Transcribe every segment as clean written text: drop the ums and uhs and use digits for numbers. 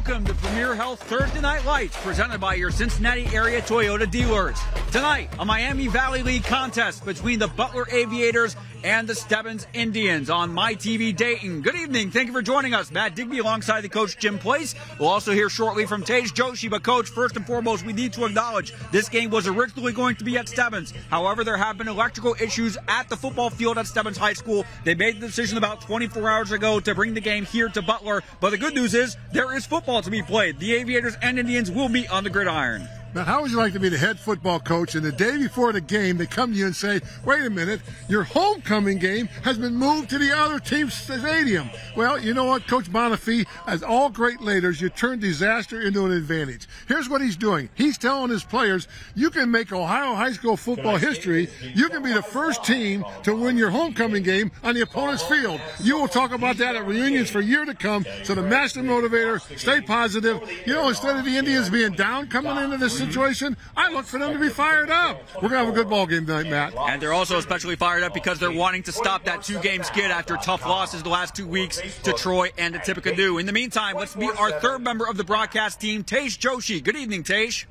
Welcome to Premier Health Thursday Night Lights, presented by your Cincinnati area Toyota dealers. Tonight, a Miami Valley League contest between the Butler Aviators and the Stebbins Indians on MyTV Dayton. Good evening. Thank you for joining us. Matt Digby alongside the coach Jim Place. We'll also hear shortly from Tej Joshi. But coach, first and foremost, we need to acknowledge this game was originally going to be at Stebbins. However, there have been electrical issues at the football field at Stebbins High School. They made the decision about 24 hours ago to bring the game here to Butler. But the good news is there is football to be played. The Aviators and Indians will be on the gridiron. Now, how would you like to be the head football coach and the day before the game they come to you and say, wait a minute, your homecoming game has been moved to the other team's stadium? Well, you know what, Coach Bonifay, as all great leaders, you turn disaster into an advantage. Here's what he's doing. He's telling his players, you can make Ohio high school football history. You can be the first team to win your homecoming game on the opponent's field. You will talk about that at reunions for years to come. So the master motivator, stay positive. You know, instead of the Indians being down coming into this situation, I look for them to be fired up. We're going to have a good ball game tonight, Matt. And they're also especially fired up because they're wanting to stop that two-game skid after tough losses the last 2 weeks to Troy and to Tippecanoe. In the meantime, let's meet our third member of the broadcast team, Tej Joshi. Good evening, Tej.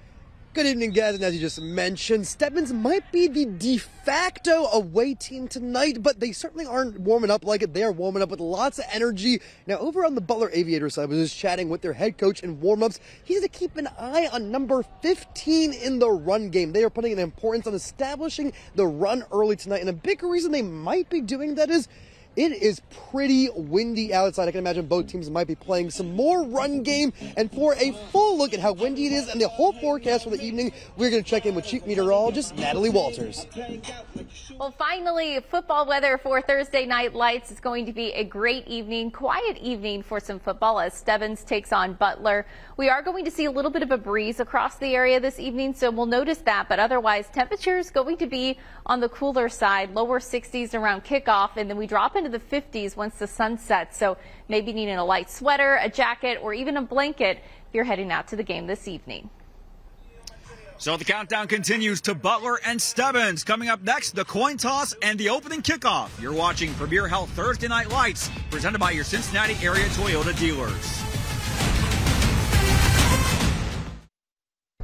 Good evening, guys, and as you just mentioned, Stebbins might be the de facto away team tonight, but they certainly aren't warming up like it. They are warming up with lots of energy. Now, over on the Butler Aviator side, I was just chatting with their head coach in warm-ups. He's to keep an eye on number 15 in the run game. They are putting an importance on establishing the run early tonight, and a big reason they might be doing that is it is pretty windy outside. I can imagine both teams might be playing some more run game. And for a full look at how windy it is and the whole forecast for the evening, we're going to check in with Chief Meteorologist Natalie Walters. Well, finally, football weather for Thursday Night Lights is going to be a great evening, quiet evening for some football as Stebbins takes on Butler. We are going to see a little bit of a breeze across the area this evening, so we'll notice that. But otherwise, temperatures going to be on the cooler side, lower 60s around kickoff, and then we drop into the 50s once the sun sets. So maybe needing a light sweater, a jacket, or even a blanket if you're heading out to the game this evening. So the countdown continues to Butler and Stebbins. Coming up next, the coin toss and the opening kickoff. You're watching Premier Health Thursday Night Lights, presented by your Cincinnati area Toyota dealers.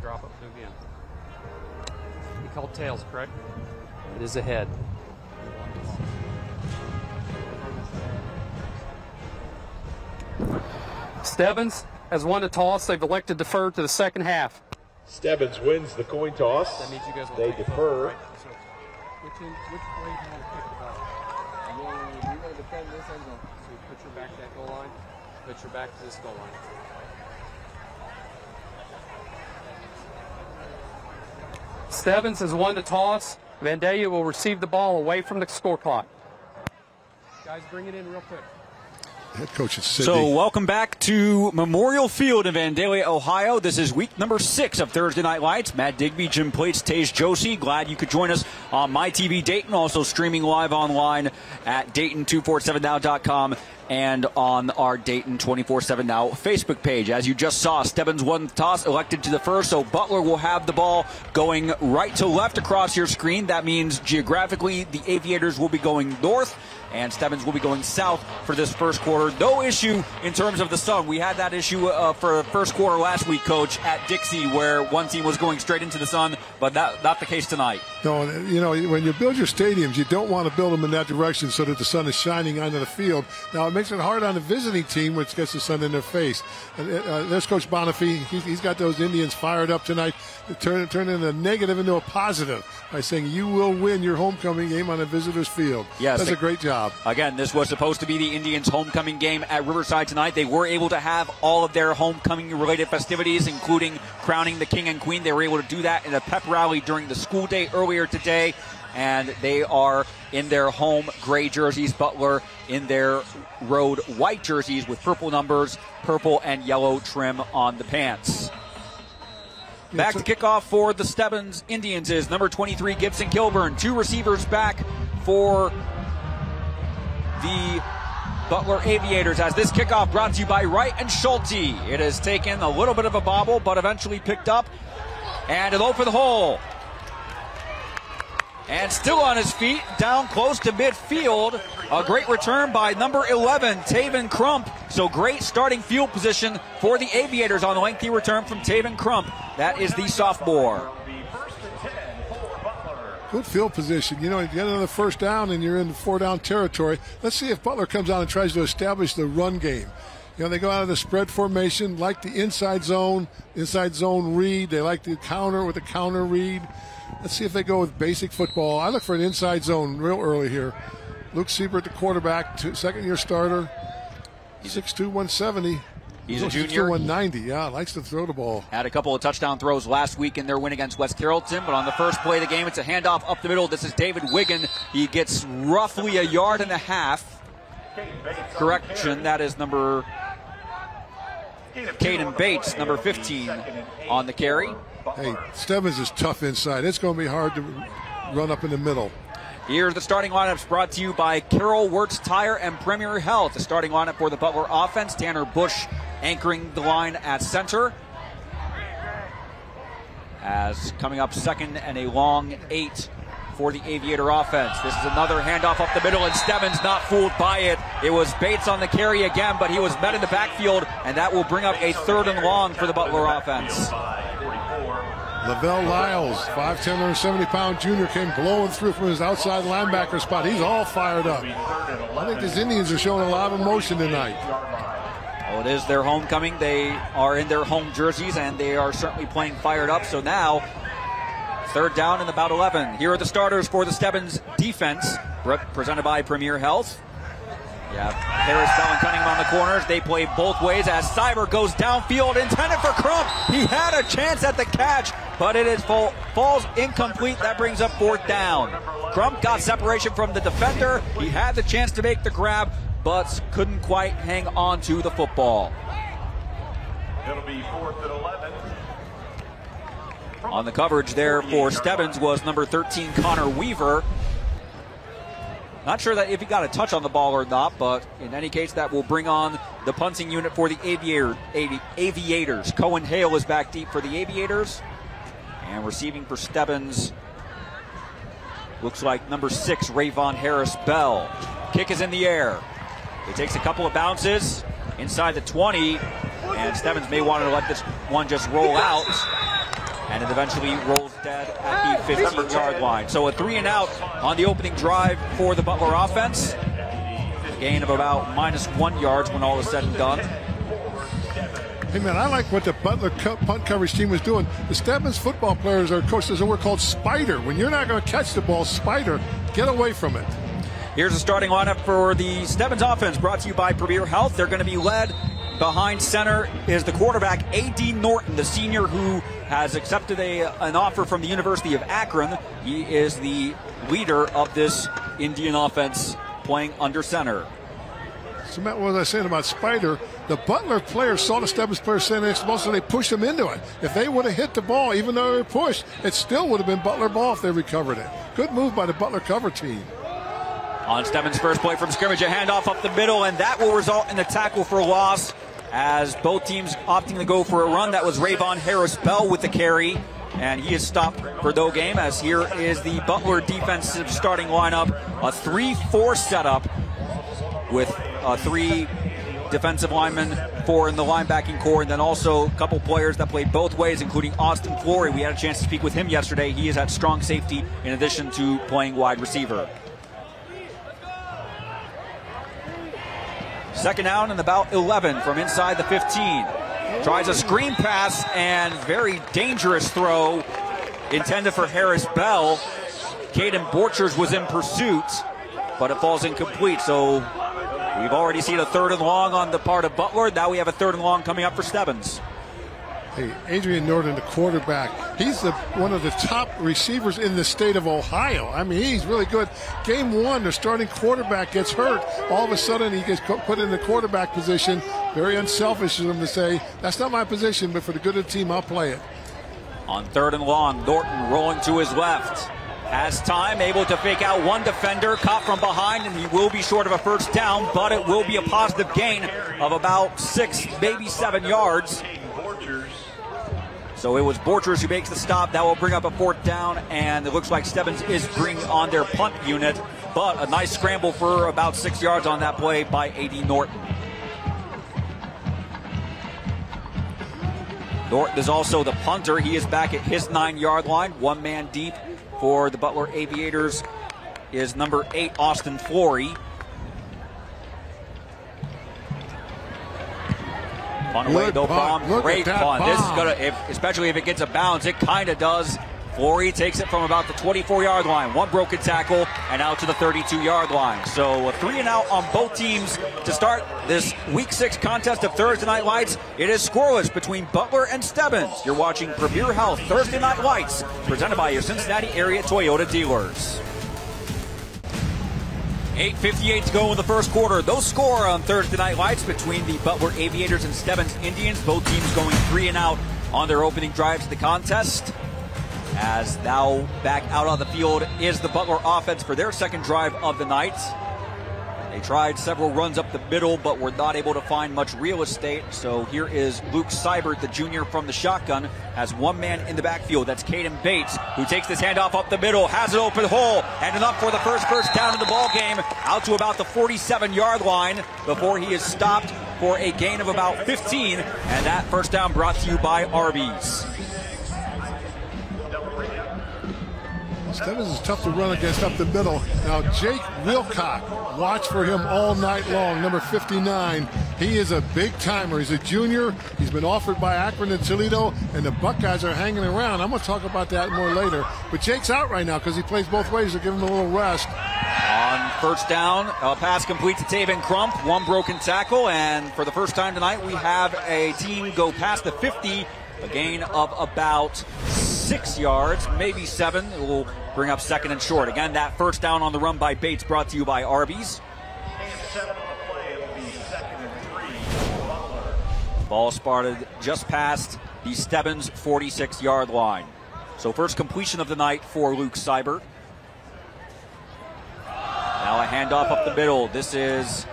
Drop up to again. He called tails, correct? It is ahead. Stebbins has won the toss. They've elected to defer to the second half. Stebbins wins the coin toss. That means you guys will they defer. Right? So, which way do you want to kick the ball? You're going to defend this end zone. So you put your back to that goal line. Put your back to this goal line. Stebbins has won the toss. Vandalia will receive the ball away from the score clock. Guys, bring it in real quick. Head coach is Sydney. So welcome back to Memorial Field in Vandalia, Ohio. This is week number 6 of Thursday Night Lights. Matt Digby, Jim Plates, Tej Joshi. Glad you could join us on MyTV Dayton, also streaming live online at Dayton247now.com and on our Dayton 24/7 Now Facebook page. As you just saw, Stebbins won the toss, elected to the first, so Butler will have the ball going right to left across your screen. That means geographically the Aviators will be going north and Stebbins will be going south for this first quarter. No issue in terms of the sun. We had that issue for the first quarter last week, Coach, at Dixie, where one team was going straight into the sun, but not the case tonight. No, you know, when you build your stadiums, you don't want to build them in that direction so that the sun is shining onto the field. Now, it makes it hard on the visiting team, which gets the sun in their face. There's Coach Bonifay. He's got those Indians fired up tonight, turning a negative into a positive by saying you will win your homecoming game on a visitor's field. Yes, that's a great job. Again, this was supposed to be the Indians' homecoming game at Riverside tonight. They were able to have all of their homecoming-related festivities, including crowning the king and queen. They were able to do that in a pep rally during the school day earlier today, and they are in their home gray jerseys. Butler in their road white jerseys with purple numbers, purple and yellow trim on the pants. Back to kickoff for the Stebbins Indians is number 23, Gibson Kilburn. 2 receivers back for the Butler Aviators as this kickoff brought to you by Wright and Schulte. It has taken a little bit of a bobble, but eventually picked up. And low for the hole. And still on his feet, down close to midfield. A great return by number 11, Taven Crump, So great starting field position for the Aviators on the lengthy return from Taven Crump. That is the sophomore. Good field position. You know, you get another first down and you're in the 4-down territory. Let's see if Butler comes out and tries to establish the run game. You know, they go out of the spread formation, like the inside zone read. They like the counter with the counter read. Let's see if they go with basic football. I look for an inside zone real early here. Luke Siebert, the quarterback, second-year starter, 6'2", 170. He's a junior. 190, yeah, likes to throw the ball. Had a couple of touchdown throws last week in their win against West Carrollton, but on the first play of the game, it's a handoff up the middle. This is David Wiggin. He gets roughly 1.5 yards. Correction, that is number Caden Bates, number 15 on the carry. Hey, Stebbins is tough inside. It's going to be hard to run up in the middle. Here's the starting lineups brought to you by Carroll Wirtz Tire and Premier Health. The starting lineup for the Butler offense, Tanner Bush anchoring the line at center. As coming up second and a long 8 for the Aviator offense. This is another handoff up the middle, and Stebbins not fooled by it. It was Bates on the carry again, but he was met in the backfield, and that will bring up a 3rd and long for the Butler offense. Lavelle Lyles, 5'10", 170-pound junior, came blowing through from his outside linebacker spot. He's all fired up. I think these Indians are showing a lot of emotion tonight. Well, it is their homecoming. They are in their home jerseys, and they are certainly playing fired up. So now, 3rd down and about 11. Here are the starters for the Stebbins defense, presented by Premier Health. Yeah, Harris, Bell, and Cunningham on the corners. They play both ways as Cyber goes downfield, intended for Crump. He had a chance at the catch, but it is falls incomplete. That brings up 4th down. Crump got separation from the defender. He had the chance to make the grab, but couldn't quite hang on to the football. It'll be 4th and 11. On the coverage there for Stebbins was number 13, Connor Weaver. Not sure that if he got a touch on the ball or not, but in any case, that will bring on the punting unit for the Aviators. Cohen Hale is back deep for the Aviators. And receiving for Stebbins, looks like number 6, Rayvon Harris Bell. Kick is in the air. It takes a couple of bounces inside the 20, and Stebbins may want to let this one just roll out. And it eventually rolls dead at the 15-yard line. So a 3-and-out on the opening drive for the Butler offense. A gain of about -1 yards when all is said and done. Hey, man, I like what the Butler punt coverage team was doing. The Stebbins football players are, of course, there's a word called spider. When you're not going to catch the ball, spider, get away from it. Here's the starting lineup for the Stebbins offense, brought to you by Premier Health. They're going to be led behind center is the quarterback, A.D. Norton, the senior who has accepted an offer from the University of Akron. He is the leader of this Indian offense playing under center. So, Matt, what was I saying about Spider? The Butler players saw the Stebbins players standing next to the ball, so they pushed them into it. If they would have hit the ball, even though they were pushed, it still would have been Butler ball if they recovered it. Good move by the Butler cover team. On Stebbins' first play from scrimmage, a handoff up the middle, and that will result in a tackle for loss as both teams opting to go for a run. That was Rayvon Harris Bell with the carry, and he is stopped for no game, as here is the Butler defensive starting lineup, a 3-4 setup with 3 defensive linemen, 4 in the linebacking core, and then also a couple players that play both ways, including Austin Flory. We had a chance to speak with him yesterday. He is at strong safety in addition to playing wide receiver. 2nd down and about 11 from inside the 15. Tries a screen pass and very dangerous throw intended for Harris Bell. Caden Borchers was in pursuit, but it falls incomplete. So we've already seen a 3rd and long on the part of Butler. Now we have a 3rd and long coming up for Stebbins. Hey, Adrian Norton, the quarterback, he's one of the top receivers in the state of Ohio. I mean, he's really good. Game 1, the starting quarterback gets hurt. All of a sudden, he gets put in the quarterback position. Very unselfish of him to say, that's not my position, but for the good of the team, I'll play it. On 3rd and long, Norton rolling to his left. Has time, able to fake out one defender, caught from behind, and he will be short of a 1st down, but it will be a positive gain of about 6, maybe 7 yards. So it was Borchers who makes the stop. That will bring up a 4th down, and it looks like Stebbins is bringing on their punt unit, but a nice scramble for about 6 yards on that play by A.D. Norton. Norton is also the punter. He is back at his 9-yard line. One man deep for the Butler Aviators is number 8, Austin Flory. Punt away, no problem. Great punt. This is gonna, especially if it gets a bounce, it kind of does. Flory takes it from about the 24-yard line. One broken tackle and out to the 32-yard line. So a 3-and-out on both teams to start this Week 6 contest of Thursday Night Lights. It is scoreless between Butler and Stebbins. You're watching Premier Health Thursday Night Lights, presented by your Cincinnati area Toyota dealers. 8:58 to go in the first quarter. No score on Thursday Night Lights between the Butler Aviators and Stebbins Indians. Both teams going 3-and-out on their opening drives of the contest. As now back out on the field is the Butler offense for their second drive of the night. They tried several runs up the middle, but were not able to find much real estate. So here is Luke Seibert, the junior from the shotgun, has one man in the backfield. That's Caden Bates, who takes this handoff up the middle, has an open hole, and enough for the first down in the ball game, out to about the 47-yard line before he is stopped for a gain of about 15. And that first down brought to you by Arby's. Stebbins is tough to run against up the middle. Now, Jake Wheelock, watch for him all night long, number 59. He is a big-timer. He's a junior. He's been offered by Akron and Toledo, and the Buckeyes are hanging around. I'm going to talk about that more later. But Jake's out right now because he plays both ways. They'll give him a little rest. On first down, a pass complete to Taven Crump. One broken tackle, and for the first time tonight, we have a team go past the 50. A gain of about 6 yards, maybe 7. It will bring up second and short. Again, that first down on the run by Bates brought to you by Arby's. Ball spotted just past the Stebbins 46-yard line. So first completion of the night for Luke Seibert. Now a handoff up the middle. This is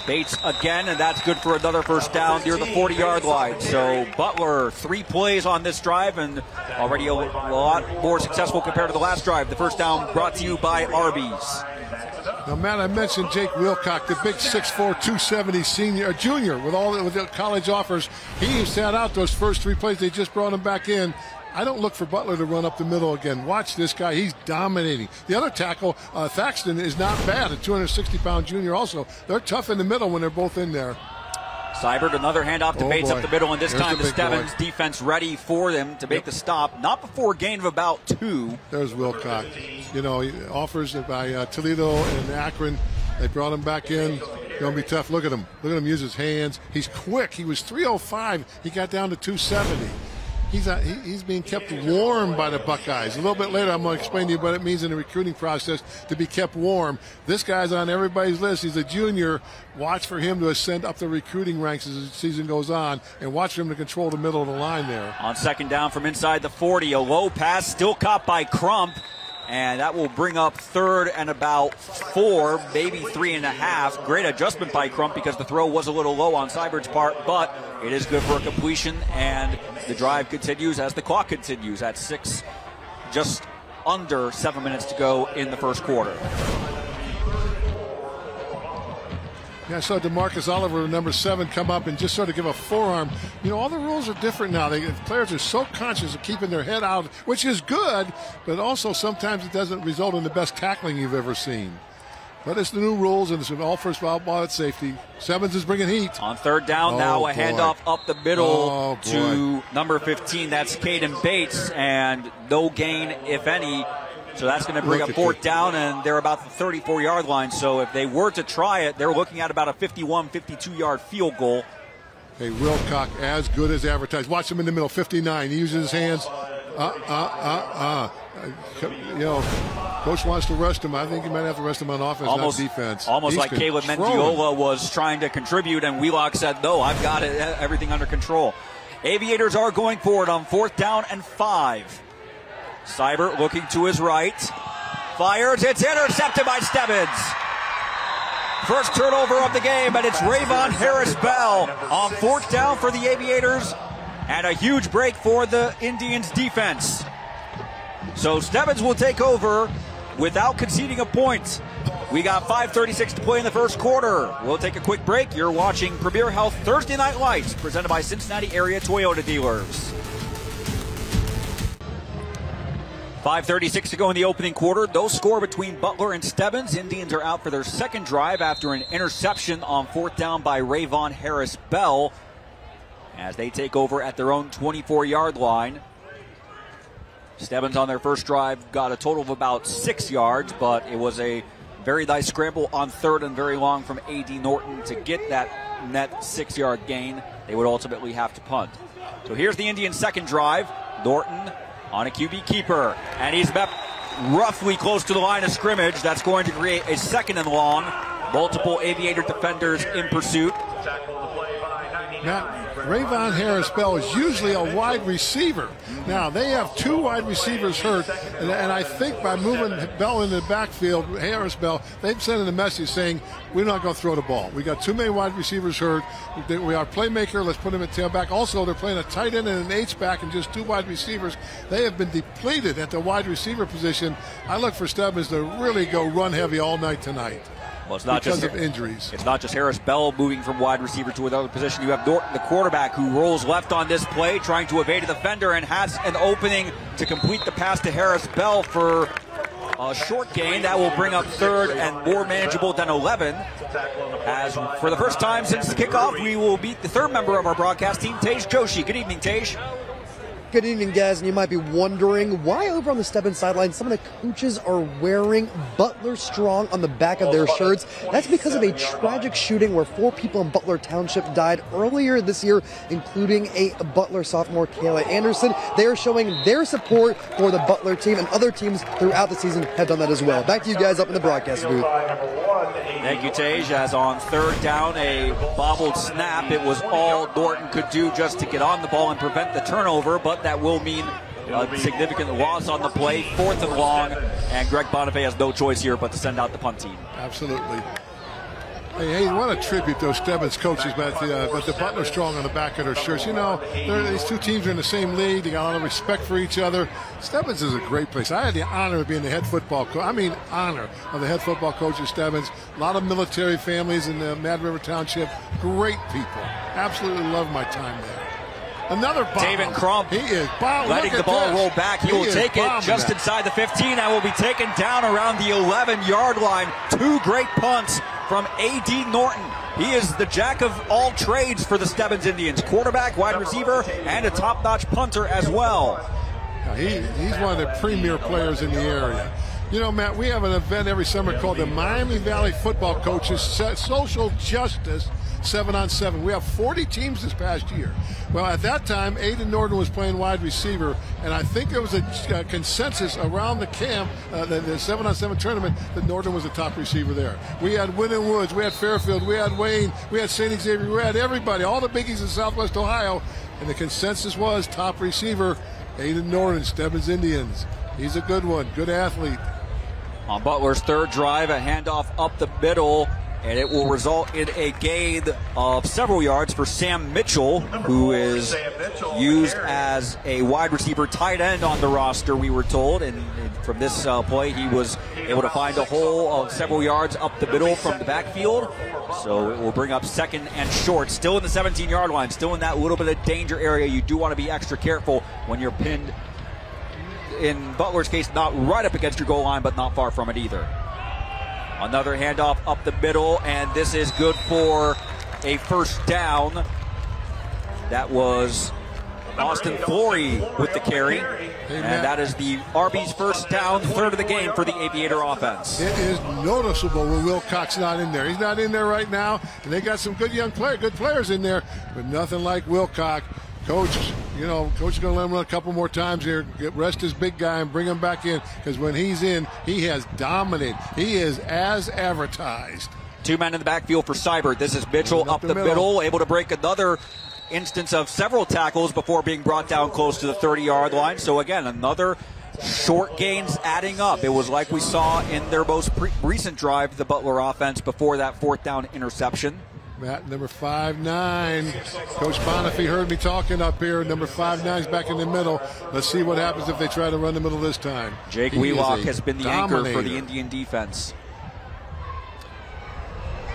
Bates again, and that's good for another first down near the 40-yard line. So Butler, 3 plays on this drive, and already a lot more successful compared to the last drive. The first down brought to you by Arby's. Now, Matt, I mentioned Jake Wheelock, the big 6'4", 270 junior with the college offers. He sat out those first 3 plays. They just brought him back in. I don't look for Butler to run up the middle again. Watch this guy. He's dominating. The other tackle, Thaxton, is not bad, a 260-pound junior also. They're tough in the middle when they're both in there. Seibert, another handoff to Bates up the middle, and this time the Stebbins defense ready for them to make the stop. Not before a gain of about 2. There's Wheelock. You know, offers by Toledo and Akron. They brought him back in. Going to be tough. Look at him. Look at him use his hands. He's quick. He was 305. He got down to 270. He's being kept warm by the Buckeyes. A little bit later, I'm going to explain to you what it means in the recruiting process to be kept warm. This guy's on everybody's list. He's a junior. Watch for him to ascend up the recruiting ranks as the season goes on, and watch for him to control the middle of the line there. On second down from inside the 40, a low pass still caught by Crump, and that will bring up third and about 4, maybe 3.5. Great adjustment by Crump because the throw was a little low on Seibert's part, but it is good for a completion, and the drive continues as the clock continues at 6, just under 7 minutes to go in the first quarter. Yeah, I saw DeMarcus Oliver, number 7, come up and just sort of give a forearm. You know, all the rules are different now. Players are so conscious of keeping their head out, which is good, but also sometimes it doesn't result in the best tackling you've ever seen. But it's the new rules, and it's an all first foul ball at safety. Stebbins is bringing heat. On third down, now a handoff up the middle to number 15. That's Caden Bates, and no gain, if any. So that's going to bring up fourth down, and they're about the 34-yard line. So if they were to try it, they're looking at about a 51, 52-yard field goal. Hey, Wheelock, as good as advertised. Watch him in the middle, 59. He uses his hands. You know, coach wants to rest him. I think he might have to rest him on offense, not defense. Almost like Caleb Mendiola was trying to contribute, and Wheelock said, no, I've got it, everything under control. Aviators are going forward on 4th down and 5. Seibert looking to his right. Fires. It's intercepted by Stebbins. First turnover of the game, and it's Rayvon Harris-Bell on 4th down for the Aviators, and a huge break for the Indians defense. So Stebbins will take over without conceding a point. We got 5:36 to play in the first quarter. We'll take a quick break. You're watching Premier Health Thursday Night Lights, presented by Cincinnati area Toyota dealers. 5:36 to go in the opening quarter. No score between Butler and Stebbins. Indians are out for their second drive after an interception on fourth down by Rayvon Harris-Bell as they take over at their own 24-yard line. Stebbins on their first drive got a total of about 6 yards, but it was a very nice scramble on third and very long from A.D. Norton to get that net 6-yard gain. They would ultimately have to punt. So here's the Indians' second drive. Norton on a QB keeper, and he's met roughly close to the line of scrimmage. That's going to create a second and long. Multiple Aviator defenders in pursuit. Now, Rayvon Harris-Bell is usually a wide receiver. Now, they have 2 wide receivers hurt, and I think by moving Bell into the backfield, Harris-Bell, they've sent a message saying, we're not going to throw the ball. We got too many wide receivers hurt. We are playmaker. Let's put him at tailback. Also, they're playing a tight end and an H-back and just 2 wide receivers. They have been depleted at the wide receiver position. I look for Stebbins to really go run heavy all night tonight. Well, it's not because just of injuries. It's not just Harris-Bell moving from wide receiver to another position. You have Norton, the quarterback, who rolls left on this play, trying to evade a defender and has an opening to complete the pass to Harris-Bell for a short gain. That will bring up third and more manageable than 11. As for the first time since the kickoff, we will meet the third member of our broadcast team, Tej Joshi. Good evening, Tej. Good evening, guys, and you might be wondering why over on the Stebbins sideline some of the coaches are wearing Butler Strong on the back of their shirts. That's because of a tragic shooting where 4 people in Butler Township died earlier this year, including a Butler sophomore, Kayla Anderson. They are showing their support for the Butler team, and other teams throughout the season have done that as well. Back to you guys up in the broadcast booth. Thank you, Tej. As on third down, a bobbled snap. It was all Norton could do just to get on the ball and prevent the turnover, but that will mean a significant loss on the play. 4th and long, and Greg Bonifay has no choice here but to send out the punt team. Absolutely. Hey, what a tribute those Stebbins coaches, but the Butler Strong on the back of their shirts. You know, these 2 teams are in the same league. They got a lot of respect for each other. Stebbins is a great place. I had the honor of being the head football coach. Honor of the head football coach at Stebbins. A lot of military families in Mad River Township. Great people. Absolutely love my time there. Another bomb. David Crump, he is letting the ball roll back. He will take it just inside the 15 and will be taken down around the 11-yard line. 2 great punts from A.D. Norton. He is the jack of all trades for the Stebbins Indians. Quarterback, wide receiver, and a top-notch punter as well. He's one of the premier players in the area. You know, Matt, we have an event every summer called the Miami Valley Football Coaches Social Justice 7-on-7. We have 40 teams this past year. Well, at that time, Aiden Norton was playing wide receiver, and I think there was a consensus around the camp, the 7-on-7 tournament, that Norton was the top receiver there. We had Winton Woods, we had Fairfield, we had Wayne, we had St. Xavier, we had everybody, all the biggies in Southwest Ohio, and the consensus was top receiver, Aiden Norton, Stebbins Indians. He's a good one, good athlete. On Butler's third drive, a handoff up the middle, and it will result in a gain of several yards for Sam Mitchell, who is used as a wide receiver tight end on the roster, we were told. And from this play, he was able to find a hole of several yards up the middle from the backfield. So it will bring up second and short, still in the 17-yard line, still in that little bit of danger area. You do want to be extra careful when you're pinned, in Butler's case, not right up against your goal line, but not far from it either. Another handoff up the middle, and this is good for a first down. That was Austin Flory with the carry. And that is the RB's first down, third of the game for the Aviator offense. It is noticeable when Wilcock's not in there. He's not in there right now, and they got some good players in there, but nothing like Wilcock. Coach is going to let him run a couple more times here, rest his big guy and bring him back in, because when he's in, he has dominated. He is as advertised. 2 men in the backfield for Seibert. This is Mitchell up the middle, able to break another instance of several tackles before being brought down close to the 30-yard line. So again, another short gains adding up. It was like we saw in their most recent drive, the Butler offense, before that 4th down interception. Matt, number 5'9". Coach Bonifay heard me talking up here. Number 5'9" is back in the middle. Let's see what happens if they try to run the middle this time. Jake Wheelock has been the anchor for the Indian defense.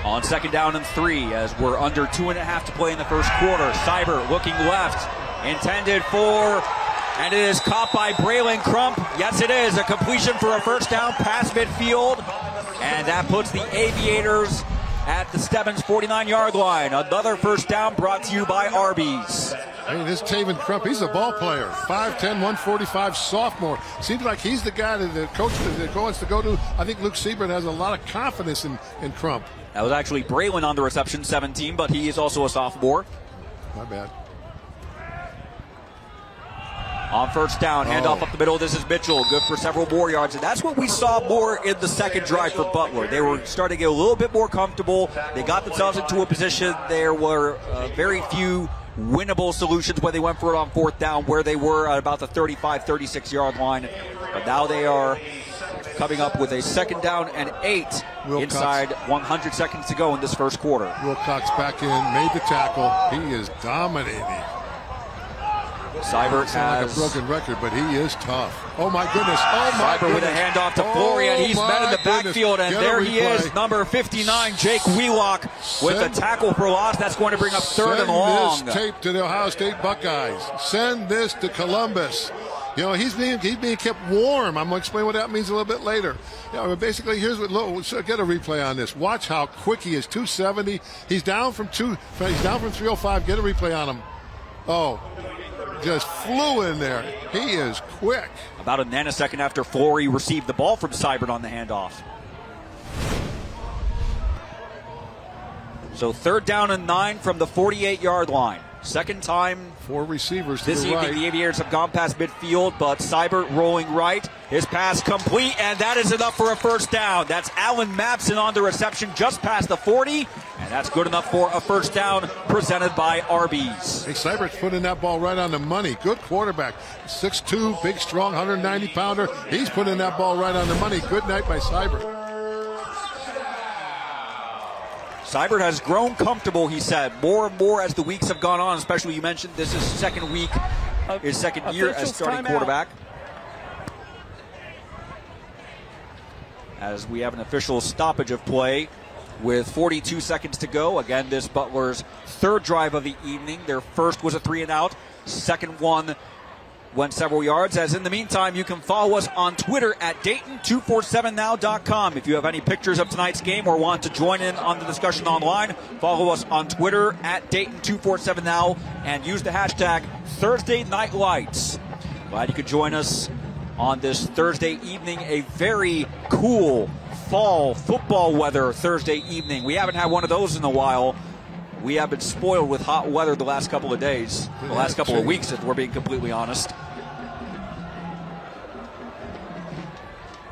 On 2nd down and 3, as we're under 2.5 to play in the first quarter. Seibert looking left, intended for, and it is caught by Braylon Crump. Yes, it is a completion for a first down past midfield, and that puts the Aviators at the Stebbins 49-yard line. Another first down brought to you by Arby's. Hey, this Taven Crump, he's a ball player. 5'10", 145 sophomore. Seems like he's the guy that the coach wants to go to. I think Luke Siebert has a lot of confidence in Crump. That was actually Braylon on the reception, 17, but he is also a sophomore. My bad. On first down, handoff up the middle. This is Mitchell, good for several more yards. And that's what we saw more in the second drive for Butler. They were starting to get a little bit more comfortable. They got themselves into a position. There were very few winnable solutions when they went for it on fourth down, where they were at about the 35, 36-yard line. But now they are coming up with a 2nd down and 8 inside 100 seconds to go in this first quarter. Wilcox back in, made the tackle. He is dominating. Seibert has like a broken record, but he is tough. Oh my goodness! Oh my Seibert goodness! with a handoff to Flory, and he's met in the backfield, and there he is, number 59, Jake Wheelock, with a tackle for loss. That's going to bring up 3rd and long. Send this tape to the Ohio State Buckeyes. Send this to Columbus. You know, he's being kept warm. I'm going to explain what that means a little bit later. You know, basically, here's what. Get a replay on this. Watch how quick he is. 270. He's down from 305. Get a replay on him. Oh, just flew in there. He is quick. About a nanosecond after Flory received the ball from Seibert on the handoff. So 3rd down and 9 from the 48-yard line. Second time 4 receivers to this the evening. right. The Aviators have gone past midfield, but Seibert rolling right. His pass complete, and that is enough for a first down. That's Alan Mapson on the reception just past the 40, and that's good enough for a first down presented by Arby's. Hey, Seibert's putting that ball right on the money. Good quarterback. 6'2", big, strong, 190-pounder. He's putting that ball right on the money. Good night by Seibert. Seibert has grown comfortable, he said, more and more as the weeks have gone on, especially you mentioned this is his second week, his second year as starting quarterback. As we have an official stoppage of play with 42 seconds to go. Again, this Butler's 3rd drive of the evening. Their first was a 3-and-out. Second one went several yards. As in the meantime, you can follow us on Twitter at Dayton247now.com. If you have any pictures of tonight's game or want to join in on the discussion online, follow us on Twitter at Dayton247now and use the hashtag Thursday Night Lights. Glad you could join us on this Thursday evening, a very cool fall football weather Thursday evening. We haven't had one of those in a while. We have been spoiled with hot weather the last couple of days, the last couple of weeks, if we're being completely honest.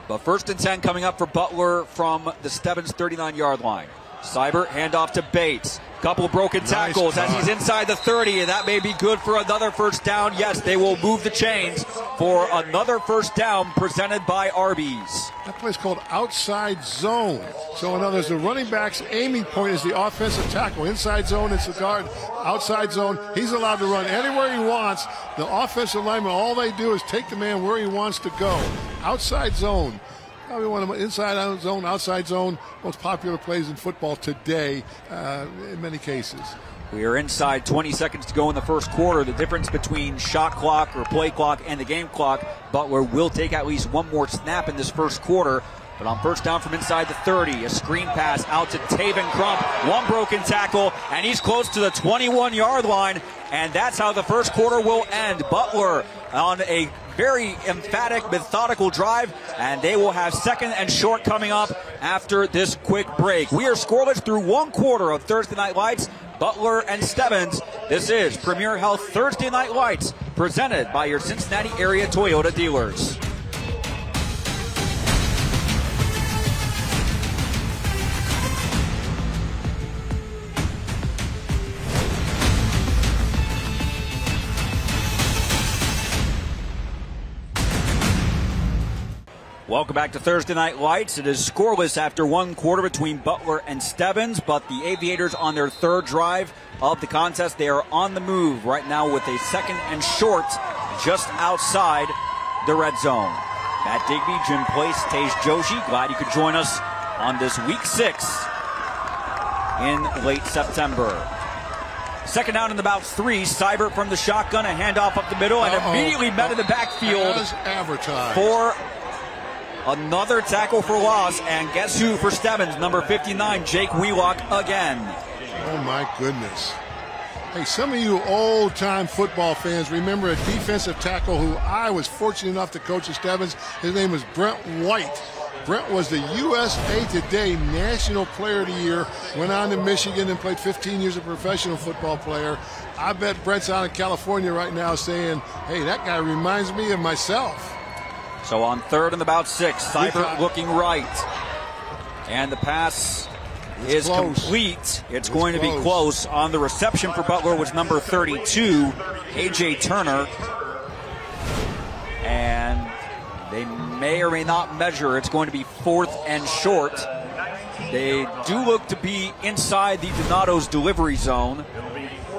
But 1st and 10 coming up for Butler from the Stebbins 39-yard line. Seibert, handoff to Bates. Couple of broken tackles as he's inside the 30, and that may be good for another first down. Yes, they will move the chains for another first down presented by Arby's. That play's called outside zone. So in other words, the running back's aiming point is the offensive tackle. Inside zone, it's the guard. Outside zone, he's allowed to run anywhere he wants. The offensive lineman, all they do is take the man where he wants to go. Outside zone. Probably one of the inside zone, outside zone, most popular plays in football today in many cases. We are inside 20 seconds to go in the first quarter. The difference between shot clock or play clock and the game clock, Butler will take at least one more snap in this first quarter. But on first down from inside the 30, a screen pass out to Taven Crump. One broken tackle, and he's close to the 21-yard line. And that's how the first quarter will end. Butler on a very emphatic, methodical drive, and they will have 2nd and short coming up after this quick break. We are scoreless through one quarter of Thursday Night Lights. Butler and Stebbins. This is Premier Health Thursday Night Lights, presented by your Cincinnati area Toyota dealers. Welcome back to Thursday Night Lights. It is scoreless after one quarter between Butler and Stebbins, but the Aviators on their 3rd drive of the contest. They are on the move right now with a 2nd and short just outside the red zone. Matt Digby, Jim Place, Tej Joshi, glad you could join us on this week 6 in late September. Second down and about 3. Seibert from the shotgun, a handoff up the middle, and immediately met in the backfield as advertised for another tackle for loss. And guess who for Stebbins? Number 59, Jake Wheelock again. Oh my goodness. Hey, some of you old-time football fans remember a defensive tackle who I was fortunate enough to coach at Stebbins. His name was Brent White. Brent was the USA Today National Player of the Year, went on to Michigan and played 15 years as a professional football player. I bet Brent's out in California right now saying, hey, that guy reminds me of myself. So on third and about 6, Seibert looking right. And the pass is complete. It's going to be close. On the reception for Butler was number 32, A.J. Turner. And they may or may not measure. It's going to be 4th and short. They do look to be inside the Donato's delivery zone.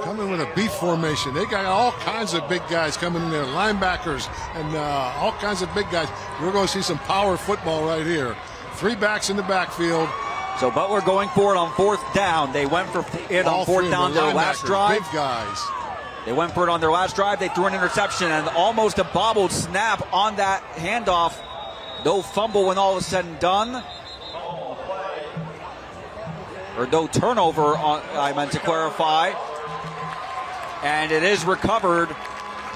Coming with a B formation. They got all kinds of big guys coming in there, linebackers and all kinds of big guys. We're going to see some power football right here. 3 backs in the backfield. So Butler going for it on 4th down. They went for it on 4th down their last drive. Big guys. They went for it on their last drive. They threw an interception and almost a bobbled snap on that handoff. No fumble when all is said and done. Or no turnover, I meant to clarify. And it is recovered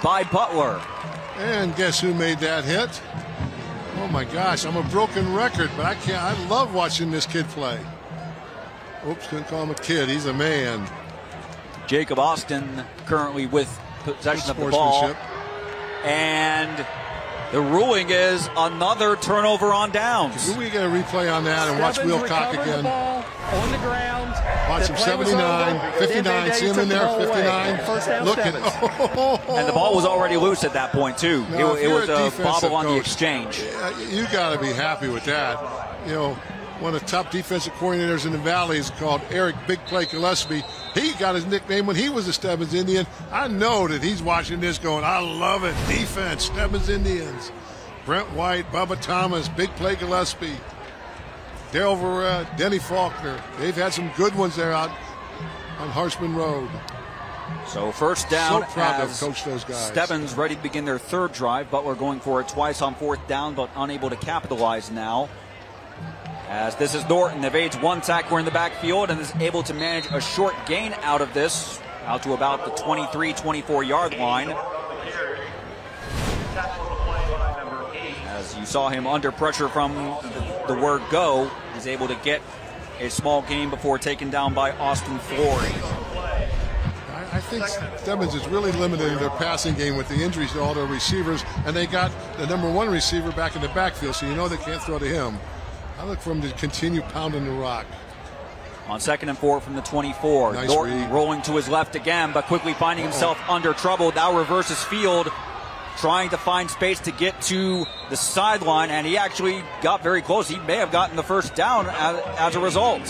by Butler. And guess who made that hit? Oh my gosh, I'm a broken record, but I love watching this kid play. Oops, couldn't call him a kid, he's a man. Jacob Austin currently with possession of the ball. And the ruling is another turnover on downs. We get a replay on that and watch Wheelock again. On the ground. Watch him, 79, 59, see him in there, 59. Look at it. And the ball was already loose at that point, too. Now, it was a bobble on the exchange. You got to be happy with that. You know, one of the top defensive coordinators in the Valley is called Eric Big Play Gillespie. He got his nickname when he was a Stebbins Indian. I know that he's watching this going, I love it. Defense, Stebbins Indians. Brent White, Bubba Thomas, Big Play Gillespie, Dale Verrett, Denny Faulkner. They've had some good ones there out on Harshman Road. So first down, so proud to have coached those guys. Stebbins ready to begin their 3rd drive. Butler going for it twice on 4th down, but unable to capitalize now. As this is Norton, evades 1 tackler in the backfield and is able to manage a short gain out of this, out to about the 23, 24-yard line. As you saw him under pressure from the word go, he's able to get a small gain before taken down by Austin Flory. I think Stebbins is really limited in their passing game with the injuries to all their receivers, and they got the number 1 receiver back in the backfield, so you know they can't throw to him. I look for him to continue pounding the rock. On 2nd and 4 from the 24. Nice Norton read. rolling to his left again, but quickly finding himself under trouble. Now reverses field, trying to find space to get to the sideline, and he actually got very close. He may have gotten the first down as a result.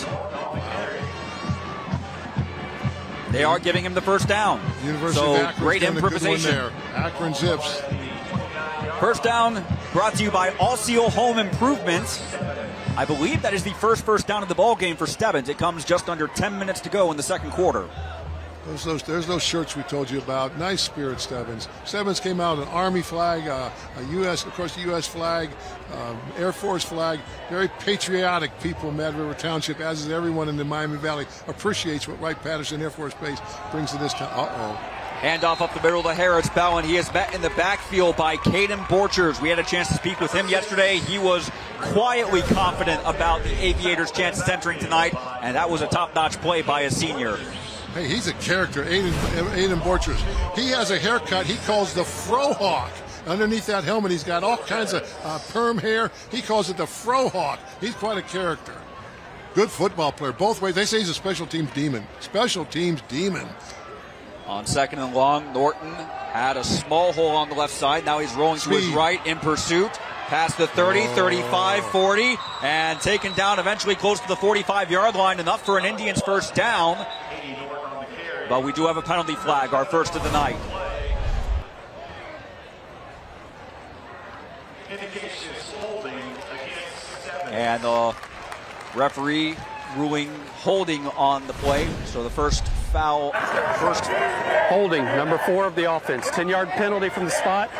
They are giving him the first down. University of Akron's great done a good one improvisation. there. Akron zips. First down brought to you by All Seal Home Improvement. I believe that is the first down of the ball game for Stebbins. It comes just under 10 minutes to go in the 2nd quarter. There's those shirts we told you about. Nice spirit, Stebbins. Stebbins came out an Army flag, a U.S., of course, the U.S. flag, Air Force flag. Very patriotic people in Mad River Township, as is everyone in the Miami Valley, appreciates what Wright-Patterson Air Force Base brings to this town. Handoff up the middle to Harris Bell, and he is met in the backfield by Caden Borchers. We had a chance to speak with him yesterday. He was quietly confident about the Aviators' chances entering tonight, and that was a top-notch play by a senior. Hey, he's a character, Aiden Borchers. He has a haircut he calls the Frohawk. Underneath that helmet, he's got all kinds of perm hair. He calls it the Frohawk. He's quite a character. Good football player, both ways. They say he's a special teams demon. Special teams demon. On 2nd and long, Norton had a small hole on the left side. Now he's rolling to his right in pursuit. Past the 30, 35, 40, and taken down eventually close to the 45-yard line. Enough for an Indians first down. But we do have a penalty flag, our first of the night. And the referee ruling holding on the play. So the first foul, Holding, number 4 of the offense. 10-yard penalty from the spot.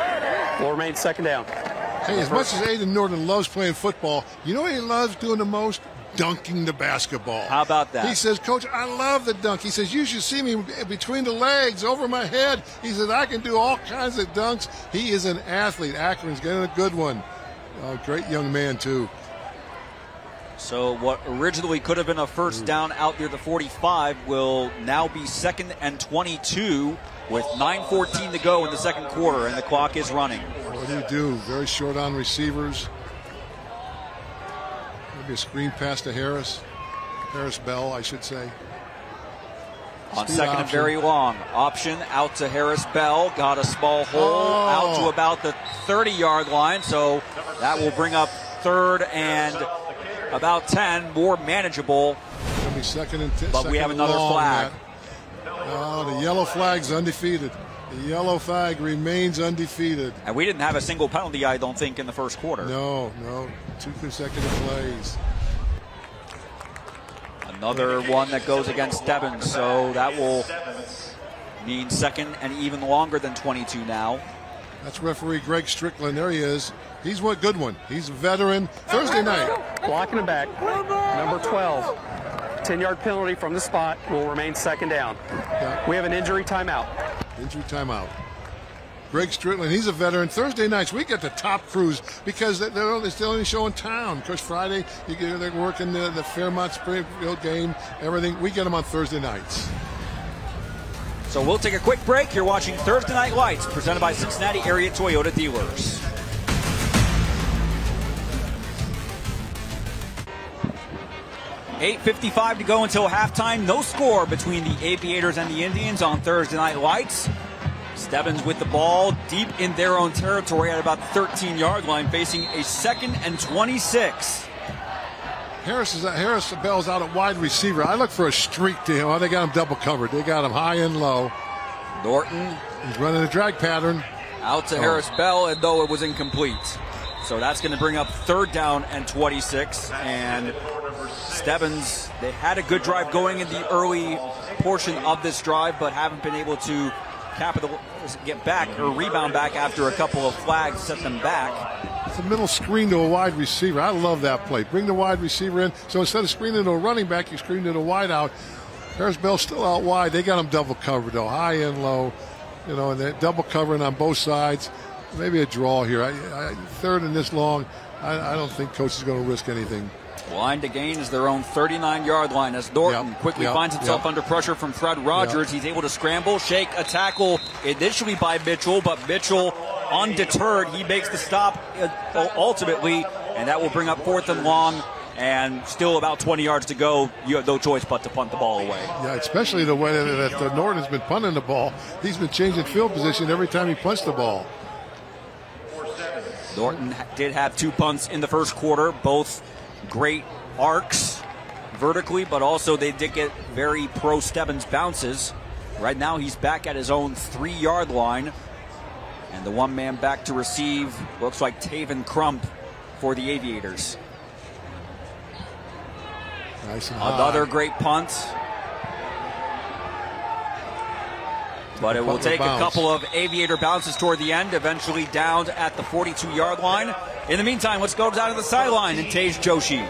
Will remain second down. Hey, as much as Aiden Norton loves playing football, you know what he loves doing the most? Dunking the basketball. How about that? He says, Coach, I love the dunk. He says, you should see me between the legs, over my head. He says, I can do all kinds of dunks. He is an athlete. Akron's getting a good one. Great young man, too. So what originally could have been a first down out near the 45 will now be 2nd and 22 with 9:14 to go in the second quarter, and the clock is running. What do you do? Very short on receivers. Maybe a screen pass to Harris Bell, I should say. On Speed second option. and very long. Option out to Harris Bell. Got a small hole out to about the 30-yard line, so that will bring up 3rd and about 10, more manageable. It'll be 2nd and 10. But we have another flag. The yellow flag's undefeated. The yellow flag remains undefeated. And we didn't have a single penalty, I don't think, in the first quarter. No. 2 consecutive plays. Another one that goes against Stebbins, so that will mean 2nd and even longer than 22 now. That's referee Greg Strickland. There he is. He's one good one. He's a veteran. Thursday night. Blocking him back. Number 12. 10-yard penalty from the spot. Will remain second down. We have an injury timeout. Injury timeout. Greg Strickland, he's a veteran. Thursday nights, we get the top crews because they're the only show in town. Because Friday, they're working the Fairmont Springfield game, everything. We get them on Thursday nights. So we'll take a quick break. You're watching Thursday Night Lights, presented by Cincinnati Area Toyota Dealers. $8:55 to go until halftime. No score between the Aviators and the Indians on Thursday Night Lights. Stebbins with the ball deep in their own territory at about the 13-yard line, facing a 2nd and 26. Harris Bell's out at wide receiver. I look for a streak to him. Oh, they got him double covered. They got him high and low. Norton. He's running a drag pattern. Out to Harris Bell, and though it was incomplete. So that's going to bring up 3rd down and 26. And Stebbins, they had a good drive going in the early portion of this drive, but haven't been able to get back or rebound back after a couple of flags set them back. It's a middle screen to a wide receiver. I love that play. Bring the wide receiver in. So instead of screening to a running back, you screen to the wide out. Harris Bell's still out wide. They got him double covered, though, high and low. And they're double covering on both sides. Maybe a draw here. 3rd and this long, I don't think coach is going to risk anything. Line to gain is their own 39-yard line as Norton quickly finds himself under pressure from Fred Rogers. He's able to scramble, shake, a tackle initially by Mitchell, but Mitchell undeterred. He makes the stop ultimately, and that will bring up 4th and long. And still about 20 yards to go. You have no choice but to punt the ball away. Yeah, especially the way that Norton has been punting the ball. He's been changing field position every time he punts the ball. Norton did have 2 punts in the first quarter, both great arcs vertically, but also they did get very pro Stebbins bounces. Right now he's back at his own 3-yard line. And the one man back to receive looks like Taven Crump for the Aviators. Nice and Another high. great punt. But it will take a couple of Aviator bounces toward the end, eventually down at the 42-yard line. In the meantime, let's go down to the sideline and Tej Joshi.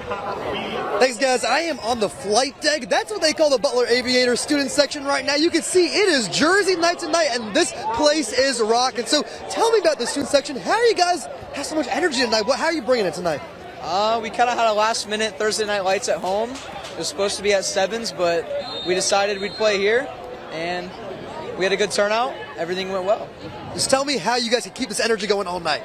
Thanks, guys. I am on the flight deck. That's what they call the Butler Aviator student section right now. You can see it is Jersey night tonight, and this place is rocking. So tell me about the student section. How do you guys have so much energy tonight? How are you bringing it tonight? We kind of had a last-minute Thursday Night Lights at home. It was supposed to be at Stebbins, but we decided we'd play here, and we had a good turnout. Everything went well. Just tell me how you guys can keep this energy going all night.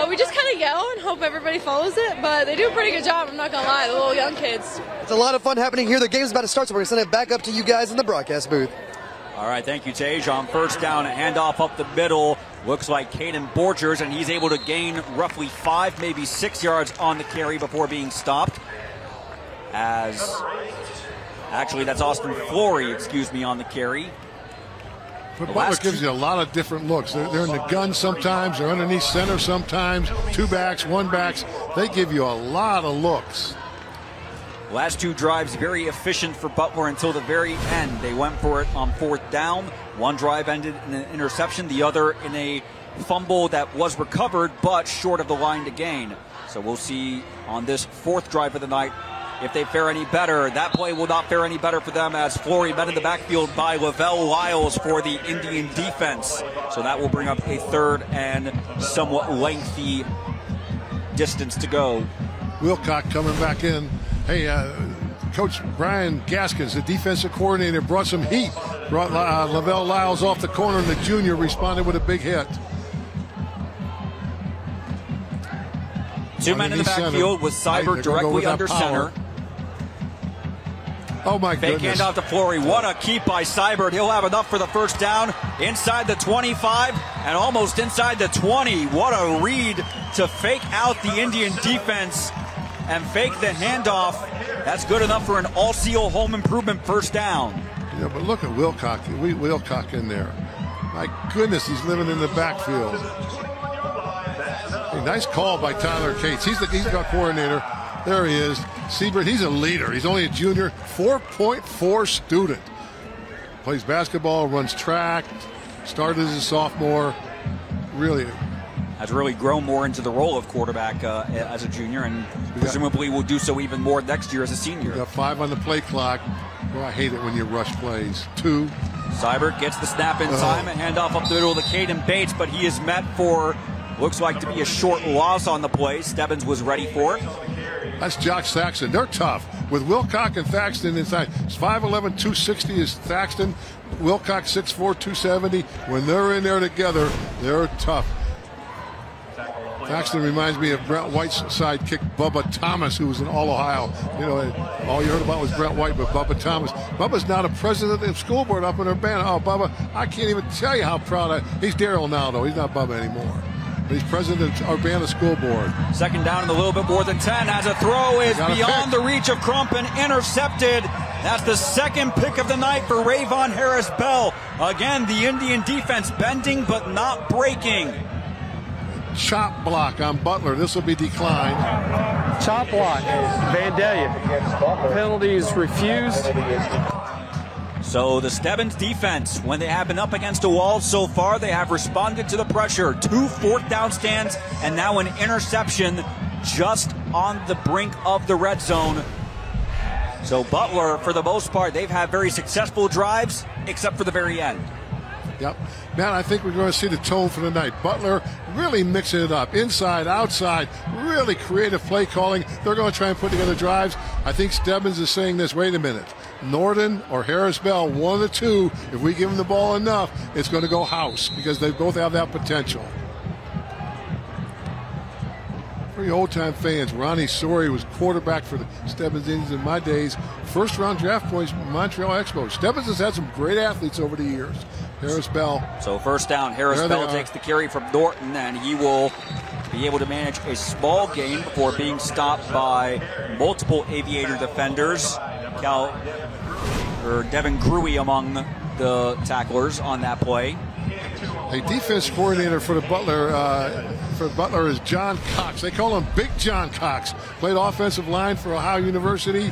We just kind of yell and hope everybody follows it, but they do a pretty good job, I'm not going to lie, the little young kids. It's a lot of fun happening here. The game's about to start, so we're going to send it back up to you guys in the broadcast booth. All right, thank you, Tej. On first down, a handoff up the middle. Looks like Caden Borchers, and he's able to gain roughly 5, maybe 6 yards on the carry before being stopped. Actually, that's Austin Flory, on the carry. But Butler gives you a lot of different looks. They're in the gun sometimes. They're underneath center sometimes. 2 backs, 1 backs. They give you a lot of looks. Last two drives very efficient for Butler until the very end. They went for it on 4th down. One drive ended in an interception, the other in a fumble that was recovered but short of the line to gain. So we'll see on this 4th drive of the night if they fare any better. That play will not fare any better for them as Flory met in the backfield by Lavelle Lyles for the Indian defense. So that will bring up a 3rd and somewhat lengthy distance to go. Wheelock coming back in. Hey, Coach Brian Gaskins, the defensive coordinator, brought some heat. Brought Lavelle Lyles off the corner, and the junior responded with a big hit. Two men in the backfield with Seibert directly under center. Oh, my goodness. Fake handoff to Flory. What a keep by Seibert. He'll have enough for the 1st down inside the 25 and almost inside the 20. What a read to fake out the Indian defense and fake the handoff. That's good enough for an all-seal home improvement 1st down. Yeah, but look at Wheelock in there. My goodness, he's living in the backfield. Hey, nice call by Tyler Cates. He's the coordinator. There he is. Seibert, he's a leader. He's only a junior, 4.4 student. Plays basketball, runs track, started as a sophomore. Really has really grown more into the role of quarterback as a junior, and presumably will do so even more next year as a senior. We got 5 on the play clock. Well, I hate it when you rush plays. 2. Seibert gets the snap in time and handoff up the middle to Caden Bates, but he is met for looks like to be a short loss on the play. Stebbins was ready for it. That's Josh Thaxton. They're tough. With Wheelock and Thaxton inside. It's 5'11", 260 is Thaxton. Wheelock 6'4", 270. When they're in there together, they're tough. Thaxton reminds me of Brent White's sidekick, Bubba Thomas, who was in All-Ohio. You know, all you heard about was Brent White, but Bubba Thomas. Bubba's now the president of the school board up in Urbana. Oh, Bubba, I can't even tell you how proud he's Daryl now, though. He's not Bubba anymore. He's president of Urbana School Board. 2nd down and a little bit more than 10 as a throw is beyond the reach of Crump and intercepted. That's the 2nd pick of the night for Rayvon Harris-Bell. Again, the Indian defense bending but not breaking. Chop block on Butler. This will be declined. Chop block. Vandalia. Penalties refused. So the Stebbins defense, when they have been up against a wall so far, they have responded to the pressure. 2 4th down stands and now an interception just on the brink of the red zone. So Butler, for the most part, they've had very successful drives, except for the very end. Yep. Man, I think we're going to see the tone for the night. Butler really mixing it up. Inside, outside, really creative play calling. They're going to try and put together drives. I think Stebbins is saying this, wait a minute. Norton or Harris-Bell, one of the two, if we give them the ball enough, it's going to go house because they both have that potential. For the old-time fans, Ronnie Sori was quarterback for the Stebbins Indians in my days. 1st-round draft points, Montreal Expos. Stebbins has had some great athletes over the years. Harris-Bell. So 1st down, Harris-Bell takes the carry from Norton, and he will be able to manage a small gain before being stopped by multiple Aviator defenders. Devin Gruey among the tacklers on that play. A defense coordinator for the Butler is John Cox. They call him Big John Cox. Played offensive line for Ohio University.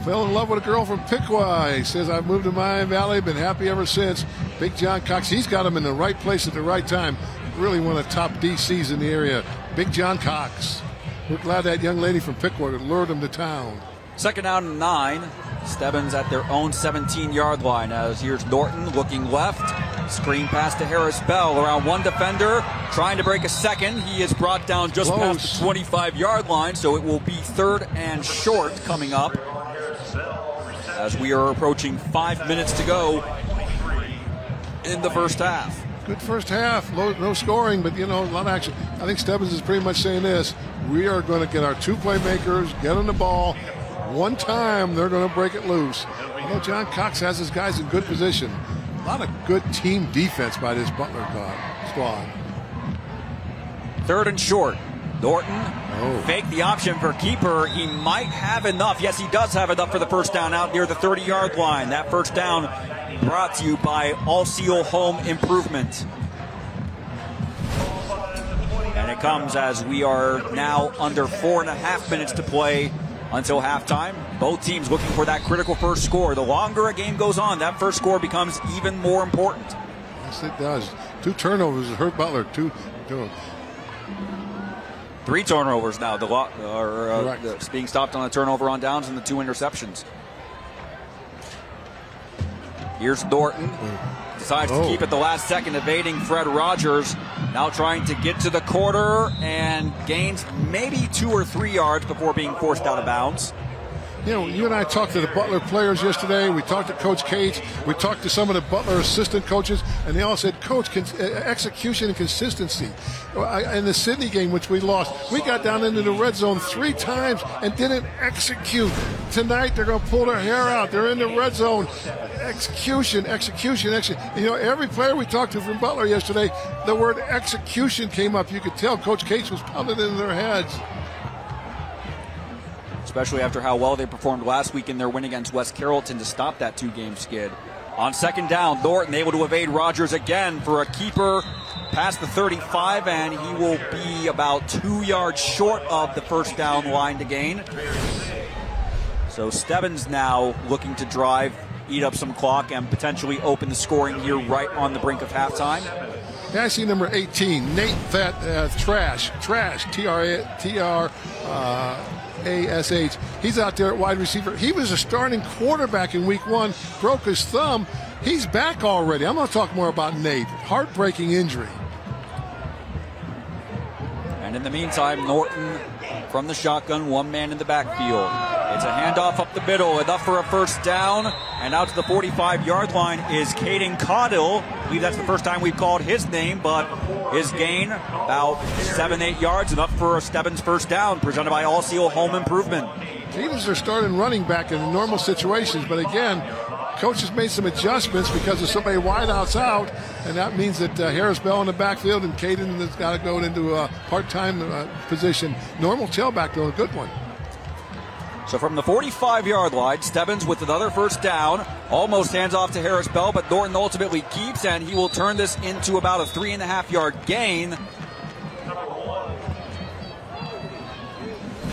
Fell in love with a girl from Piqua. He says, I've moved to Miami Valley, been happy ever since. Big John Cox, he's got him in the right place at the right time. Really one of the top DCs in the area. Big John Cox. We're glad that young lady from Piqua lured him to town. 2nd down and 9. Stebbins at their own 17-yard line as here's Norton looking left. Screen pass to Harris-Bell around one defender, trying to break a second. He is brought down just past the 25-yard line, so it will be 3rd and short coming up as we are approaching 5 minutes to go in the 1st half. Good 1st half, no scoring, but you know, a lot of action. I think Stebbins is pretty much saying this: we are going to get our 2 playmakers, get on the ball. One time, they're going to break it loose. You know, John Cox has his guys in good position. A lot of good team defense by this Butler squad. 3rd and short. Norton fake the option for keeper. He might have enough. Yes, he does have enough for the 1st down out near the 30-yard line. That 1st down brought to you by All-Seal Home Improvement. And it comes as we are now under 4.5 minutes to play until halftime. Both teams looking for that critical first score. The longer a game goes on, that first score becomes even more important. Yes, it does. 2 turnovers hurt Butler. 2. 3 turnovers now. Being stopped on a turnover on downs and the 2 interceptions. Here's Norton. Decides to keep it the last second, evading Fred Rogers. Now trying to get to the quarter and gains maybe 2 or 3 yards before being forced out of bounds. You know, you and I talked to the Butler players yesterday. We talked to Coach Cates. We talked to some of the Butler assistant coaches, and they all said, Coach, execution and consistency. In the Sydney game, which we lost, we got down into the red zone 3 times and didn't execute. Tonight, they're going to pull their hair out. They're in the red zone. Execution. You know, every player we talked to from Butler yesterday, the word execution came up. You could tell Coach Cates was pounding it in their heads. Especially after how well they performed last week in their win against West Carrollton to stop that 2-game skid. On second down, Norton able to evade Rogers again for a keeper past the 35, and he will be about 2 yards short of the first down line to gain. So Stebbins now looking to drive, eat up some clock, and potentially open the scoring here right on the brink of halftime. Yeah, I see number 18, Nate Trash, T-R-A-S-H. He's out there at wide receiver. He was a starting quarterback in week 1, broke his thumb. He's back already. I'm going to talk more about Nate. Heartbreaking injury. And in the meantime, Norton from the shotgun, 1 man in the backfield. It's a handoff up the middle, enough for a first down. And out to the 45-yard line is Caden Caudill. I believe that's the first time we've called his name, but his gain about 7-8 yards, enough for a Stebbins first down, presented by All Seal Home Improvement. He was their starting running back in normal situations, but again, coach has made some adjustments because of somebody wideouts out, and that means that Harris Bell in the backfield and Caden has got to go into a part-time position. Normal tailback, though, a good one. So from the 45-yard line, Stebbins with another first down, almost hands off to Harris Bell, but Norton ultimately keeps, and he will turn this into about a 3.5-yard gain.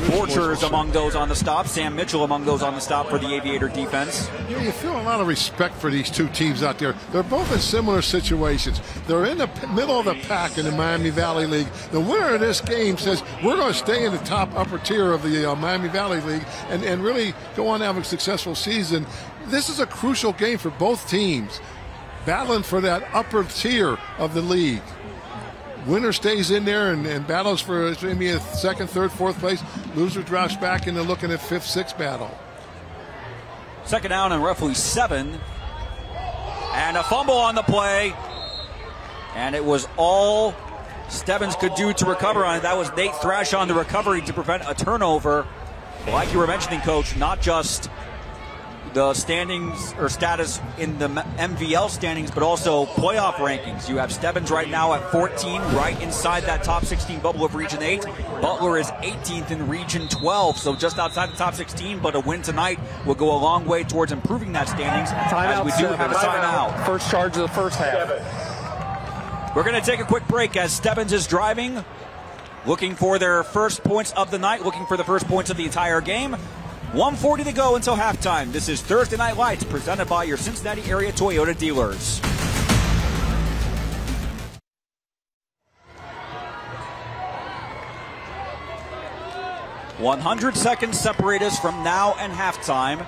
Borchers among those on the stop. Sam Mitchell among those on the stop for the Aviator defense. You feel a lot of respect for these 2 teams out there. They're both in similar situations. They're in the middle of the pack in the Miami Valley League. The winner of this game says, we're going to stay in the top upper tier of the Miami Valley League and really go on to have a successful season. This is a crucial game for both teams, battling for that upper tier of the league. Winner stays in there and battles for maybe a 2nd, 3rd, 4th place. Loser drops back into looking at 5th, 6th battle. Second down and roughly 7. And a fumble on the play. And it was all Stebbins could do to recover on it. That was Nate Thrash on the recovery to prevent a turnover. Like you were mentioning, Coach, not just the standings or status in the MVL standings, but also playoff rankings. You have Stebbins right now at 14, right inside that top 16 bubble of Region 8. Butler is 18th in Region 12, so just outside the top 16, but a win tonight will go a long way towards improving that standings. As we do have a timeout. First charge of the first half. We're going to take a quick break as Stebbins is driving, looking for their first points of the night, looking for the first points of the entire game. 1:40 to go until halftime. This is Thursday Night Lights, presented by your Cincinnati area Toyota dealers. "100 seconds separate us from now and halftime.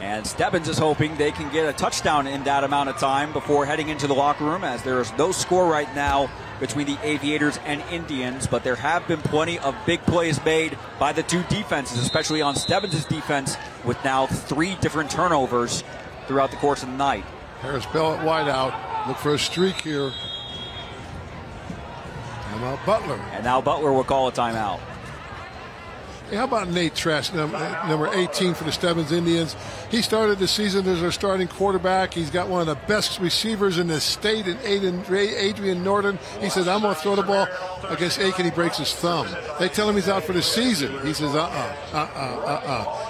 And Stebbins is hoping they can get a touchdown in that amount of time before heading into the locker room, as there is no score right now between the Aviators and Indians, but there have been plenty of big plays made by the 2 defenses, especially on Stebbins' defense, with now 3 different turnovers throughout the course of the night. Harris Bell at wideout. Look for a streak here. Timeout Butler. And now Butler will call a timeout. Hey, how about Nate Trash, number 18 for the Stebbins Indians? He started the season as their starting quarterback. He's got one of the best receivers in the state in Adrian Norton. He says, I'm going to throw the ball against Aiken. He breaks his thumb. They tell him he's out for the season. He says,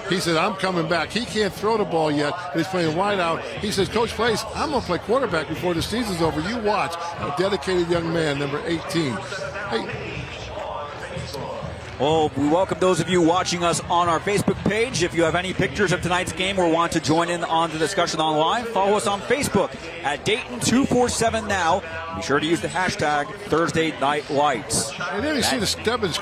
He said, I'm coming back. He can't throw the ball yet, but he's playing wide out. He says, Coach Place, I'm going to play quarterback before the season's over. You watch. A dedicated young man, number 18. Hey, Well, we welcome those of you watching us on our Facebook page. If you have any pictures of tonight's game or want to join in on the discussion online, follow us on Facebook at Dayton247now. Be sure to use the hashtag Thursday Night Lights. And then you see the Stebbins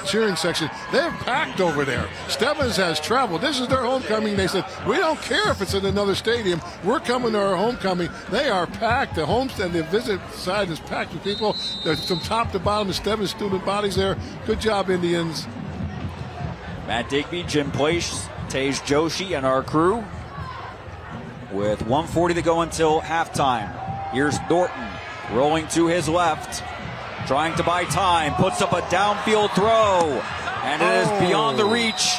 cheering section. They're packed over there. Stebbins has traveled. This is their homecoming. They said, we don't care if it's in another stadium. We're coming to our homecoming. They are packed. The homestand, the visit side is packed with people. There's from top to bottom, the Stebbins student bodies there. Good job, Indians. Matt Digby, Jim Place, Tej Joshi, and our crew with 1:40 to go until halftime. Here's Norton rolling to his left, trying to buy time, puts up a downfield throw, and it is beyond the reach.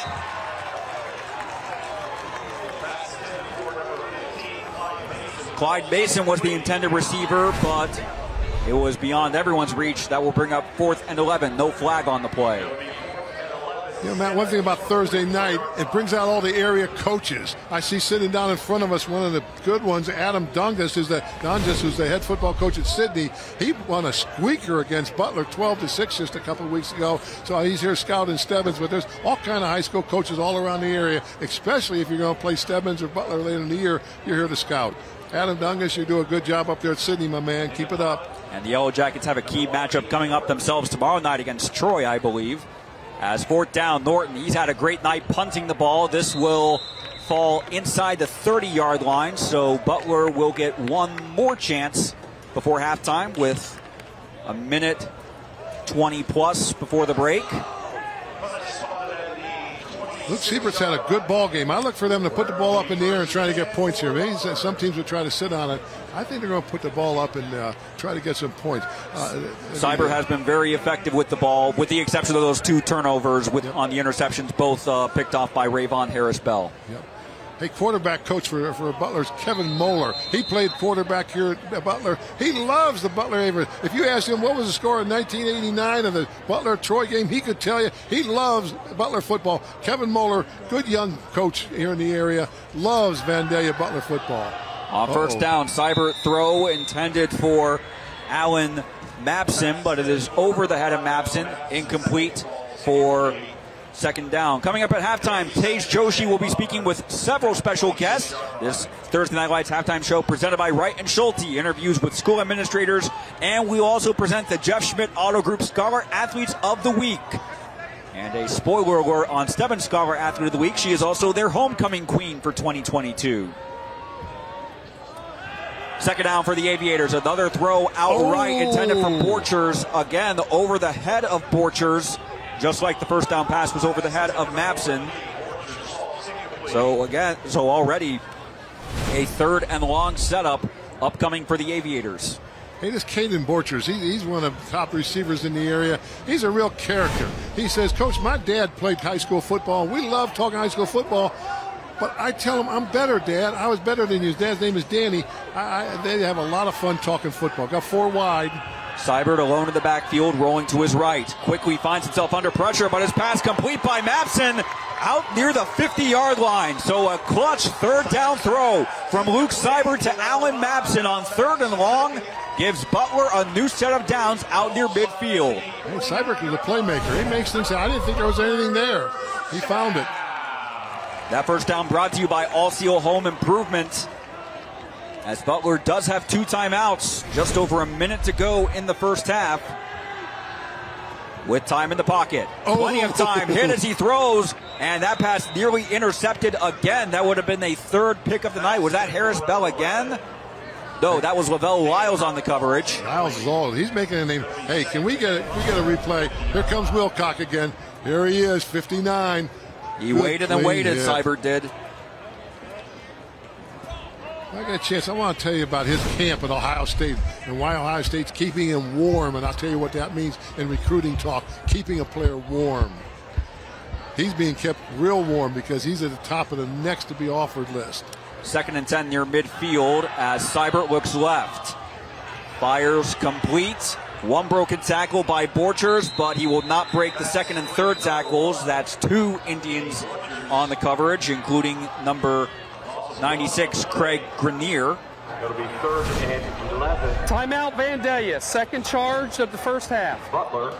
Clyde Mason was the intended receiver, but it was beyond everyone's reach. That will bring up 4th and 11. No flag on the play. You know, Matt, one thing about Thursday night, it brings out all the area coaches. I see sitting down in front of us one of the good ones, Adam Dungas, who's the head football coach at Sydney. He won a squeaker against Butler 12-6 just a couple of weeks ago. So he's here scouting Stebbins, but there's all kind of high school coaches all around the area, especially if you're going to play Stebbins or Butler later in the year, you're here to scout. Adam Dungas, you do a good job up there at Sydney, my man. Keep it up. And the Yellow Jackets have a key matchup coming up themselves tomorrow night against Troy, I believe. As 4th down, Norton, he's had a great night punting the ball. This will fall inside the 30-yard line, so Butler will get one more chance before halftime with a minute 20-plus before the break. Luke Siebert's had a good ball game. I look for them to put the ball up in the air and try to get points here. Maybe some teams would try to sit on it. I think they're going to put the ball up and try to get some points. Seibert has been very effective with the ball, with the exception of those 2 turnovers on the interceptions, both picked off by Rayvon Harris-Bell. Yep. Hey, quarterback coach for Butler's Kevin Moeller. He played quarterback here at Butler. He loves the Butler Aviators. If you ask him what was the score in 1989 of the Butler-Troy game, he could tell you. He loves Butler football. Kevin Moeller, good young coach here in the area, loves Vandalia Butler football. On first down, Seibert throw intended for Allen Mapson, but it is over the head of Mapson, incomplete for 2nd down. Coming up at halftime, Tej Joshi will be speaking with several special guests. This Thursday Night Lights halftime show presented by Wright and Schulte, interviews with school administrators, and we'll also present the Jeff Schmidt Auto Group Scholar Athletes of the Week. And a spoiler alert on Stebbins Scholar Athlete of the Week. She is also their homecoming queen for 2022. 2nd down for the Aviators. Another throw outright intended for Borchers. Again, over the head of Borchers. Just like the first down pass was over the head of Mapson. So already a 3rd and long setup upcoming for the Aviators. Hey, this Caden Borchers, he's one of the top receivers in the area. He's a real character. He says, Coach, my dad played high school football. We love talking high school football. But I tell him, I'm better, Dad. I was better than you. His dad's name is Danny. They have a lot of fun talking football. Got 4 wide. Seibert alone in the backfield, rolling to his right. Quickly finds himself under pressure, but his pass complete by Mapson out near the 50-yard line. So a clutch 3rd down throw from Luke Seibert to Allen Mapson on 3rd and long gives Butler a new set of downs out near midfield. Hey, Seibert is a playmaker. He makes things. I didn't think there was anything there. He found it. That first down brought to you by All Seal Home Improvement, as Butler does have 2 timeouts, just over a minute to go in the first half. With time in the pocket. Plenty of time. Hit as he throws, and that pass nearly intercepted again. That would have been the 3rd pick of the night. Was that Harris-Bell again? No, that was Lavelle Lyles on the coverage. Lyles is all. He's making a name. Hey, can we get a replay? Here comes Wilcock again. Here he is, 59. He waited and waited, yeah. Seibert did. I got a chance. I want to tell you about his camp at Ohio State and why Ohio State's keeping him warm, and I'll tell you what that means in recruiting talk, keeping a player warm. He's being kept real warm because he's at the top of the next to be offered list. 2nd and 10 near midfield as Seibert looks left. Fires complete. 1 broken tackle by Borchers, but he will not break the 2nd and 3rd tackles. That's 2 Indians on the coverage, including number 96, Craig Grenier. It'll be 3rd and 11. Timeout, Vandalia. 2nd charge of the first half. Butler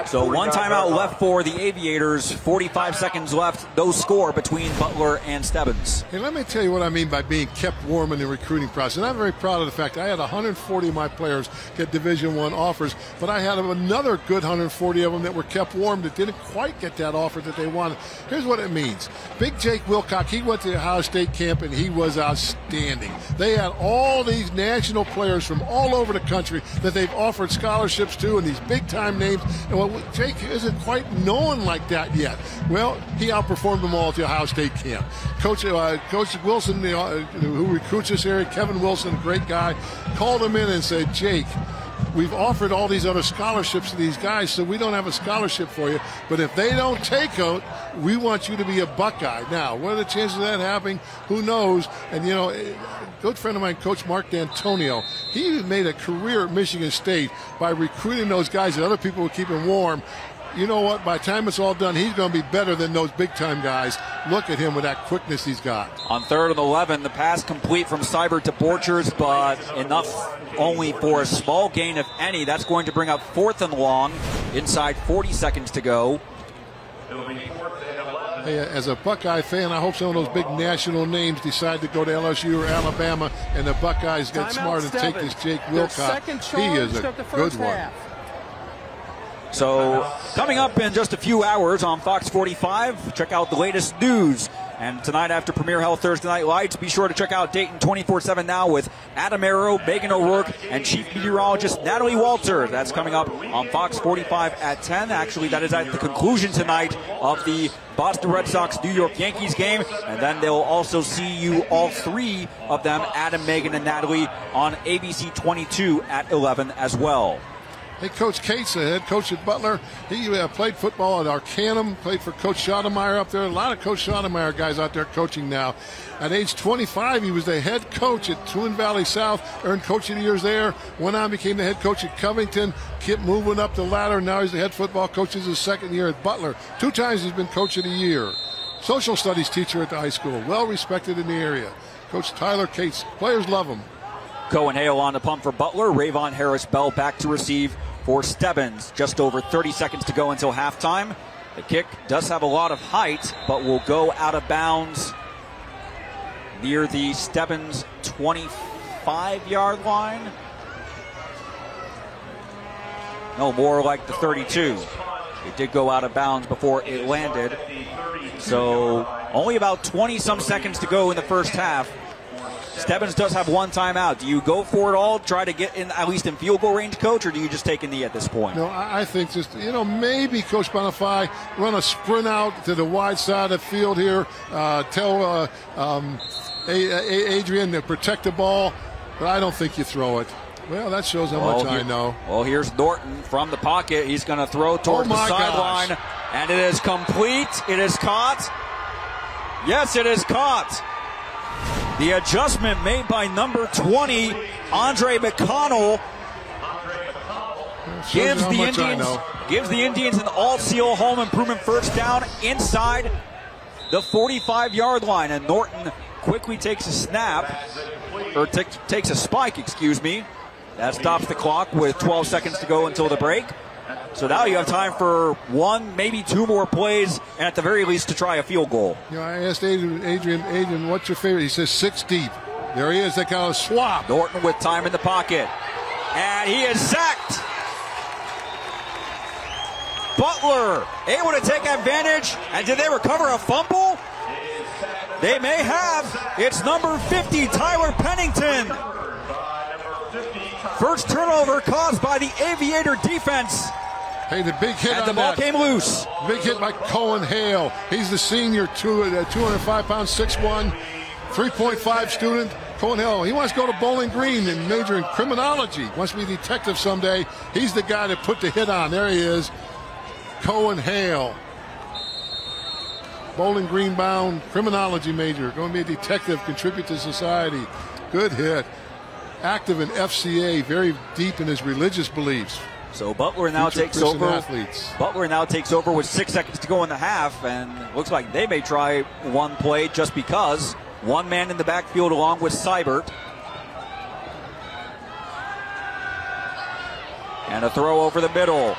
So one timeout left for the Aviators, 45 seconds left, no score between Butler and Stebbins. Hey, let me tell you what I mean by being kept warm in the recruiting process. And I'm very proud of the fact I had 140 of my players get Division I offers, but I had another good 140 of them that were kept warm that didn't quite get that offer that they wanted. Here's what it means. Big Jake Wheelock, he went to the Ohio State camp and he was outstanding. They had all these national players from all over the country that they've offered scholarships to, and these big-time names. And well, Jake isn't quite known like that yet. Well, he outperformed them all at the Ohio State camp. Coach Wilson, who recruits this area, Kevin Wilson, great guy, called him in and said, Jake, we've offered all these other scholarships to these guys, so we don't have a scholarship for you. But if they don't take it, we want you to be a Buckeye. Now, what are the chances of that happening? Who knows? And, a good friend of mine, Coach Mark D'Antonio, he made a career at Michigan State by recruiting those guys that other people were keeping warm. You know what? By the time it's all done, he's going to be better than those big-time guys. Look at him with that quickness he's got. On 3rd and 11, the pass complete from Seibert to Borchers, but enough only for a small gain, if any. That's going to bring up 4th and long, inside 40 seconds to go. Hey, as a Buckeye fan, I hope some of those big national names decide to go to LSU or Alabama, and the Buckeyes get smart and take this Jake Wilcox. He is a good one. So coming up in just a few hours on Fox 45, check out the latest news. And tonight after Premier Health Thursday Night Lights, be sure to check out Dayton 24/7 Now with Adam Arrow, Megan O'Rourke, and Chief Meteorologist Natalie Walter. That's coming up on Fox 45 at 10. Actually, that is at the conclusion tonight of the Boston Red Sox New York Yankees game. And then they'll also see you, all three of them, Adam, Megan, and Natalie, on ABC 22 at 11 as well. Hey, Coach Cates, the head coach at Butler, he played football at Arcanum, played for Coach Schoenemeyer up there. A lot of Coach Schoenemeyer guys out there coaching now. At age 25, he was the head coach at Twin Valley South, earned Coach of the Year there, went on, became the head coach at Covington, kept moving up the ladder, and now he's the head football coach. This is his 2nd year at Butler. 2 times he's been Coach of the Year. Social studies teacher at the high school, well respected in the area. Coach Tyler Cates, players love him. Cohen Hale on the pump for Butler. Rayvon Harris-Bell back to receive for Stebbins. Just over 30 seconds to go until halftime. The kick does have a lot of height, but will go out of bounds near the Stebbins 25-yard line. No, more like the 32. It did go out of bounds before it landed. So only about 20-some seconds to go in the first half. Stebbins does have 1 timeout. Do you go for it all, try to get in at least in field goal range, Coach, or do you just take a knee at this point? No, I think just, maybe Coach Bonifay run a sprint out to the wide side of the field here, tell Adrian to protect the ball, but I don't think you throw it. Well, that shows how much I know. Well, here's Norton from the pocket. He's going to throw toward the sideline, and it is complete. It is caught. Yes, it is caught. The adjustment made by number 20, Andre McConnell, gives the Indians an all-seal home improvement first down inside the 45-yard line. And Norton quickly takes a snap, or takes a spike, excuse me. That stops the clock with 12 seconds to go until the break. So now you have time for 1, maybe 2 more plays, and at the very least to try a field goal. I asked Adrian, what's your favorite? He says 6 deep. There he is. They got a swap. Norton with time in the pocket. And he is sacked. Butler able to take advantage. And did they recover a fumble? They may have. It's number 50, Tyler Pennington. First turnover caused by the Aviator defense. Hey, the big hit and the ball came loose. Big hit by Cohen Hale. He's the senior, 205 pounds, 6'1", 3.5 student. Cohen Hale, he wants to go to Bowling Green and major in criminology. Wants to be a detective someday. He's the guy that put the hit on. There he is, Cohen Hale. Bowling Green bound, criminology major. Going to be a detective, contribute to society. Good hit. Active in FCA, very deep in his religious beliefs. So Butler now takes over. Butler now takes over with 6 seconds to go in the half, and looks like they may try one play just because. One man in the backfield along with Seibert. And a throw over the middle.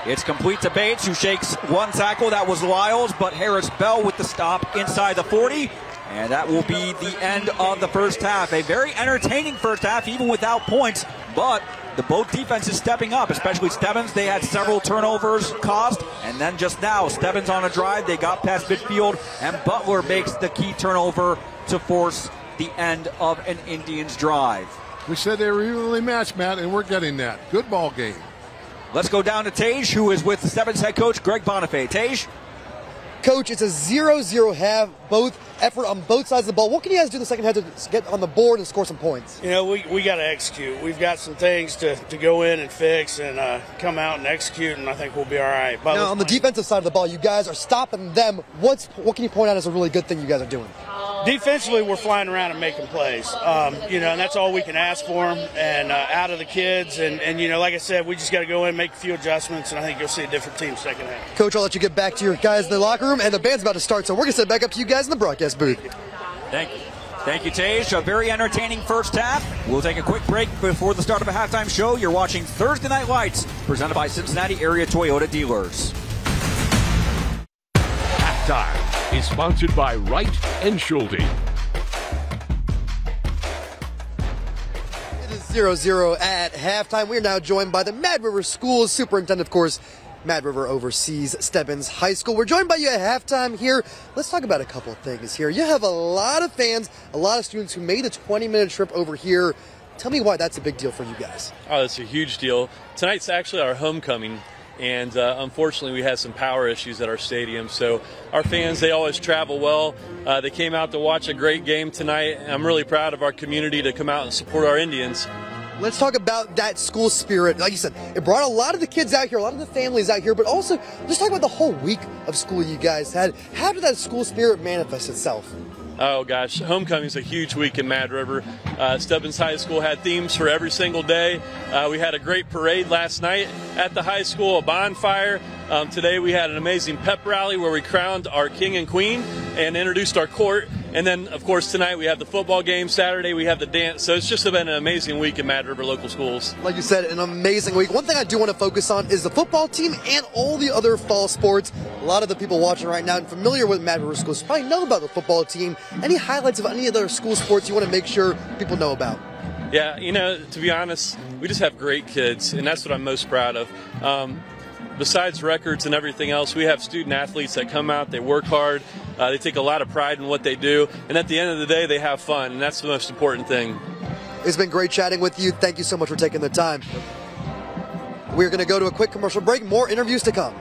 It's complete to Bates, who shakes one tackle. That was Lyles, but Harris Bell with the stop inside the 40. And that will be the end of the first half. A very entertaining first half, even without points. But the both defenses stepping up, especially Stebbins. They had several turnovers caused. And then just now, Stebbins on a drive. They got past midfield. And Butler makes the key turnover to force the end of an Indians drive. We said they were evenly matched, Matt, and we're getting that. Good ball game. Let's go down to Tage, who is with the Stebbins head coach, Greg Bonifay. Tage? Coach, it's a 0-0 half, both effort on both sides of the ball. What can you guys do in the second half to get on the board and score some points? You know, we got to execute. We've got some things to go in and fix and come out and execute, and I think we'll be all right. But now, on the defensive side of the ball, you guys are stopping them. What can you point out as a really good thing you guys are doing? Defensively, we're flying around and making plays, you know, and that's all we can ask for them and out of the kids. And, you know, like I said, we just got to go in, make a few adjustments, and I think you'll see a different team second half. Coach, I'll let you get back to your guys in the locker room, and the band's about to start, so we're going to set back up to you guys in the broadcast booth. Thank you. Thank you, Tage. A very entertaining first half. We'll take a quick break before the start of a halftime show. You're watching Thursday Night Lights, presented by Cincinnati Area Toyota Dealers. Halftime is sponsored by Wright and Schulte. It is 0-0 at halftime. We are now joined by the Mad River Schools superintendent, of course. Mad River oversees Stebbins High School. We're joined by you at halftime here. Let's talk about a couple of things here. You have a lot of fans, a lot of students who made a 20-minute trip over here. Tell me why that's a big deal for you guys. Oh, that's a huge deal. Tonight's actually our homecoming. And unfortunately, we had some power issues at our stadium. So our fans, they always travel well. They came out to watch a great game tonight. And I'm really proud of our community to come out and support our Indians. Let's talk about that school spirit. Like you said, it brought a lot of the kids out here, a lot of the families out here, but also let's talk about the whole week of school you guys had. How did that school spirit manifest itself? Oh, gosh. Homecoming is a huge week in Mad River. Stebbins High School had themes for every single day. We had a great parade last night at the high school, a bonfire. Today we had an amazing pep rally where we crowned our king and queen and introduced our court. And then, of course, tonight we have the football game. Saturday we have the dance. So it's just been an amazing week in Mad River local schools. Like you said, an amazing week. One thing I do want to focus on is the football team and all the other fall sports. A lot of the people watching right now and familiar with Mad River Schools probably know about the football team. Any highlights of any other school sports you want to make sure people know about? Yeah, you know, to be honest, we just have great kids, and that's what I'm most proud of. Besides records and everything else, we have student athletes that come out, they work hard, they take a lot of pride in what they do, and at the end of the day, they have fun, and that's the most important thing. It's been great chatting with you. Thank you so much for taking the time. We're going to go to a quick commercial break. More interviews to come.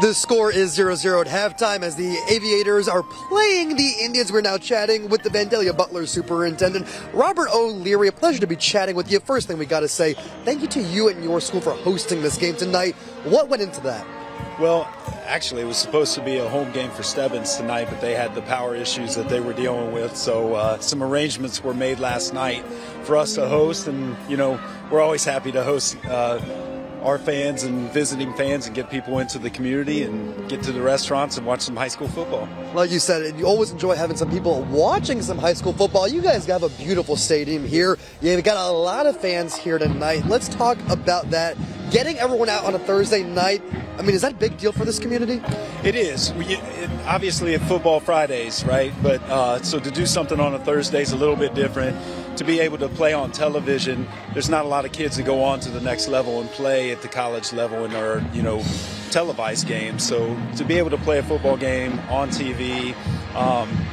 The score is 0-0 at halftime as the Aviators are playing the Indians. We're now chatting with the Vandalia Butler superintendent, Robert O'Leary. A pleasure to be chatting with you. First thing we got to say, thank you to you and your school for hosting this game tonight. What went into that? Well, actually, it was supposed to be a home game for Stebbins tonight, but they had the power issues that they were dealing with. So some arrangements were made last night for us to host, and, you know, we're always happy to host our fans and visiting fans and get people into the community and get to the restaurants and watch some high school football. Like you said, you always enjoy having some people watching some high school football. You guys have a beautiful stadium here. You've got a lot of fans here tonight. Let's talk about that. Getting everyone out on a Thursday night, I mean, is that a big deal for this community? It is. Obviously, at football Fridays, right? But so to do something on a Thursday is a little bit different. To be able to play on television, there's not a lot of kids that go on to the next level and play at the college level in our, you know, televised games. So to be able to play a football game on TV,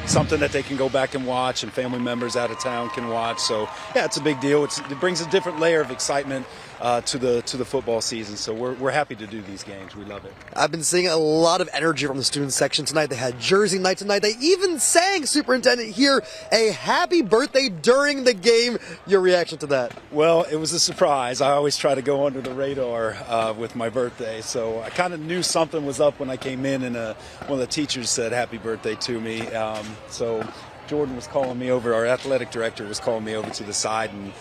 something that they can go back and watch and family members out of town can watch. So yeah, it's a big deal. It brings a different layer of excitement to the football season. So we're happy to do these games. We love it. I've been seeing a lot of energy from the student section tonight. They had jersey night tonight. They even sang, Superintendent, here a happy birthday during the game. Your reaction to that? Well, it was a surprise. I always try to go under the radar with my birthday. So I kind of knew something was up when I came in, and one of the teachers said happy birthday to me. So Jordan was calling me over, our athletic director was calling me over to the side, and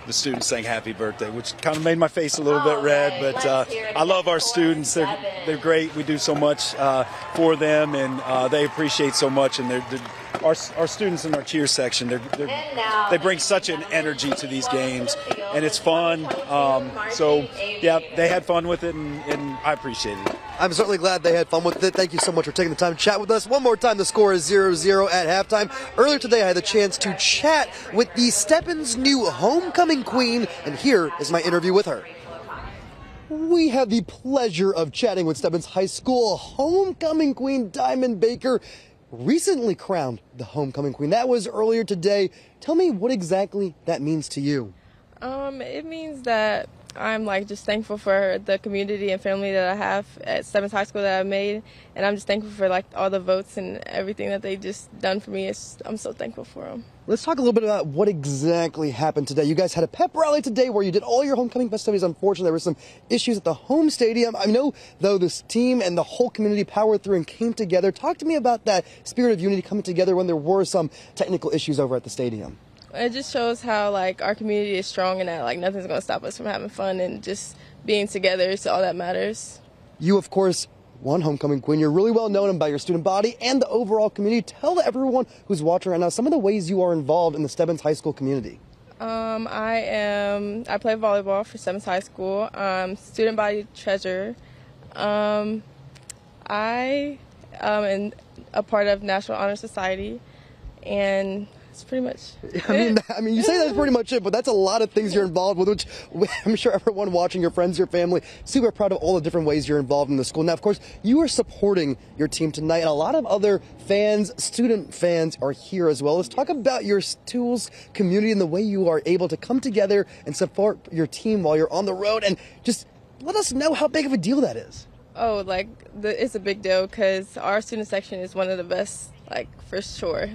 the students sang happy birthday, which kind of made my face a little bit red, but I love our students. They're great. We do so much for them, and they appreciate so much, and our students in our cheer section, they bring such an energy to these games, and it's fun. So, yeah, they had fun with it, and I appreciate it. I'm certainly glad they had fun with it. Thank you so much for taking the time to chat with us. One more time, the score is 0-0 at halftime. Earlier today, I had the chance to chat with the Stebbins' new homecoming queen, and here is my interview with her. We have the pleasure of chatting with Stebbins High School homecoming queen, Diamond Baker, recently crowned the homecoming queen. That was earlier today. Tell me what exactly that means to you. It means that I'm just thankful for the community and family that I have at Stebbins High School that I've made, and I'm just thankful for all the votes and everything that they just done for me. I'm so thankful for them. Let's talk a little bit about what exactly happened today. You guys had a pep rally today where you did all your homecoming festivities. Unfortunately, there were some issues at the home stadium. I know, though, this team and the whole community powered through and came together. Talk to me about that spirit of unity coming together when there were some technical issues over at the stadium. It just shows how our community is strong and that nothing's going to stop us from having fun and just being together is all that matters. You, of course, won homecoming queen. You're really well known by your student body and the overall community. Tell everyone who's watching right now some of the ways you are involved in the Stebbins High School community. I play volleyball for Stebbins High School. Student body treasurer. I am a part of National Honor Society, and that's pretty much it. I mean, you say that's pretty much it, but that's a lot of things you're involved with, which I'm sure everyone watching, your friends, your family, super proud of all the different ways you're involved in the school. Now, of course, you are supporting your team tonight, and a lot of other fans, student fans, are here as well. Let's talk about your school's community and the way you are able to come together and support your team while you're on the road, and just let us know how big of a deal that is. Oh, it's a big deal because our student section is one of the best, for sure.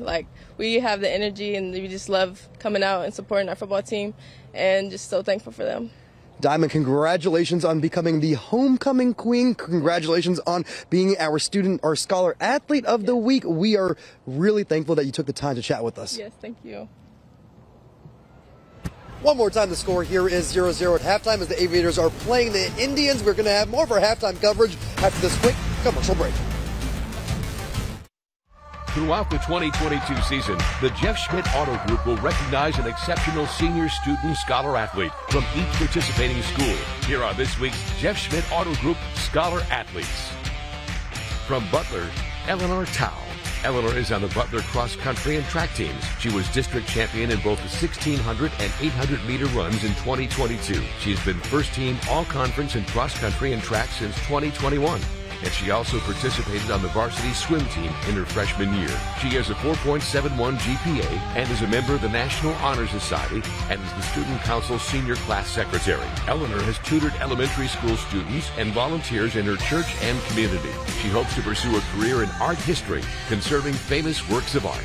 We have the energy and we just love coming out and supporting our football team and just so thankful for them. Diamond, congratulations on becoming the homecoming queen. Congratulations on being our scholar athlete of the week. We are really thankful that you took the time to chat with us. Yes, thank you. One more time, the score here is 0-0 at halftime as the Aviators are playing the Indians. We're going to have more of our halftime coverage after this quick commercial break. Throughout the 2022 season, the Jeff Schmidt Auto Group will recognize an exceptional senior student scholar athlete from each participating school. Here are this week's Jeff Schmidt Auto Group scholar athletes. From Butler, Eleanor Tao. Eleanor is on the Butler cross country and track teams. She was district champion in both the 1600 and 800 meter runs in 2022. She's been first team all conference in cross country and track since 2021. And she also participated on the varsity swim team in her freshman year. She has a 4.71 GPA and is a member of the National Honor Society and is the Student Council Senior Class Secretary. Eleanor has tutored elementary school students and volunteers in her church and community. She hopes to pursue a career in art history, conserving famous works of art.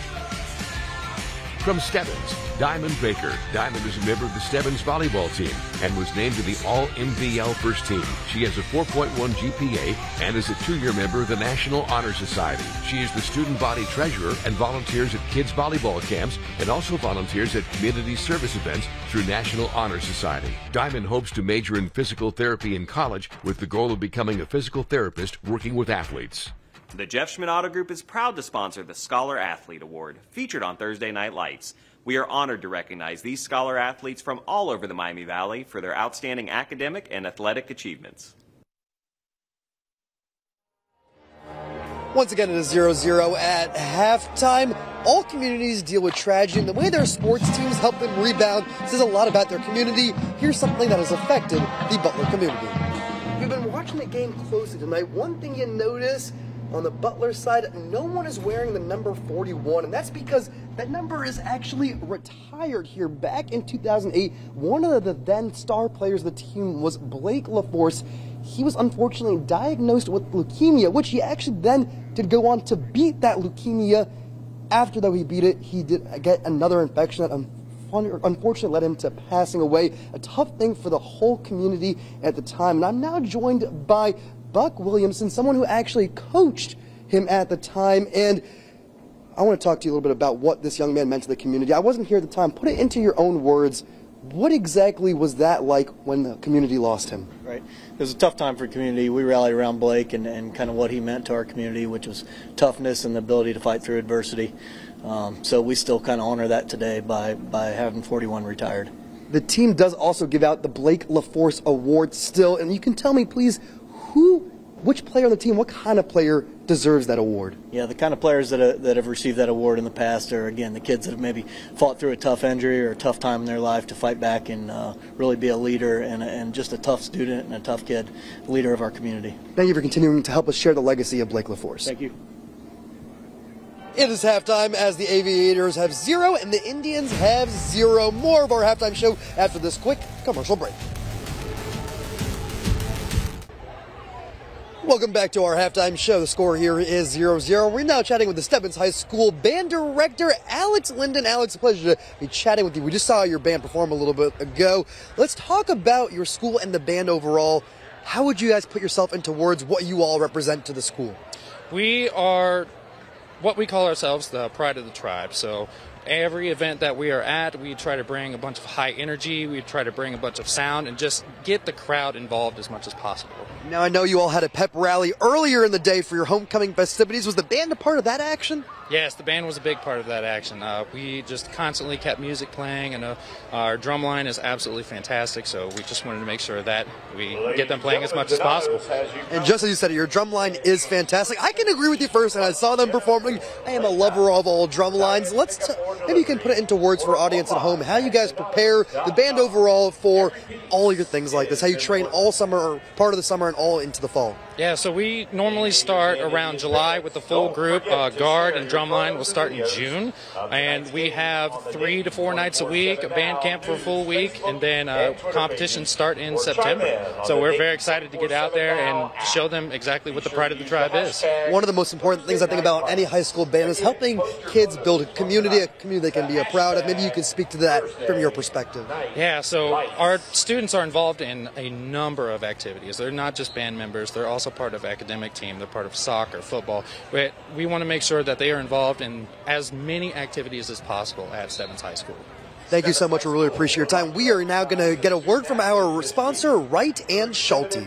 From Stebbins, Diamond Baker. Diamond is a member of the Stebbins volleyball team and was named to the All-MVL first team. She has a 4.1 GPA and is a 2-year member of the National Honor Society. She is the student body treasurer and volunteers at kids volleyball camps and also volunteers at community service events through National Honor Society. Diamond hopes to major in physical therapy in college with the goal of becoming a physical therapist working with athletes. The Jeff Schmidt Auto Group is proud to sponsor the Scholar Athlete Award, featured on Thursday Night Lights. We are honored to recognize these scholar athletes from all over the Miami Valley for their outstanding academic and athletic achievements. Once again, it is 0-0 at halftime. All communities deal with tragedy, and the way their sports teams help them rebound says a lot about their community. Here's something that has affected the Butler community. You've been watching the game closely tonight. One thing you notice on the Butler side, no one is wearing the number 41, and that's because that number is actually retired here. Back in 2008, one of the then star players of the team was Blake LaForce. He was unfortunately diagnosed with leukemia, which he actually then did go on to beat that leukemia. After, though, he beat it, he did get another infection that unfortunately led him to passing away. A tough thing for the whole community at the time. And I'm now joined by Buck Williamson, someone who actually coached him at the time. And I want to talk to you a little bit about what this young man meant to the community. I wasn't here at the time. Put it into your own words. What exactly was that like when the community lost him? Right. It was a tough time for the community. We rallied around Blake and kind of what he meant to our community, which was toughness and the ability to fight through adversity. So we still kind of honor that today by having 41 retired. The team does also give out the Blake LaForce Award still, and you can tell me, please, which player on the team, what kind of player deserves that award? Yeah, the kind of players that have received that award in the past are, again, the kids that have maybe fought through a tough injury or a tough time in their life to fight back and really be a leader and just a tough student and a tough kid, leader of our community. Thank you for continuing to help us share the legacy of Blake LaForce. Thank you. It is halftime as the Aviators have 0 and the Indians have 0. More of our halftime show after this quick commercial break. Welcome back to our halftime show. The score here is 0-0. We're now chatting with the Stebbins High School band director, Alex Linden. Alex, a pleasure to be chatting with you. We just saw your band perform a little bit ago. Let's talk about your school and the band overall. How would you guys put yourself into words what you all represent to the school? We are what we call ourselves the pride of the tribe. So every event that we are at, we try to bring a bunch of high energy, we try to bring a bunch of sound, and just get the crowd involved as much as possible. Now, I know you all had a pep rally earlier in the day for your homecoming festivities. Was the band a part of that action? Yes, the band was a big part of that action. We just constantly kept music playing, and our drum line is absolutely fantastic, so we just wanted to make sure that we get them playing as much as possible. And just as you said, your drum line is fantastic. I can agree with you first, and I saw them performing. I am a lover of all drum lines. Maybe you can put it into words for our audience at home, how you guys prepare the band overall for all your things like this, how you train all summer or part of the summer and all into the fall. Yeah, so we normally start around July with the full group. Guard and drumline will start in June, and we have 3 to 4 nights a week, a band camp for a full week, and then competitions start in September. So we're very excited to get out there and show them exactly what the pride of the tribe is. One of the most important things I think about any high school band is helping kids build a community they can be proud of. Maybe you can speak to that from your perspective. Yeah, so our students are involved in a number of activities. They're not just band members, they're also part of academic team, they're part of soccer, football. We want to make sure that they are involved in as many activities as possible at Stebbins High School. Thank you so much. We really appreciate your time. We are now going to get a word from our sponsor, Wright and Schulte.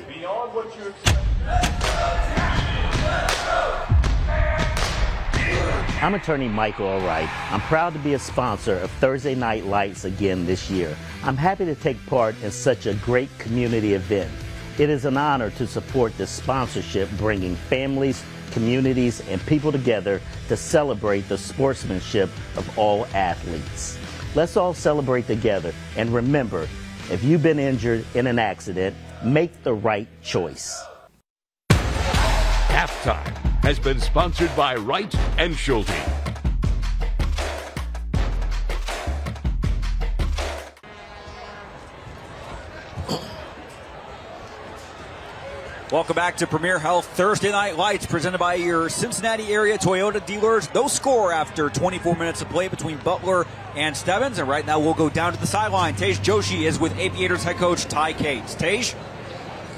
I'm attorney Michael Wright. I'm proud to be a sponsor of Thursday Night Lights again this year. I'm happy to take part in such a great community event. It is an honor to support this sponsorship, bringing families, communities, and people together to celebrate the sportsmanship of all athletes. Let's all celebrate together, and remember, if you've been injured in an accident, make the right choice. Halftime has been sponsored by Wright and Schulte. Welcome back to Premier Health Thursday Night Lights, presented by your Cincinnati area Toyota dealers. No score after 24 minutes of play between Butler and Stebbins. And right now we'll go down to the sideline. Tej Joshi is with Aviators head coach Ty Cates. Tej?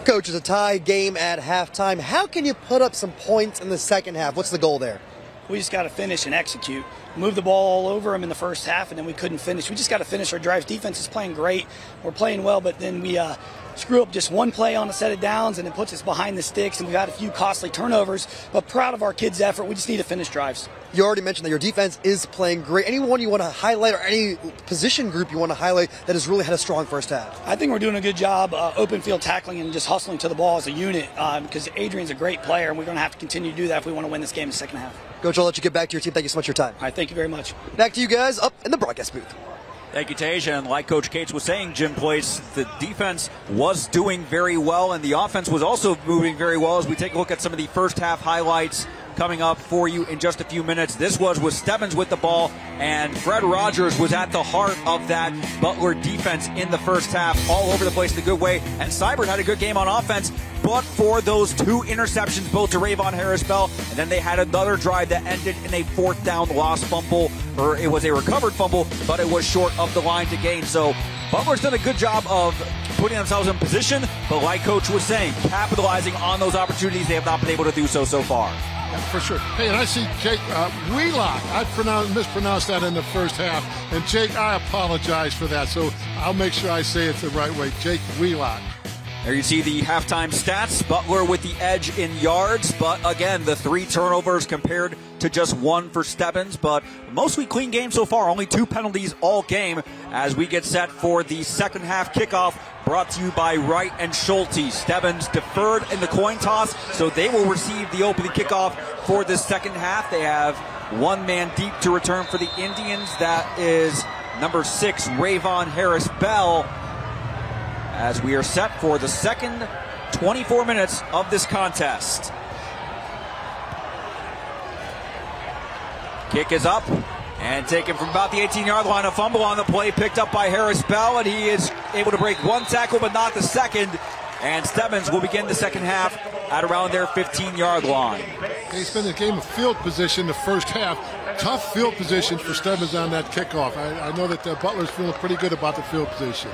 Coach, it's a tie game at halftime. How can you put up some points in the second half? What's the goal there? We just got to finish and execute. Move the ball all over them in the first half, and then we couldn't finish. We just got to finish our drives. Defense is playing great. We're playing well, but then we screw up just one play on a set of downs, and it puts us behind the sticks, and we've had a few costly turnovers. But proud of our kids' effort. We just need to finish drives. You already mentioned that your defense is playing great. Anyone you want to highlight or any position group you want to highlight that has really had a strong first half? I think we're doing a good job open field tackling and just hustling to the ball as a unit because Adrian's a great player, and we're going to have to continue to do that if we want to win this game in the second half. Coach, I'll let you get back to your team. Thank you so much for your time. All right, thank you very much. Back to you guys up in the broadcast booth. Thank you, Tej. And like Coach Cates was saying, Jim Place, the defense was doing very well, and the offense was also moving very well. As we take a look at some of the first half highlights coming up for you in just a few minutes. This was with Stebbins with the ball, and Fred Rogers was at the heart of that Butler defense in the first half, all over the place in a good way. And Seibert had a good game on offense, but for those 2 interceptions, both to Rayvon Harris-Bell, and then they had another drive that ended in a 4th down lost fumble, or it was a recovered fumble, but it was short of the line to gain. So Butler's done a good job of putting themselves in position, but like Coach was saying, capitalizing on those opportunities, they have not been able to do so far. For sure. Hey, and I see Jake Wheelock. I mispronounced that in the first half. And Jake, I apologize for that. So I'll make sure I say it the right way. Jake Wheelock. There you see the halftime stats. Butler with the edge in yards, but again, the 3 turnovers compared to just 1 for Stebbins, but mostly clean game so far. Only 2 penalties all game as we get set for the second half kickoff, brought to you by Wright and Schulte. Stebbins deferred in the coin toss, so they will receive the opening kickoff for the second half. They have 1 man deep to return for the Indians. That is number 6, Rayvon Harris-Bell, as we are set for the second 24 minutes of this contest. Kick is up and taken from about the 18-yard line. A fumble on the play picked up by Harris-Bell, and he is able to break 1 tackle but not the second. And Stebbins will begin the second half at around their 15-yard line. It's been a game of field position the first half. Tough field position for Stebbins on that kickoff. I know that Butler's feeling pretty good about the field position.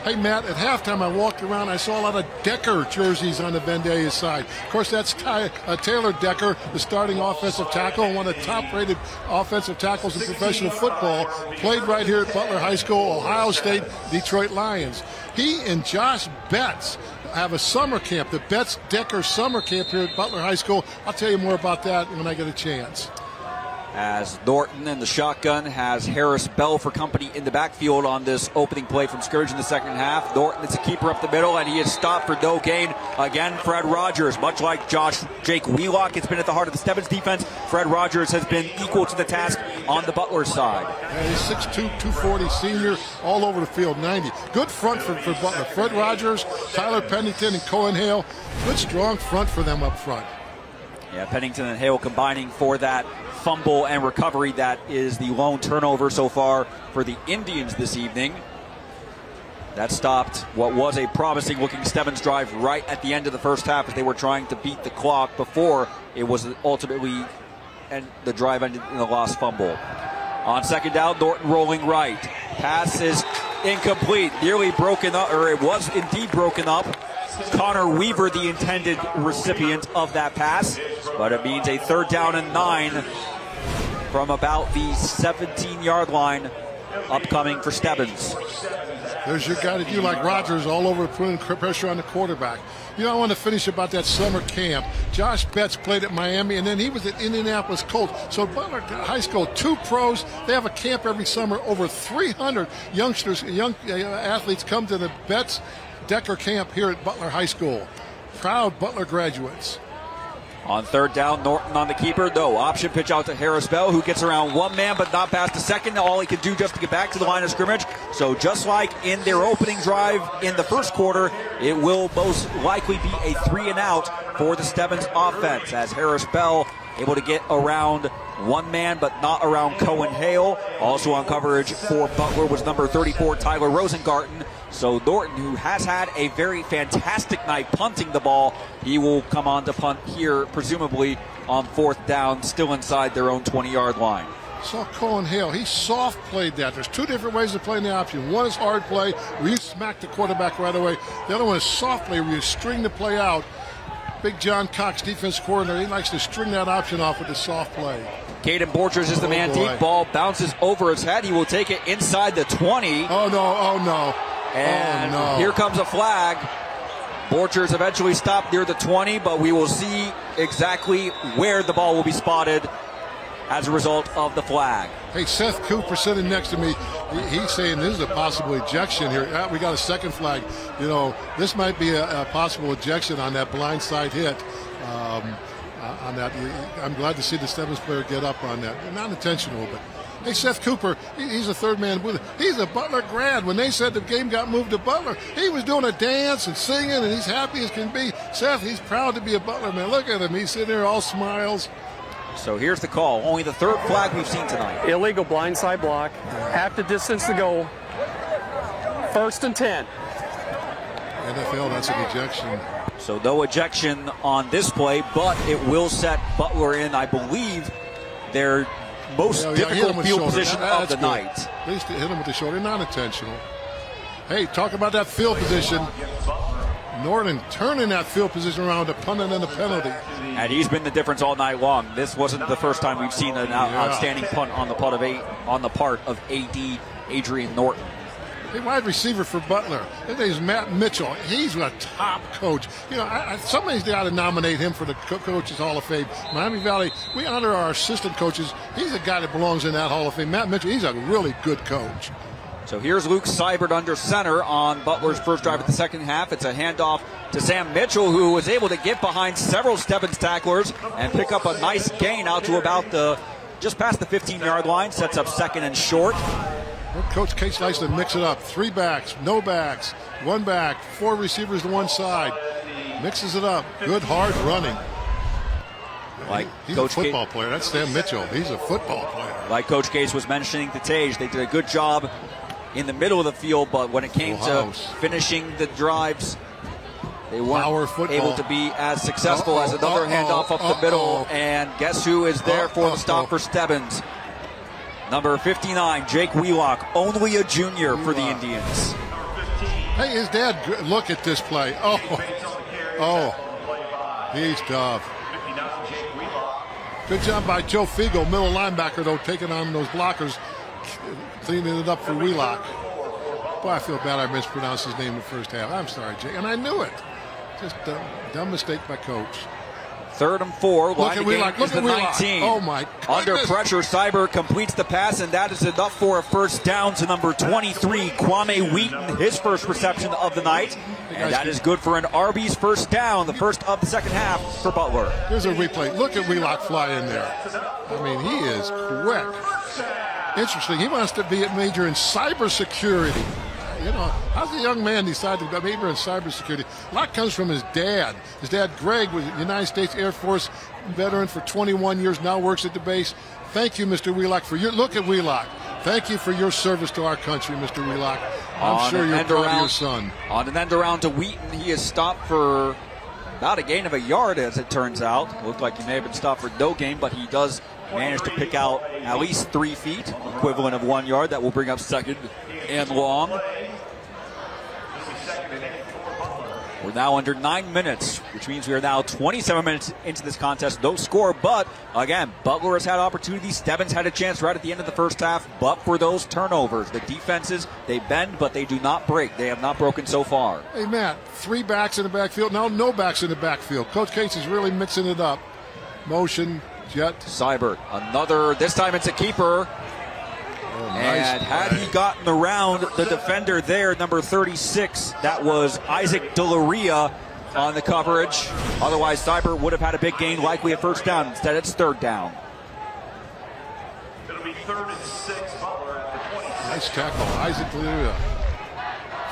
Hey, Matt, at halftime I walked around, I saw a lot of Decker jerseys on the Vandalia side. Of course, that's Taylor Decker, the starting offensive tackle, and one of the top-rated offensive tackles in professional football, played right here at Butler High School, Ohio State, Detroit Lions. He and Josh Betts have a summer camp, the Betts-Decker summer camp here at Butler High School. I'll tell you more about that when I get a chance. As Norton in the shotgun has Harris-Bell for company in the backfield on this opening play from scrimmage in the second half. Norton is a keeper up the middle, and he is stopped for no gain. Again, Fred Rogers, much like Jake Wheelock, it's been at the heart of the Stebbins defense. Fred Rogers has been equal to the task on the Butler side. Yeah, he's 6'2", 240 senior, all over the field, 90. Good front for Butler. Fred Rogers, Tyler Pennington, and Cohen Hale. Good, strong front for them up front. Yeah, Pennington and Hale combining for that fumble and recovery. That is the lone turnover so far for the Indians this evening. That stopped what was a promising looking Stebbins drive right at the end of the first half as they were trying to beat the clock before it was ultimately, and the drive ended in a lost fumble. On second down, Norton rolling right. Pass is incomplete, nearly broken up, or it was indeed broken up. Connor Weaver, the intended recipient of that pass, but it means a 3rd down and 9 from about the 17-yard line upcoming for Stebbins. There's your guy that you like, Rogers, all over putting pressure on the quarterback. You know, I want to finish about that summer camp. Josh Betts played at Miami, and then he was at Indianapolis Colts. So Butler High School, 2 pros. They have a camp every summer. Over 300 youngsters, young athletes come to the Betts Decker camp here at Butler High School. Proud Butler graduates. On 3rd down, Norton on the keeper. No, option pitch out to Harris-Bell, who gets around 1 man but not past the second. All he can do just to get back to the line of scrimmage. So just like in their opening drive in the first quarter, it will most likely be a 3 and out for the Stebbins offense, as Harris-Bell able to get around 1 man but not around Cohen Hale. Also on coverage for Butler was number 34, Tyler Rosengarten. So Norton, who has had a very fantastic night punting the ball, he will come on to punt here, presumably on 4th down, still inside their own 20-yard line. Saw Cohen Hale. He soft played that. There's 2 different ways of playing the option. One is hard play, where you smack the quarterback right away. The other one is soft play, where you string the play out. Big John Cox, defense coordinator, he likes to string that option off with the soft play. Caden Borchers is the man deep. Ball bounces over his head. He will take it inside the 20. Oh, no. Oh, no. And here comes a flag. Borchers eventually stopped near the 20, but we will see exactly where the ball will be spotted as a result of the flag. Hey, Seth Cooper sitting next to me, he's saying this is a possible ejection here. We got a second flag. You know, this might be a possible ejection on that blindside hit. On that, I'm glad to see the Stebbins player get up on that. Not intentional, but hey, Seth Cooper, he's a third man. He's a Butler grad. When they said the game got moved to Butler, he was doing a dance and singing, and he's happy as can be. Seth, he's proud to be a Butler man. Look at him. He's sitting there all smiles. So here's the call. Only the 3rd flag we've seen tonight. Illegal blindside block. Half the distance to goal. 1st and 10. NFL, that's an ejection. So no ejection on this play, but it will set Butler in, I believe, their most difficult field position of the night. At least hit him with the shoulder, not intentional. Hey, talk about that field position. Norton turning that field position around to punt and then a penalty. And he's been the difference all night long. This wasn't the first time we've seen an outstanding punt on the part of AD Adrian Norton. The wide receiver for Butler, his name is Matt Mitchell. He's a top coach. You know, somebody's got to nominate him for the Coaches Hall of Fame. Miami Valley, we honor our assistant coaches. He's a guy that belongs in that Hall of Fame. Matt Mitchell, he's a really good coach. So here's Luke Seibert under center on Butler's first drive of the second half. It's a handoff to Sam Mitchell, who was able to get behind several Stebbins tacklers and pick up a nice gain out to about just past the 15-yard line. Sets up second and short. Well, Coach Case likes to mix it up. 3 backs, no backs, 1 back, 4 receivers to one side. Mixes it up. Good hard running. He's a football player. That's Sam Mitchell. He's a football player. Like Coach Case was mentioning to Tage, they did a good job in the middle of the field, but when it came to finishing the drives, they weren't able to be as successful as another handoff up the middle. And guess who is there for the stop for Stebbins? Number 59, Jake Wheelock, only a junior for the Indians. Hey, his dad, look at this play. He's tough. Good job by Joe Figo, middle linebacker, though, taking on those blockers, cleaning it up for Wheelock. Boy, I feel bad I mispronounced his name in the first half. I'm sorry, Jake, and I knew it. Just a dumb mistake by Coach. 3rd and 4. Line of game is the 19. Oh, my goodness. Under pressure, Seibert completes the pass, and that is enough for a first down to number 23, Kwame Wheaton, his first reception of the night. And that is good for an Arby's first down, the first of the second half for Butler. Here's a replay. Look at Wheelock fly in there. I mean, he is quick. Interesting. He wants to be a major in cybersecurity. You know, how's a young man decide to be a major in cybersecurity? A lot comes from his dad. His dad, Greg, was a United States Air Force veteran for 21 years, now works at the base. Thank you, Mr. Wheelock, for your look at Wheelock. Thank you for your service to our country, Mr. Wheelock. I'm sure you're proud of your son. On an end around to Wheaton, he is stopped for about a gain of a yard, as it turns out. Looked like he may have been stopped for no gain, but he does manage to pick out at least 3 feet, equivalent of 1 yard. That will bring up second and long. We're now under 9 minutes, which means we are now 27 minutes into this contest. No score, but again, Butler has had opportunities. Stebbins had a chance right at the end of the first half, but for those turnovers, the defenses, they bend, but they do not break. They have not broken so far. Hey, Matt, 3 backs in the backfield. Now no backs in the backfield. Coach Case is really mixing it up. Motion, jet. Seibert, another, this time it's a keeper. And had he gotten around the defender there, number 36, that was Isaac Delaria on the coverage. Otherwise, Seibert would have had a big gain, likely a first down. Instead, it's 3rd down. It'll be 3rd and 6, Butler at the 20. Nice tackle, Isaac Delaria.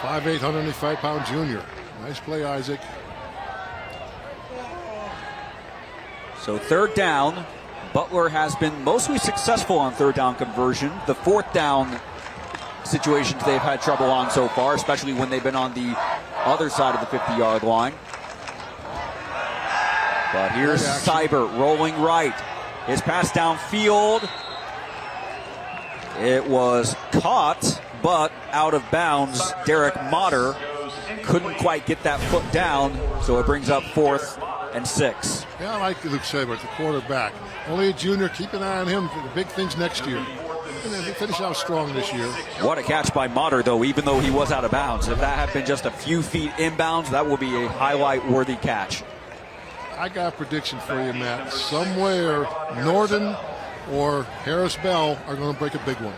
5'8", 185-pound junior. Nice play, Isaac. So 3rd down. Butler has been mostly successful on 3rd down conversion. The 4th down situations they've had trouble on so far, especially when they've been on the other side of the 50-yard line. But here's Seibert rolling right. His pass downfield. It was caught, but out of bounds. Derek Motter couldn't quite get that foot down, so it brings up 4th and 6. Yeah, I like Luke Seibert, the quarterback. Only a junior. Keep an eye on him for the big things next year. And then finish out strong this year. What a catch by Motter, though, even though he was out of bounds. If that had been just a few feet inbounds, that would be a highlight-worthy catch. I got a prediction for you, Matt. Somewhere, Norton or Harris Bell are going to break a big one.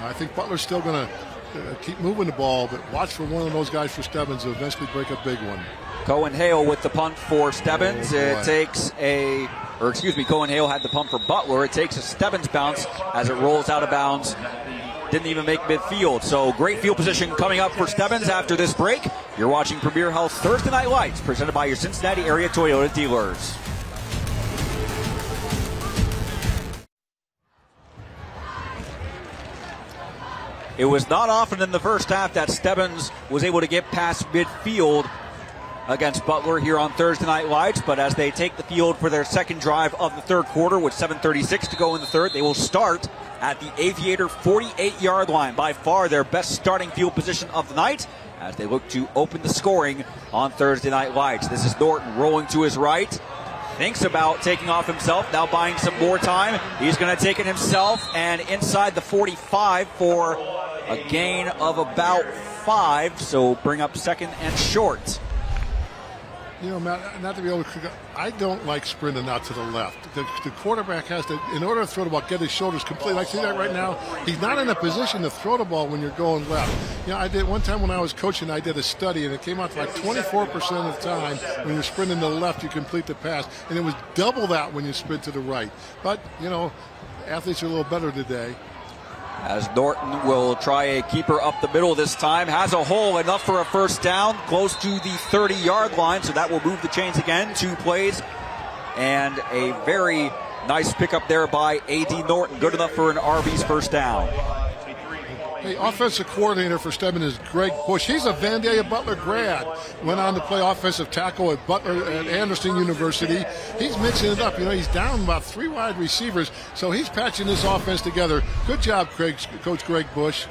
I think Butler's still going to keep moving the ball, but watch for one of those guys for Stebbins to eventually break a big one. Cohen Hale with the punt for Stebbins. Cohen Hale had the punt for Butler. It takes a Stebbins bounce as it rolls out of bounds. Didn't even make midfield. So great field position coming up for Stebbins after this break. You're watching Premier Health Thursday Night Lights, presented by your Cincinnati area Toyota dealers. It was not often in the first half that Stebbins was able to get past midfield against Butler here on Thursday Night Lights, but as they take the field for their second drive of the 3rd quarter with 7:36 to go in the 3rd, they will start at the Aviator 48-yard line. By far their best starting field position of the night, as they look to open the scoring on Thursday Night Lights. This is Norton rolling to his right. Thinks about taking off himself, now buying some more time. He's going to take it himself and inside the 45 for a gain of about 5. So bring up second and short. You know, Matt, not to be able to, I don't like sprinting out to the left. The quarterback has to, in order to throw the ball, get his shoulders completely. I see that right now. He's not in a position to throw the ball when you're going left. You know, I did one time when I was coaching, I did a study, and it came out to like 24% of the time when you're sprinting to the left, you complete the pass. And it was double that when you sprint to the right. But, you know, athletes are a little better today. As Norton will try a keeper up the middle this time. Has a hole enough for a first down, close to the 30-yard line, so that will move the chains again. 2 plays and a very nice pickup there by A.D. Norton. Good enough for an Arby's first down. Hey, offensive coordinator for Stebbins is Greg Bush. He's a Vandalia Butler grad. Went on to play offensive tackle at Butler at Anderson University. He's mixing it up. You know, he's down about 3 wide receivers, so he's patching this offense together. Good job, Coach Greg Bush.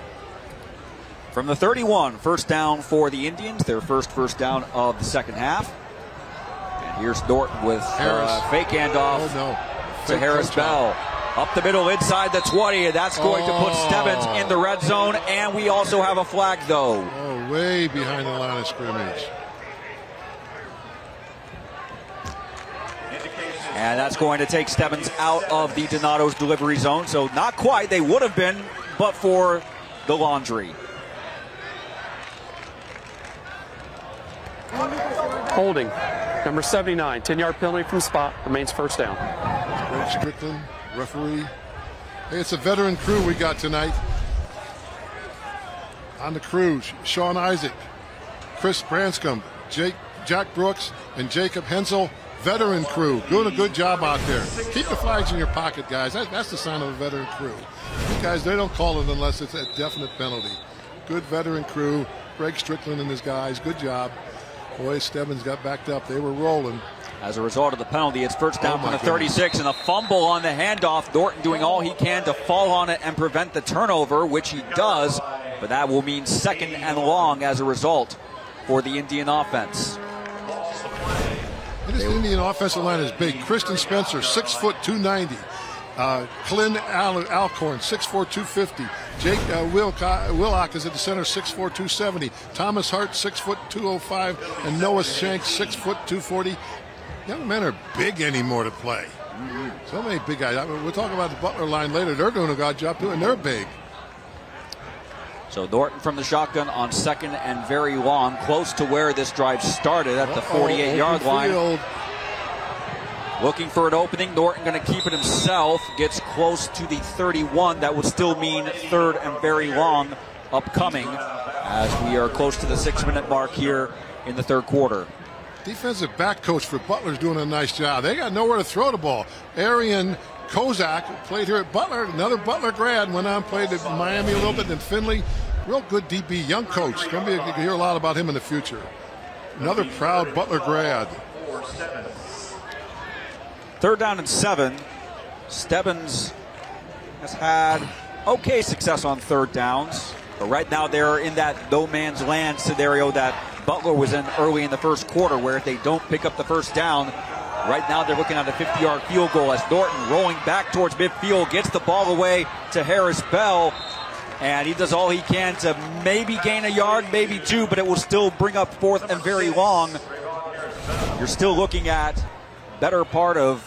From the 31, first down for the Indians. Their first down of the second half. And here's Norton with fake handoff to Harris Bell. Up the middle inside the 20, and that's going to put Stebbins in the red zone, and we also have a flag, though. Oh, way behind the line of scrimmage. And that's going to take Stebbins out of the Donato's delivery zone, so not quite. They would have been, but for the laundry. Holding. Number 79, 10-yard penalty from spot, remains first down. Greg Strickland, referee. Hey, it's a veteran crew we got tonight. On the crew, Sean Isaac, Chris Branscombe, Jack Brooks, and Jacob Hensel. Veteran crew, doing a good job out there. Keep the flags in your pocket, guys. That's the sign of a veteran crew. You guys, they don't call it unless it's a definite penalty. Good veteran crew. Greg Strickland and his guys, good job. Boy, Stebbins got backed up. They were rolling. As a result of the penalty, it's first down from the 36 and a fumble on the handoff. Norton doing all he can to fall on it and prevent the turnover, which he does, but that will mean second and long as a result for the Indian offense. This Indian offensive line is big. Kristen Spencer, 6 foot 290. Clint Alcorn, 6'4", 250. Jake Wheelock is at the center, 6'4", 270. Thomas Hart, 6 foot 205, and Noah Shanks, 6 foot 240. Young men are big anymore to play. So many big guys. I mean, we'll talk about the Butler line later. They're doing a good job too, and they're big. So Norton from the shotgun on second and very long, close to where this drive started at the 48-yard line. Looking for an opening. Norton going to keep it himself. Gets close to the 31. That would still mean third and very long upcoming as we are close to the 6-minute mark here in the third quarter. Defensive back coach for Butler's doing a nice job. They got nowhere to throw the ball. Arian Kozak played here at Butler, another Butler grad, went on, played at Miami a little bit, then Findlay. Real good DB, young coach. You can hear a lot about him in the future. Another proud Butler grad. Third down and 7. Stebbins has had okay success on third downs, but right now they're in that no man's land scenario that Butler was in early in the first quarter, where if they don't pick up the first down, right now they're looking at a 50-yard field goal as Norton rolling back towards midfield gets the ball away to Harris Bell, and he does all he can to maybe gain a yard, maybe 2, but it will still bring up fourth and very long. You're still looking at better part of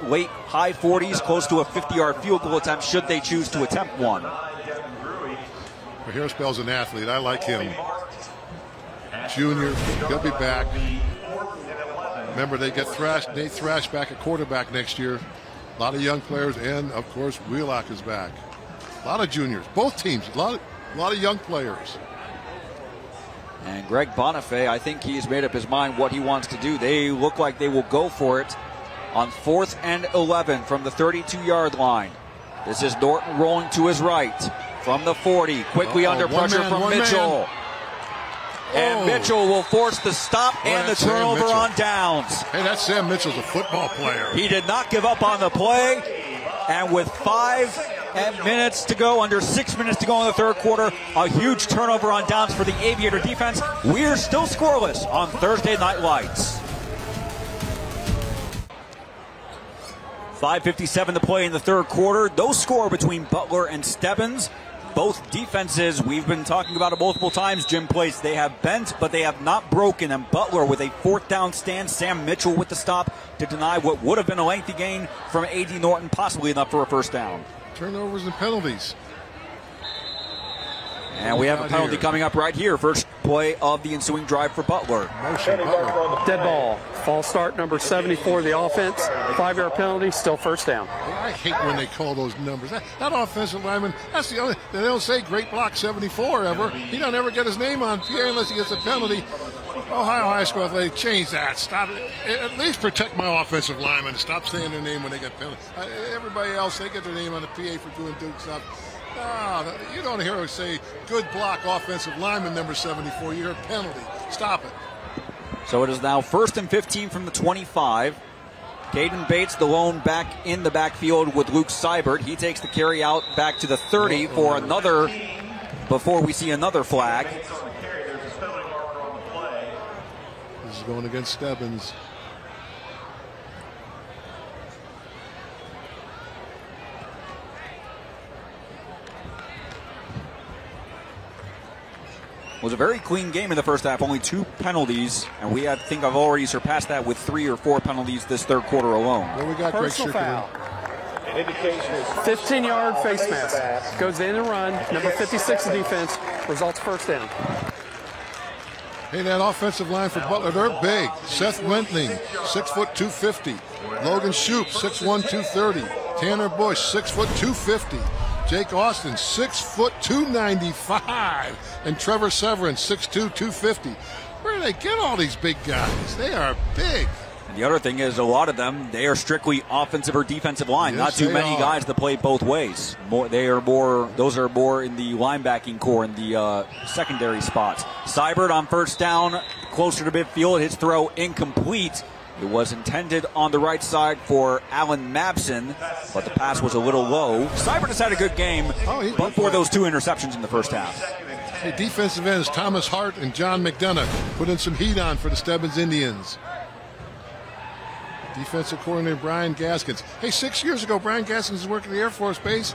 late high 40s, close to a 50-yard field goal attempt should they choose to attempt one. Well, Harris Bell's an athlete. I like him. Junior, he'll be back. Remember, they get Nate Thrash back at quarterback next year. A lot of young players, and of course, Wheelock is back. A lot of juniors, both teams. A lot of young players. And Greg Bonifay, I think he's made up his mind what he wants to do. They look like they will go for it on 4th and 11 from the 32-yard line. This is Norton rolling to his right from the 40. Quickly under pressure from Mitchell. And Mitchell will force the stop and the turnover on downs. Hey, that Sam Mitchell's a football player. He did not give up on the play. And with 5 minutes to go, under 6 minutes to go in the third quarter. A huge turnover on downs for the Aviator defense. We're still scoreless on Thursday Night Lights. 5:57 to play in the third quarter. No score between Butler and Stebbins. Both defenses, we've been talking about it multiple times, Jim Place, they have bent, but they have not broken. And Butler with a fourth down stand, Sam Mitchell with the stop to deny what would have been a lengthy gain from A.D. Norton, possibly enough for a first down. Turnovers and penalties. And we have a penalty coming up right here. First play of the ensuing drive for Butler. Motion, Butler. Dead ball. False start, number 74, the offense. 5-yard penalty, still first down. I hate when they call those numbers. That offensive lineman, that's the only, they don't say great block 74 ever. He don't ever get his name on PA unless he gets a penalty. Ohio High School Athletic, change that. Stop it. At least protect my offensive linemen. Stop saying their name when they get penalties. Everybody else, they get their name on the PA for doing Duke stuff. No, you don't hear her say good block offensive lineman number 74. You hear penalty. Stop it. So it is now 1st and 15 from the 25. Caden Bates, the lone back in the backfield with Luke Seibert. He takes the carry out back to the 30 for another, before we see another flag. This is going against Stebbins. Was a very clean game in the first half, only 2 penalties, and we think I've already surpassed that with 3 or 4 penalties this third quarter alone. What we got, personal foul. 15-yard face mask. Goes in and run. Number 56 defense. Results first down. Hey, that offensive line for Butler, they're big. Seth Wentling, 6 foot 250. Logan Shoup, 6'1", 230. Tanner Bush, 6 foot 250. Jake Austin, 6 foot 295. And Trevor Severin, 6'2", 250. Where do they get all these big guys? They are big. And the other thing is, a lot of them, they are strictly offensive or defensive line. Yes, not too many are. guys that play both ways. Those are more in the linebacking core, in the secondary spots. Seibert on first down, closer to midfield. His throw incomplete. It was intended on the right side for Alan Mabson, but the pass was a little low. Seibert has had a good game, but for those 2 interceptions in the first half. Hey, defensive ends Thomas Hart and John McDonough put in some heat on for the Stebbins Indians. Defensive coordinator Brian Gaskins. Hey, 6 years ago, Brian Gaskins was working at the Air Force Base.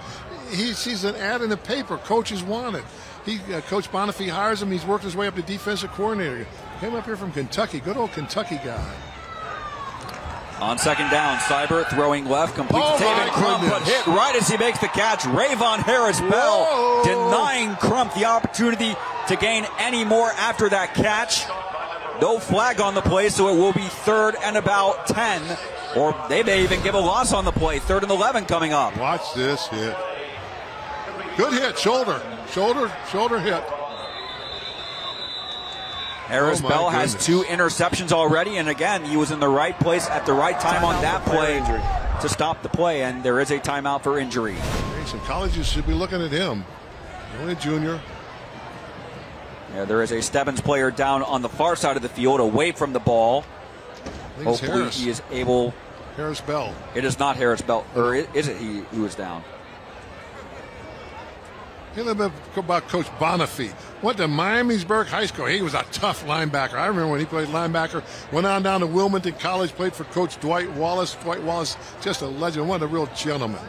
He sees an ad in the paper, coaches wanted. Coach Bonifay hires him. He's worked his way up to defensive coordinator. Came up here from Kentucky, good old Kentucky guy. On second down, Seibert throwing left, complete to Taven Crump, but hit right as he makes the catch. Rayvon Harris-Bell denying Crump the opportunity to gain any more after that catch. No flag on the play, so it will be 3rd and about 10. Or they may even give a loss on the play. 3rd and 11 coming up. Watch this hit. Good hit, shoulder hit. Harris-Bell has 2 interceptions already, and again, he was in the right place at the right time on that play to stop the play, and there is a timeout for injury. Hey, some colleges should be looking at him. Only a junior. Yeah, there is a Stebbins player down on the far side of the field, away from the ball. Hopefully he is able. Harris-Bell. It is not Harris-Bell, or is it he who is down? A little bit about Coach Bonifay. Went to Miamisburg High School. He was a tough linebacker. I remember when he played linebacker. Went on down to Wilmington College, played for Coach Dwight Wallace. Dwight Wallace, just a legend, one of the real gentlemen.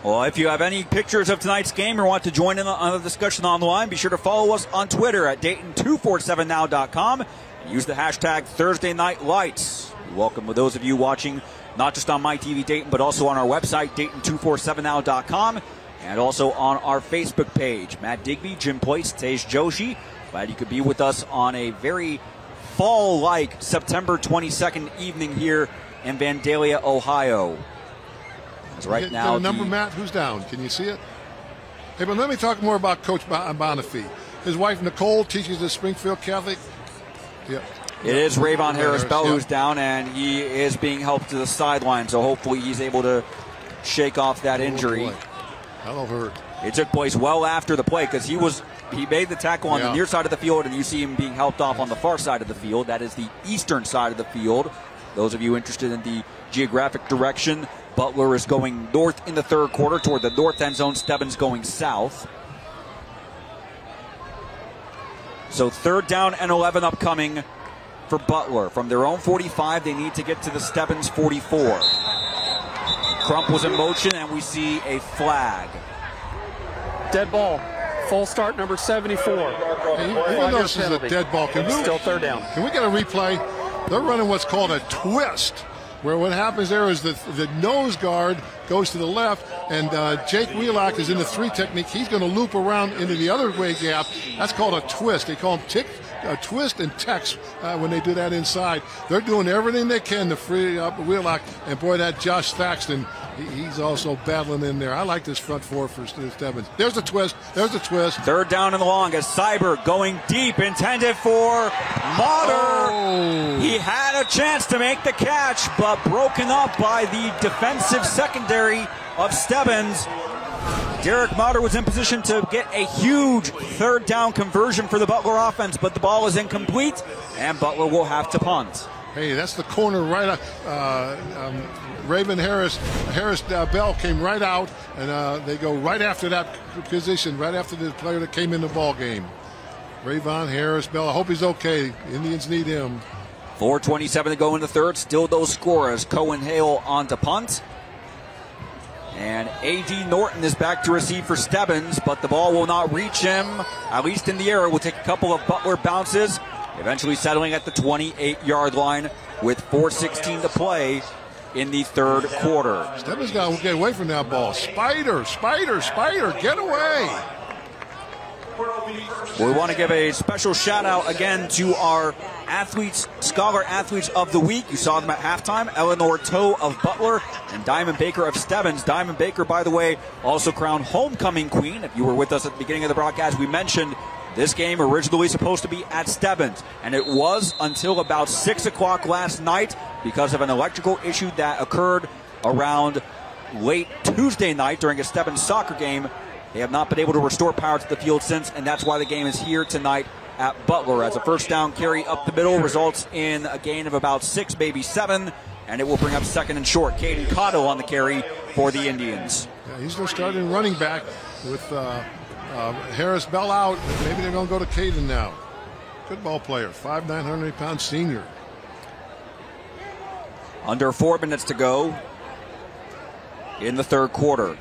Well, if you have any pictures of tonight's game or want to join in on the discussion online, be sure to follow us on Twitter at Dayton247now.com and use the hashtag Thursday Night Lights. We welcome those of you watching not just on MyTV Dayton, but also on our website, Dayton247now.com. And also on our Facebook page. Matt Digby, Jim Place, Tej Joshi. Glad you could be with us on a very fall-like September 22nd evening here in Vandalia, Ohio. As right now, the number, Matt, who's down? Can you see it? Hey, but let me talk more about Coach Bonifay. His wife, Nicole, teaches at Springfield Catholic. Yep. It is Rayvon Harris-Bell who's down, and he is being helped to the sideline, so hopefully he's able to shake off that injury. That'll hurt. It took place well after the play because he made the tackle on the near side of the field, and you see him being helped off on the far side of the field. That is the eastern side of the field. Those of you interested in the geographic direction Butler is going north in the third quarter toward the north end zone. Stebbins going south. So 3rd down and 11 upcoming for Butler. From their own 45, they need to get to the Stebbins 44. Crump was in motion, and we see a flag. Dead ball. Full start, number 74. Even though this is a dead ball, Still 3rd down. Can we get a replay? They're running what's called a twist, where what happens there is the nose guard goes to the left, and Jake Wheelock is in the 3 technique. He's going to loop around into the other way gap. That's called a twist. They call them twist and text when they do that inside. They're doing everything they can to free up Wheelock, and boy, that Josh Thaxton, he's also battling in there. I like this front four for Stebbins. There's the twist. There's the twist. 3rd down and long as Cyber going deep, intended for Motter. Oh. He had a chance to make the catch, but broken up by the defensive secondary of Stebbins. Derek Motter was in position to get a huge 3rd down conversion for the Butler offense, but the ball is incomplete, and Butler will have to punt. Hey, that's the corner right. Raven Harris Bell came right out, and they go right after that position, right after the player that came in the ball game. Raven Harris Bell. I hope he's okay. Indians need him. 4:27 to go in the third. Still those scorers. Cohen Hale on to punt. And A.D. Norton is back to receive for Stebbins, but the ball will not reach him, at least in the air. It will take a couple of Butler bounces, eventually settling at the 28-yard line with 4:16 to play in the third quarter. Stebbins got to get away from that ball. Spider, get away. We want to give a special shout out again to our athletes, Scholar Athletes of the Week. You saw them at halftime. Eleanor Toe of Butler and Diamond Baker of Stebbins. Diamond Baker, by the way, also crowned Homecoming Queen. If you were with us at the beginning of the broadcast, we mentioned this game originally supposed to be at Stebbins, and it was until about 6 o'clock last night because of an electrical issue that occurred around late Tuesday night during a Stebbins soccer game. They have not been able to restore power to the field since, and that's why the game is here tonight at Butler. As a 1st down carry up the middle results in a gain of about 6, maybe 7, and it will bring up 2nd and short. Caden Cotto on the carry for the Indians. Yeah, he's their starting running back with Harris Bell out. Maybe they're going to go to Caden now. Good ball player, 5'9", 100-pound senior. Under 4 minutes to go in the third quarter.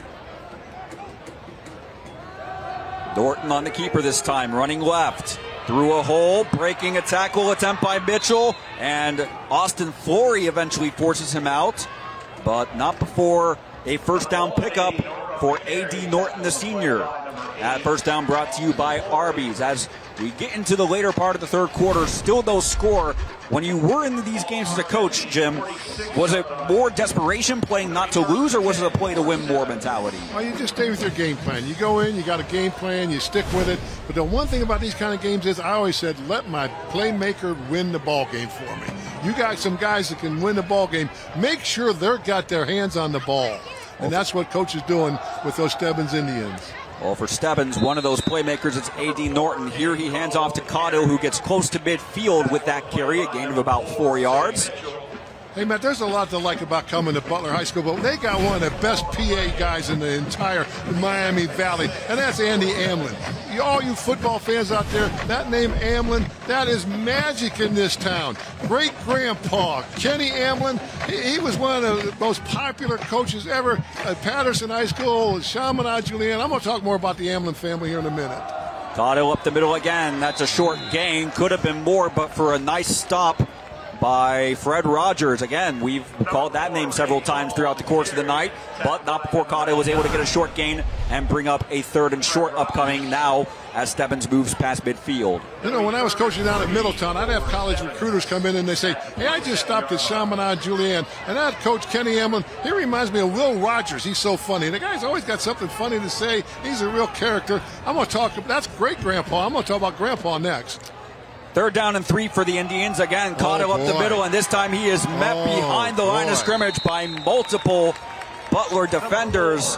Norton on the keeper this time, running left. Through a hole, breaking a tackle attempt by Mitchell, and Austin Flory eventually forces him out, but not before a 1st down pickup for A.D. Norton, the senior. That 1st down brought to you by Arby's. As we get into the later part of the third quarter, still no score. When you were in these games as a coach, Jim, was it more desperation, playing not to lose, or was it a play to win more mentality? Well, you just stay with your game plan. You go in, you got a game plan, you stick with it. But the one thing about these kind of games is I always said, let my playmaker win the ball game for me. You got some guys that can win the ball game. Make sure they've got their hands on the ball. And that's what Coach is doing with those Stebbins Indians. Well, for Stebbins, one of those playmakers, it's A.D. Norton. Here he hands off to Cotto, who gets close to midfield with that carry, a gain of about 4 yards. Hey, Matt, there's a lot to like about coming to Butler High School, but they got one of the best PA guys in the entire Miami Valley, and that's Andy Amlin. All you football fans out there, that name Amlin, that is magic in this town. Great-grandpa, Kenny Amlin, he was one of the most popular coaches ever at Patterson High School, Chaminade Julian. I'm going to talk more about the Amlin family here in a minute. Cotto up the middle again. That's a short gain. Could have been more, but for a nice stop by Fred Rogers. Again, we've called that name several times throughout the course of the night, but not before Cotto was able to get a short gain and bring up a 3rd and short upcoming now as Stebbins moves past midfield. You know, when I was coaching down at Middletown, I'd have college recruiters come in and they say, hey, I just stopped at Chaminade Julian, and that coach Kenny Emlin, he reminds me of Will Rogers. He's so funny. The guy's always got something funny to say. He's a real character. I'm going to talk, that's great, Grandpa. I'm going to talk about Grandpa next. 3rd down and 3 for the Indians. Again, Cotto up the middle, and this time he is met behind the line of scrimmage by multiple Butler defenders.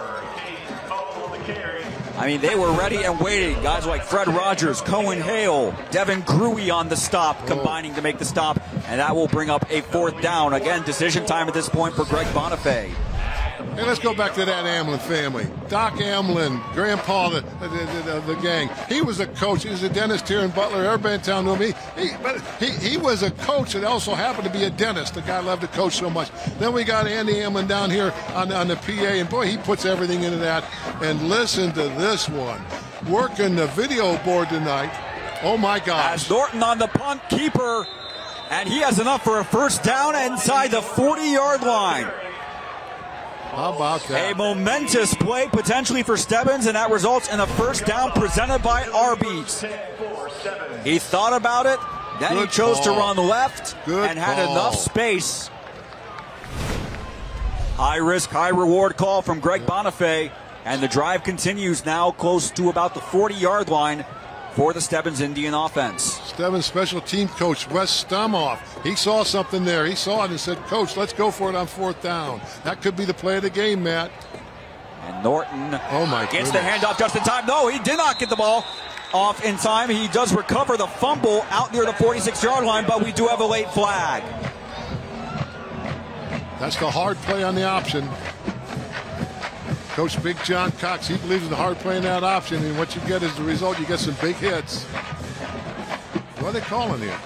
I mean, they were ready and waiting. Guys like Fred Rogers, Cohen Hale, Devin Gruey on the stop, combining to make the stop, and that will bring up a 4th down. Again, decision time at this point for Greg Bonifay. Hey, let's go back to that Amlin family. Doc Amlin, grandpa of the gang. He was a coach. He was a dentist here in Butler. Everybody in town knew him. He was a coach that also happened to be a dentist. The guy loved to coach so much. Then we got Andy Amlin down here on the PA, and boy, he puts everything into that. And listen to this one. Working the video board tonight. Oh, my gosh. As Norton on the punt, keeper, and he has enough for a first down inside the 40-yard line. How about that? A momentous play potentially for Stebbins, and that results in a first down presented by Arby's. He thought about it, then he chose to run left and had enough space. High risk, high reward call from Greg Bonifay, and the drive continues now close to about the 40-yard line for the Stebbins Indian offense. Stebbins special team coach Wes Stumoff. He saw something there. He saw it and said, Coach, let's go for it on fourth down. That could be the play of the game, Matt. And Norton gets the handoff just in time. No, he did not get the ball off in time. He does recover the fumble out near the 46-yard line, but we do have a late flag. That's the hard play on the option. Coach Big John Cox, he believes in the hard play in that option, and what you get is the result. You get some big hits. What are they calling here?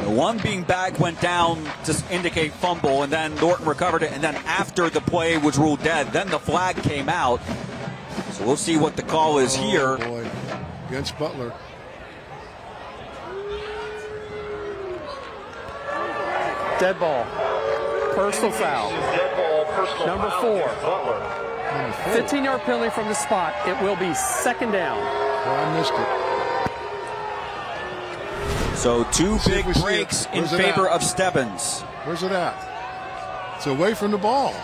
The one being back went down to indicate fumble, and then Norton recovered it, and then after the play was ruled dead, then the flag came out. So we'll see what the call is here. Oh boy, against Butler. Dead ball. Personal foul. Number 4. 15-yard penalty from the spot. It will be second down. Oh, I missed it. So two big breaks in favor of Stebbins. Where's it at? It's away from the ball.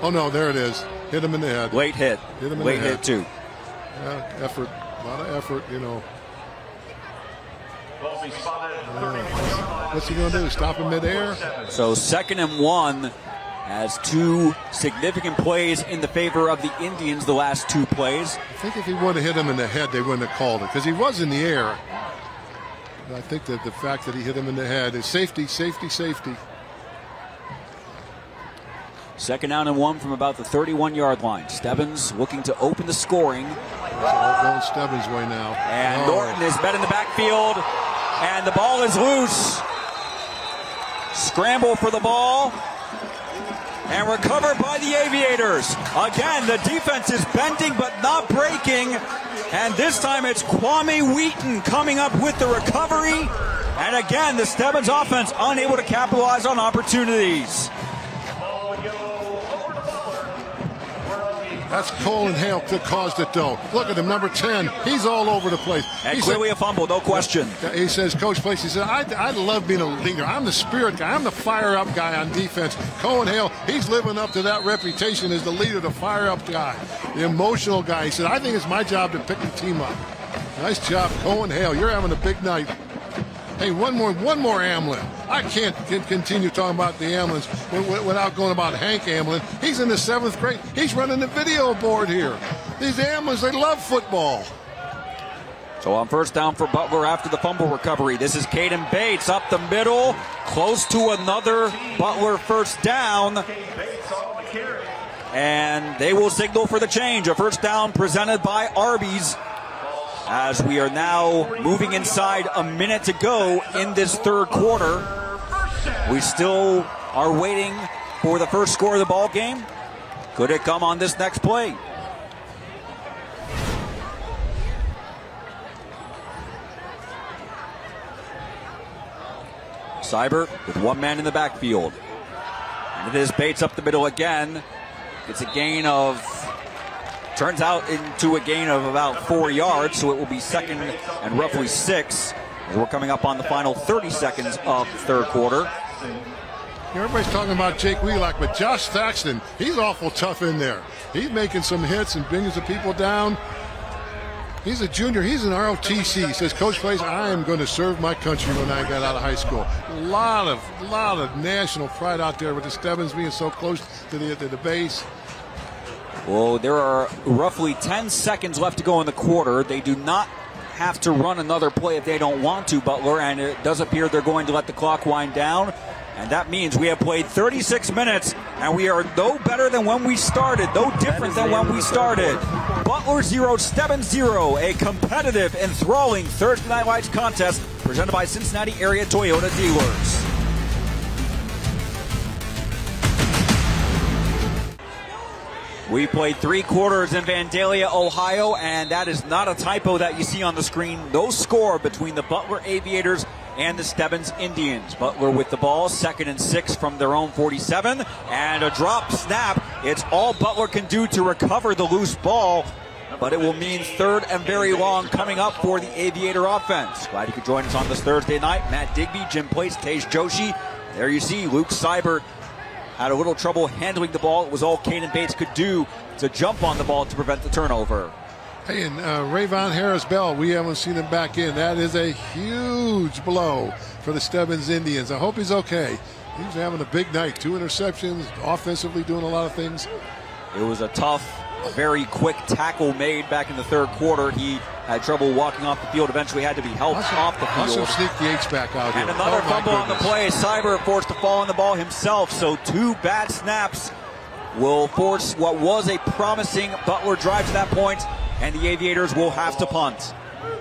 Oh, no, there it is. Hit him in the head. Late hit. Hit him in Late the head. hit, too. Yeah, effort. A lot of effort, you know. What's he going to do? Stop him midair? So 2nd and 1. Has two significant plays in the favor of the Indians, the last two plays. I think if he would have hit him in the head, they wouldn't have called it, because he was in the air. But I think that the fact that he hit him in the head is safety, safety, safety. 2nd down and 1 from about the 31-yard line. Stebbins looking to open the scoring. All going Stebbins' way now. And Norton is met in the backfield, and the ball is loose. Scramble for the ball. And recovered by the Aviators. Again, the defense is bending but not breaking. And this time it's Kwame Wheaton coming up with the recovery. And again, the Stebbins offense unable to capitalize on opportunities. That's Colin Hale that caused it, though. Look at him, number 10. He's all over the place. And clearly a fumble, no question. He says, Coach Place, he said, I love being a leader. I'm the spirit guy. I'm the fire-up guy on defense. Colin Hale, he's living up to that reputation as the leader, the fire-up guy, the emotional guy. He said, I think it's my job to pick the team up. Nice job, Colin Hale. You're having a big night. Hey, one more Amlin. I can't continue talking about the Amlins without going about Hank Amlin. He's in the 7th grade. He's running the video board here. These Amlins, they love football. So on first down for Butler after the fumble recovery, this is Caden Bates up the middle, close to another Butler first down. And they will signal for the change. A first down presented by Arby's. As we are now moving inside a minute to go in this third quarter. We still are waiting for the first score of the ball game. Could it come on this next play? Seibert with one man in the backfield. And it is Bates up the middle again. It's a gain of... Turns out into a gain of about 4 yards, so it will be 2nd and roughly 6 as we're coming up on the final 30 seconds of the third quarter. Everybody's talking about Jake Wheelock, but Josh Thaxton, he's awful tough in there. He's making some hits and bringing some people down. He's a junior. He's an ROTC. He says, Coach Place, I am going to serve my country when I got out of high school. A lot of national pride out there with the Stebbins being so close to the base. Well, there are roughly 10 seconds left to go in the quarter. They do not have to run another play if they don't want to, Butler, and it does appear they're going to let the clock wind down. And that means we have played 36 minutes, and we are no better than when we started, no different than when we started. Butler 0, Stebbins 0, a competitive, enthralling Thursday Night Lights contest presented by Cincinnati area Toyota dealers. We played 3 quarters in Vandalia, Ohio, and that is not a typo that you see on the screen. No score between the Butler Aviators and the Stebbins Indians. Butler with the ball, 2nd and 6 from their own 47, and a drop snap. It's all Butler can do to recover the loose ball, but it will mean 3rd and very long coming up for the Aviator offense. Glad you could join us on this Thursday night. Matt Digby, Jim Place, Tej Joshi. There you see Luke Seibert had a little trouble handling the ball. It was all Caden Bates could do to jump on the ball to prevent the turnover. Hey, and Rayvon Harris-Bell, we haven't seen him back in. That is a huge blow for the Stebbins Indians. I hope he's okay. He's having a big night. 2 interceptions, offensively doing a lot of things. It was a tough, very quick tackle made back in the 3rd quarter. He had trouble walking off the field, eventually had to be helped off the field. Also sneak the H back out here. And another fumble on the play. Seibert forced to fall on the ball himself, so 2 bad snaps will force what was a promising Butler drive to that point, and the Aviators will have to punt.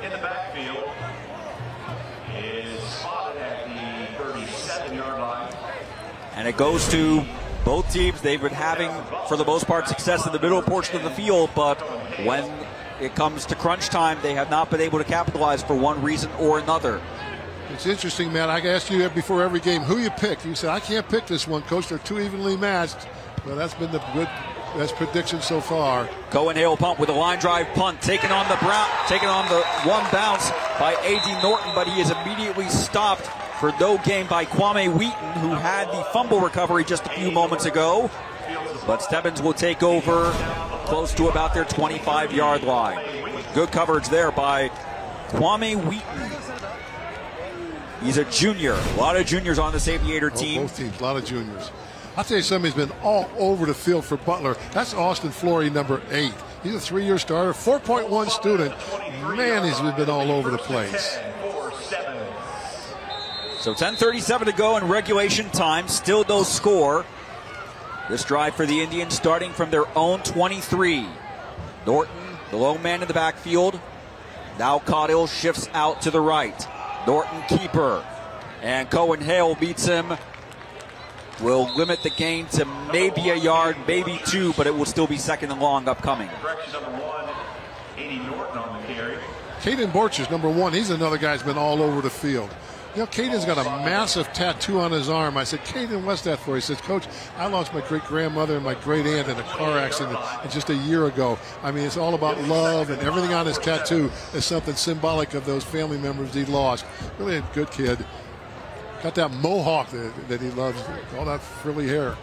In the backfield is spotted at the 37-yard line. And it goes to both teams. They've been having, for the most part, success in the middle portion of the field, but when it comes to crunch time, they have not been able to capitalize for one reason or another. It's interesting, man. I asked you before every game who you picked. You said, I can't pick this one, Coach. They're too evenly matched. Well, that's been the best prediction so far. Cohen Hale punt with a line drive punt, taken on the one bounce by A.D. Norton, but he is immediately stopped for no gain by Kwame Wheaton, who had the fumble recovery just a few moments ago. But Stebbins will take over close to about their 25-yard line. Good coverage there by Kwame Wheaton. He's a junior. A lot of juniors on this Aviator team. Both teams, a lot of juniors. I'll tell you something, he's been all over the field for Butler. That's Austin Flory, number 8. He's a 3-year starter, 4.1 student. Man, he's been all over the place. So 10:37 to go in regulation time. Still no score. This drive for the Indians starting from their own 23. Norton, the lone man in the backfield. Now Caudill shifts out to the right. Norton keeper. And Cohen Hale beats him. Will limit the gain to maybe a yard, maybe 2, but it will still be 2nd and long upcoming. Correction number 1, 80 Norton on the carry. Caden Borchers, number 1. He's another guy who's been all over the field. You know, Caden's got a massive tattoo on his arm. I said, Caden, what's that for? He says, Coach, I lost my great-grandmother and my great-aunt in a car accident just a year ago. I mean, it's all about love, and everything on his tattoo is something symbolic of those family members he lost. Really a good kid. Got that mohawk that he loves, all that frilly hair.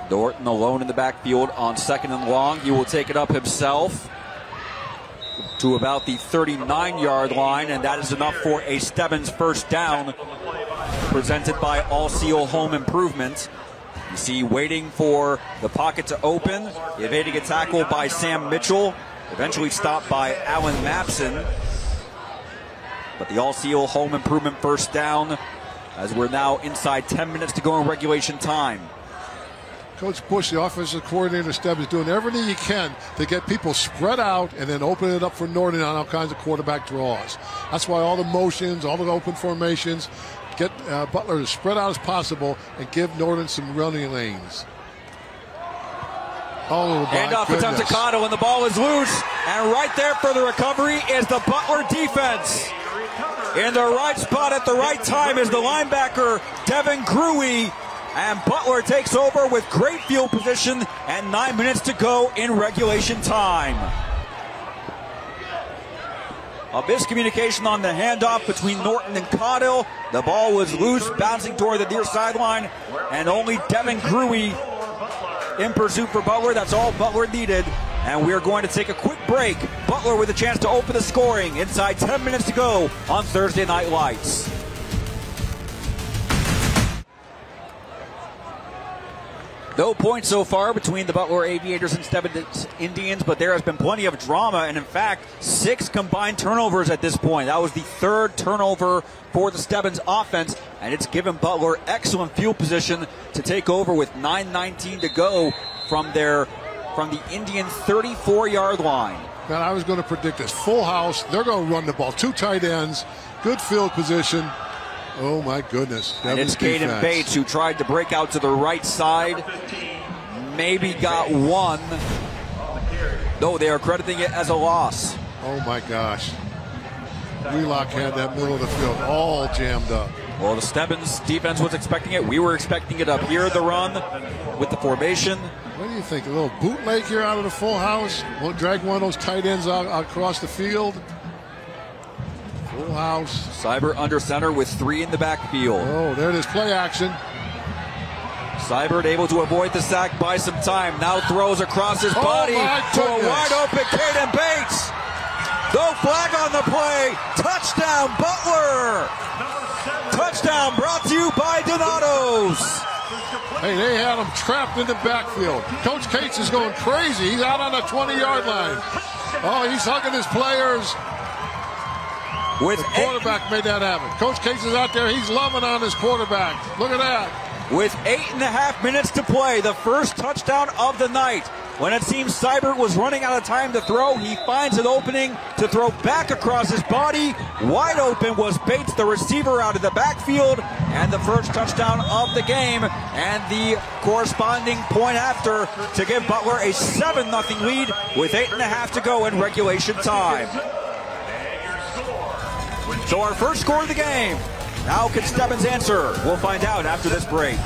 Norton alone in the backfield on 2nd and long. He will take it up himself to about the 39-yard line, and that is enough for a Stebbins first down, presented by All Seal Home Improvement. You see, waiting for the pocket to open, evading a tackle by Sam Mitchell, eventually stopped by Alan Mapson. But the All Seal Home Improvement first down, as we're now inside 10 minutes to go in regulation time. Coach Bush, the offensive coordinator, Stebbins, doing everything he can to get people spread out and then open it up for Norton on all kinds of quarterback draws. That's why all the motions, all the open formations, get Butler as spread out as possible and give Norton some running lanes. Oh, hand off attempt to Caudill, and the ball is loose. And right there for the recovery is the Butler defense. In the right spot at the right time is the linebacker, Devin Gruey. And Butler takes over with great field position and 9 minutes to go in regulation time. A miscommunication on the handoff between Norton and Caudill. The ball was loose, bouncing toward the near sideline, and only Devin Gruey in pursuit for Butler. That's all Butler needed. And we're going to take a quick break. Butler with a chance to open the scoring inside 10 minutes to go on Thursday Night Lights. No points so far between the Butler Aviators and Stebbins Indians, but there has been plenty of drama, and in fact, 6 combined turnovers at this point. That was the 3rd turnover for the Stebbins offense, and it's given Butler excellent field position to take over with 9:19 to go from the Indian 34-yard line. Man, I was going to predict this. Full house. They're going to run the ball. 2 tight ends. Good field position. Oh, my goodness. And it's Caden Bates who tried to break out to the right side. Maybe got one. No, they are crediting it as a loss. Oh, my gosh. Wheelock had that middle of the field all jammed up. Well, the Stebbins defense was expecting it. We were expecting it up here, the run with the formation. What do you think? A little bootleg here out of the full house? We'll drag one of those tight ends out across the field. Full house. Seibert under center with 3 in the backfield. Oh, there it is. Play action. Seibert able to avoid the sack by some time. Now throws across his body to a wide open Caden Bates. No flag on the play. Touchdown, Butler. Touchdown brought to you by Donato's. Hey, they had him trapped in the backfield. Coach Cates is going crazy. He's out on the 20-yard line. Oh, he's hugging his players. The quarterback made that happen. Coach Cates is out there. He's loving on his quarterback. Look at that. With 8.5 minutes to play, the first touchdown of the night. When it seems Seibert was running out of time to throw, he finds an opening to throw back across his body. Wide open was Bates, the receiver, out of the backfield, and the first touchdown of the game, and the corresponding point after to give Butler a 7-0 lead with 8.5 to go in regulation time. So our first score of the game. Now can Stebbins answer? We'll find out after this break.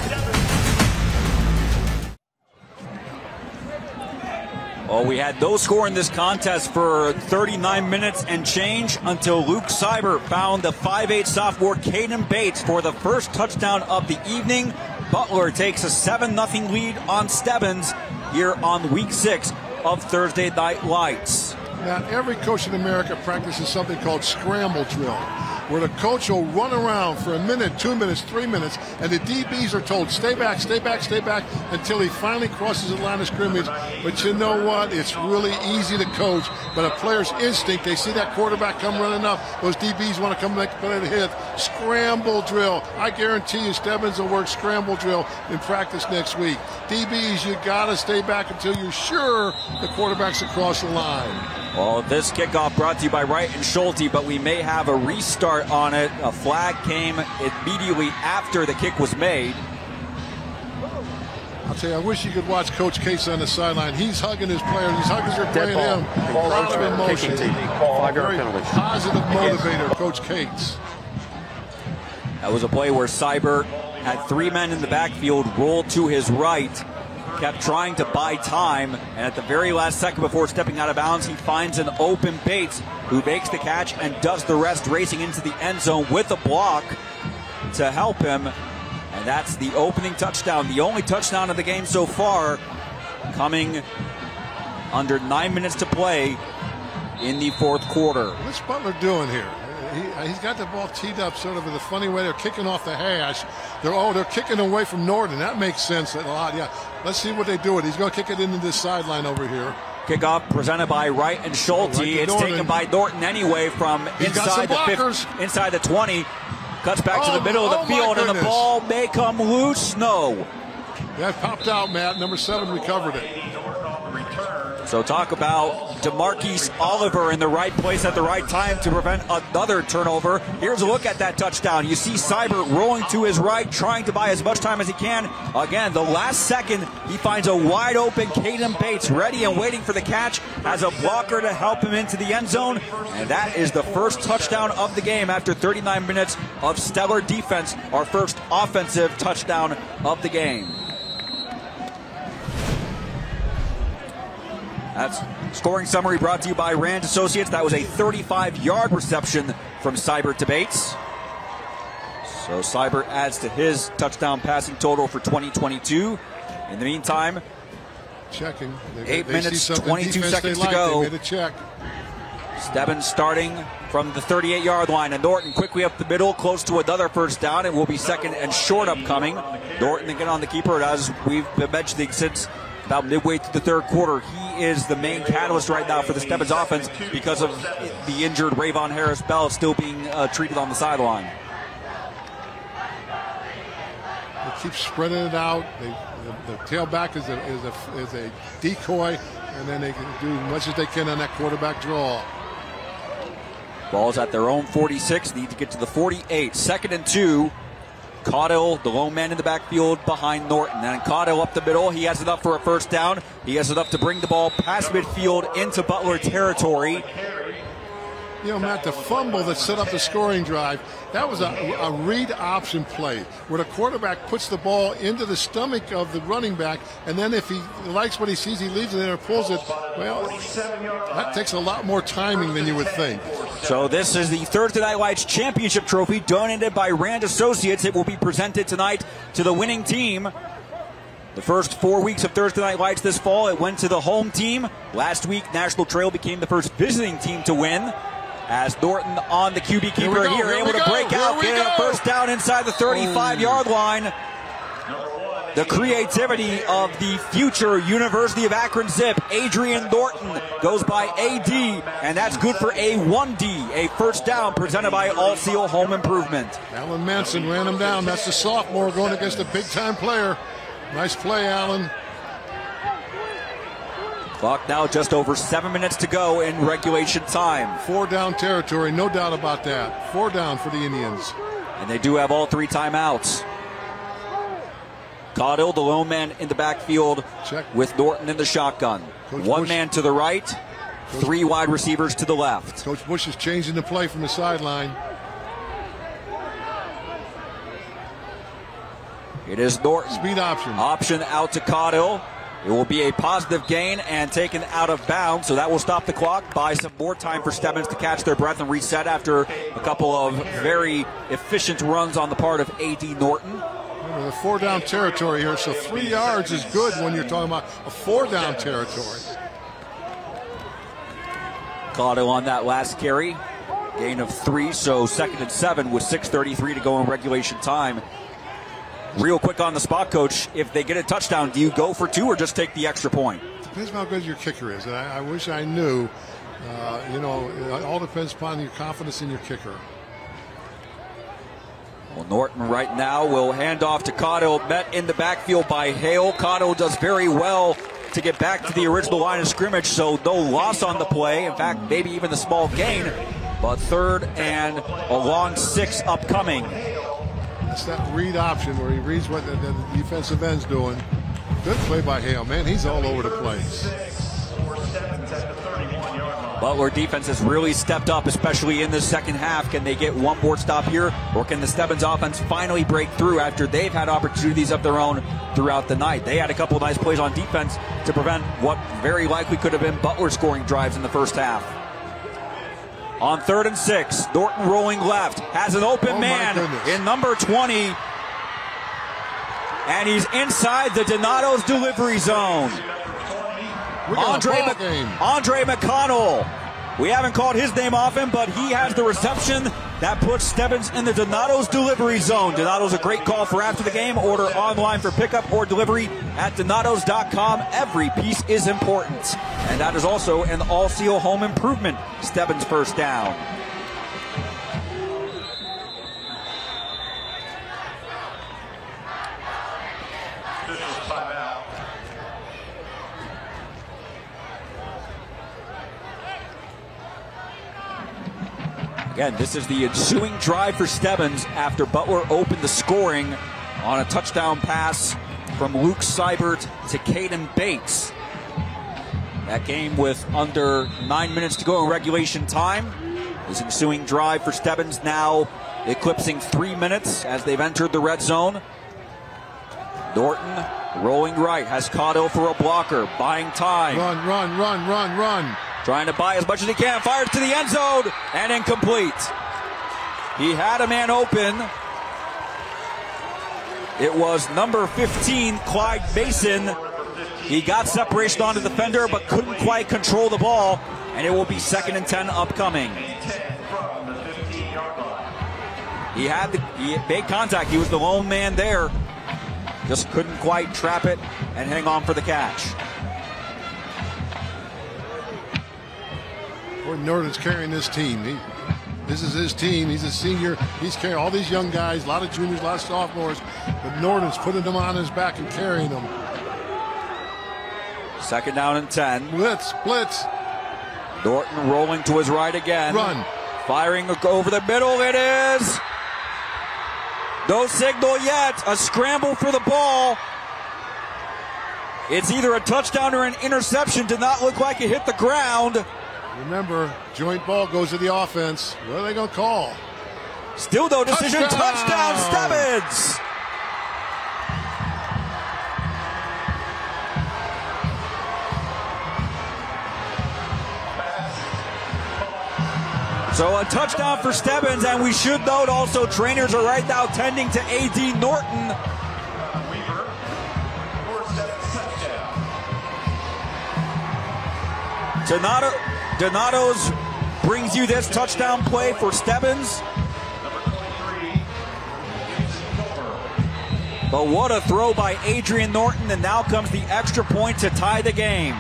Well, we had no score in this contest for 39 minutes and change until Luke Seibert found the 5'8 sophomore Caden Bates for the first touchdown of the evening. Butler takes a 7-0 lead on Stebbins here on week 6 of Thursday Night Lights. Now, every coach in America practices something called scramble drill, where the coach will run around for a minute, 2 minutes, 3 minutes, and the DBs are told, stay back, stay back, stay back, until he finally crosses the line of scrimmage. But you know what? It's really easy to coach. But a player's instinct, they see that quarterback come running up. Those DBs want to come make a play to hit. Scramble drill. I guarantee you Stebbins will work scramble drill in practice next week. DBs, you got to stay back until you're sure the quarterback's across the line. Well, this kickoff brought to you by Wright and Schulte, but we may have a restart on it. A flag came immediately after the kick was made. I'll tell you, I wish you could watch Coach Cates on the sideline. He's hugging his players. He's hugging his playing him. Proud of emotion. Very positive motivator, Coach Cates. That was a play where Seibert had 3 men in the backfield, rolled to his right, kept trying to buy time, and at the very last second before stepping out of bounds, he finds an open Bates who makes the catch and does the rest, racing into the end zone with a block to help him. And that's the opening touchdown, the only touchdown of the game so far, coming under 9 minutes to play in the fourth quarter. What's Butler doing here? He's got the ball teed up sort of in a funny way. They're kicking off the hash. They're kicking away from Norton. That makes sense a lot. Yeah. Let's see what they do with it. He's going to kick it into this sideline over here. Kickoff presented by Wright and Schulte. Right, it's taken by Norton anyway from inside the 20. Cuts back to the middle of the field, and the ball may come loose. No. That popped out, Matt. Number 7 recovered it. So talk about DeMarquise Oliver in the right place at the right time to prevent another turnover. Here's a look at that touchdown. You see Seibert rolling to his right, trying to buy as much time as he can. Again, the last second, he finds a wide open Caden Bates ready and waiting for the catch as a blocker to help him into the end zone. And that is the first touchdown of the game after 39 minutes of stellar defense, our first offensive touchdown of the game. That's scoring summary brought to you by Rand Associates. That was a 35-yard reception from Seibert to Bates. So Seibert adds to his touchdown passing total for 2022. In the meantime, checking. 8 minutes, 22 seconds to go. They made a check. Stebbins starting from the 38-yard line, and Norton quickly up the middle, close to another first down. It will be second and short upcoming. Norton again on the keeper, as we've been mentioning since about midway through the third quarter. He is the main catalyst right now for the Stebbins offense because of the injured Rayvon Harris-Bell still being treated on the sideline. They keep spreading it out. The tailback is a decoy, and then they can do as much as they can on that quarterback draw. Ball's at their own 46. Need to get to the 48. Second and 2. Caudill, the lone man in the backfield behind Norton. And Caudill up the middle. He has enough for a first down. He has enough to bring the ball past midfield into Butler territory. You know, Matt, the fumble that set up the scoring drive, that was a read option play where the quarterback puts the ball into the stomach of the running back, and then if he likes what he sees, he leaves it there and pulls it. Well, that takes a lot more timing than you would think. So this is the Thursday Night Lights Championship Trophy donated by Rand Associates. It will be presented tonight to the winning team. The first 4 weeks of Thursday Night Lights this fall, it went to the home team. Last week, National Trail became the first visiting team to win. As Norton on the QB keeper here able to break out, get a first down inside the 35-yard line. The creativity of the future University of Akron Zip, Adrian Norton, goes by AD, and that's good for a 1D, a first down presented by All Seal Home Improvement. Alan Manson ran him down. That's the sophomore going against a big-time player. Nice play, Alan. Clock now just over 7 minutes to go in regulation time. 4 down territory, no doubt about that. 4 down for the Indians. And they do have all 3 timeouts. Caudill, the lone man in the backfield, with Norton in the shotgun. One man to the right, 3 wide receivers to the left. Coach Bush is changing the play from the sideline. It is Norton. Speed option. Option out to Caudill. It will be a positive gain and taken out of bounds, so that will stop the clock, buy some more time for Stebbins to catch their breath and reset after a couple of very efficient runs on the part of A.D. Norton. Remember, the 4 down territory here, so 3 yards is good when you're talking about a 4 down territory. Caudill on that last carry, gain of 3, so second and 7 with 6:33 to go in regulation time. Real quick on the spot, Coach, if they get a touchdown, do you go for 2 or just take the extra point? Depends on how good your kicker is. And I wish I knew. You know, it all depends upon your confidence in your kicker. Well, Norton right now will hand off to Caudill, met in the backfield by Hale. Caudill does very well to get back to the original line of scrimmage, so no loss on the play. In fact, maybe even a small gain, but third and a long 6 upcoming. That's that read option where he reads what the defensive end's doing. Good play by Hale, man. He's all over the place. Butler defense has really stepped up, especially in the second half. Can they get one more stop here, or can the Stebbins offense finally break through after they've had opportunities of their own throughout the night? They had a couple of nice plays on defense to prevent what very likely could have been Butler scoring drives in the first half. On 3rd and 6, Norton rolling left, has an open man in number 20, and he's inside the Donato's delivery zone. Andre McConnell. We haven't called his name often, but he has the reception that puts Stebbins in the Donato's delivery zone. Donato's a great call for after the game. Order online for pickup or delivery at donatos.com. Every piece is important. And that is also an All Seal Home Improvement. Stebbins first down. Again, this is the ensuing drive for Stebbins after Butler opened the scoring on a touchdown pass from Luke Seibert to Caden Bates. That game with under 9 minutes to go in regulation time. This ensuing drive for Stebbins now eclipsing 3 minutes as they've entered the red zone. Norton rolling right, has Caudill for a blocker, buying time. Run. Trying to buy as much as he can, fires to the end zone, and incomplete. He had a man open. It was number 15, Clyde Mason. He got separation on the defender, but couldn't quite control the ball, and it will be 2nd and 10 upcoming. He made contact. He was the lone man there. Just couldn't quite trap it and hang on for the catch. Boy, Norton's carrying this team. This is his team. He's a senior. He's carrying all these young guys, a lot of juniors, a lot of sophomores. But Norton's putting them on his back and carrying them. 2nd down and 10. Blitz. Norton rolling to his right again. Run. Firing over the middle. It is. No signal yet. A scramble for the ball. It's either a touchdown or an interception. Did not look like it hit the ground. Remember, joint ball goes to the offense. What are they going to call? Still no decision. Touchdown, Stebbins. So a touchdown for Stebbins, and we should note also trainers are right now tending to A.D. Norton. Donato's brings you this touchdown play for Stebbins. But what a throw by Adrian Norton, and now comes the extra point to tie the game.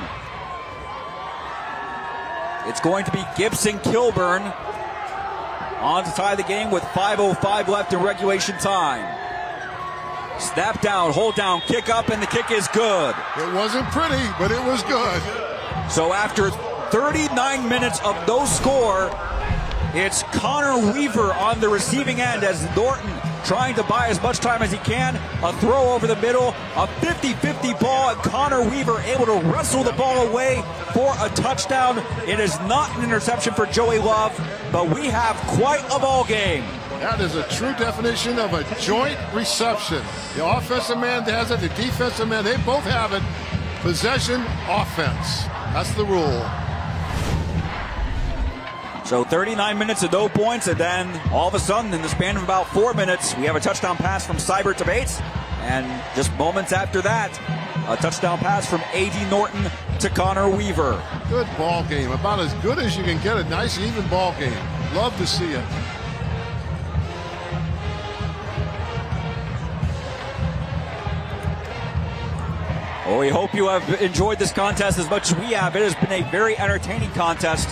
It's going to be Gibson Kilburn on to tie the game with 5:05 left in regulation time. Snap down, hold down, kick up, and the kick is good. It wasn't pretty, but it was good. So after 39 minutes of no score, it's Connor Weaver on the receiving end as Norton trying to buy as much time as he can. A throw over the middle, a 50-50 ball, and Connor Weaver able to wrestle the ball away for a touchdown. It is not an interception for Joey Love, but we have quite a ball game. That is a true definition of a joint reception. The offensive man has it, the defensive man, they both have it. Possession, offense. That's the rule. So 39 minutes of no points, and then all of a sudden, in the span of about 4 minutes, we have a touchdown pass from Seibert to Bates. And just moments after that, a touchdown pass from A.D. Norton to Connor Weaver. Good ball game. About as good as you can get. A nice, even ball game. Love to see it. Well, we hope you have enjoyed this contest as much as we have. It has been a very entertaining contest.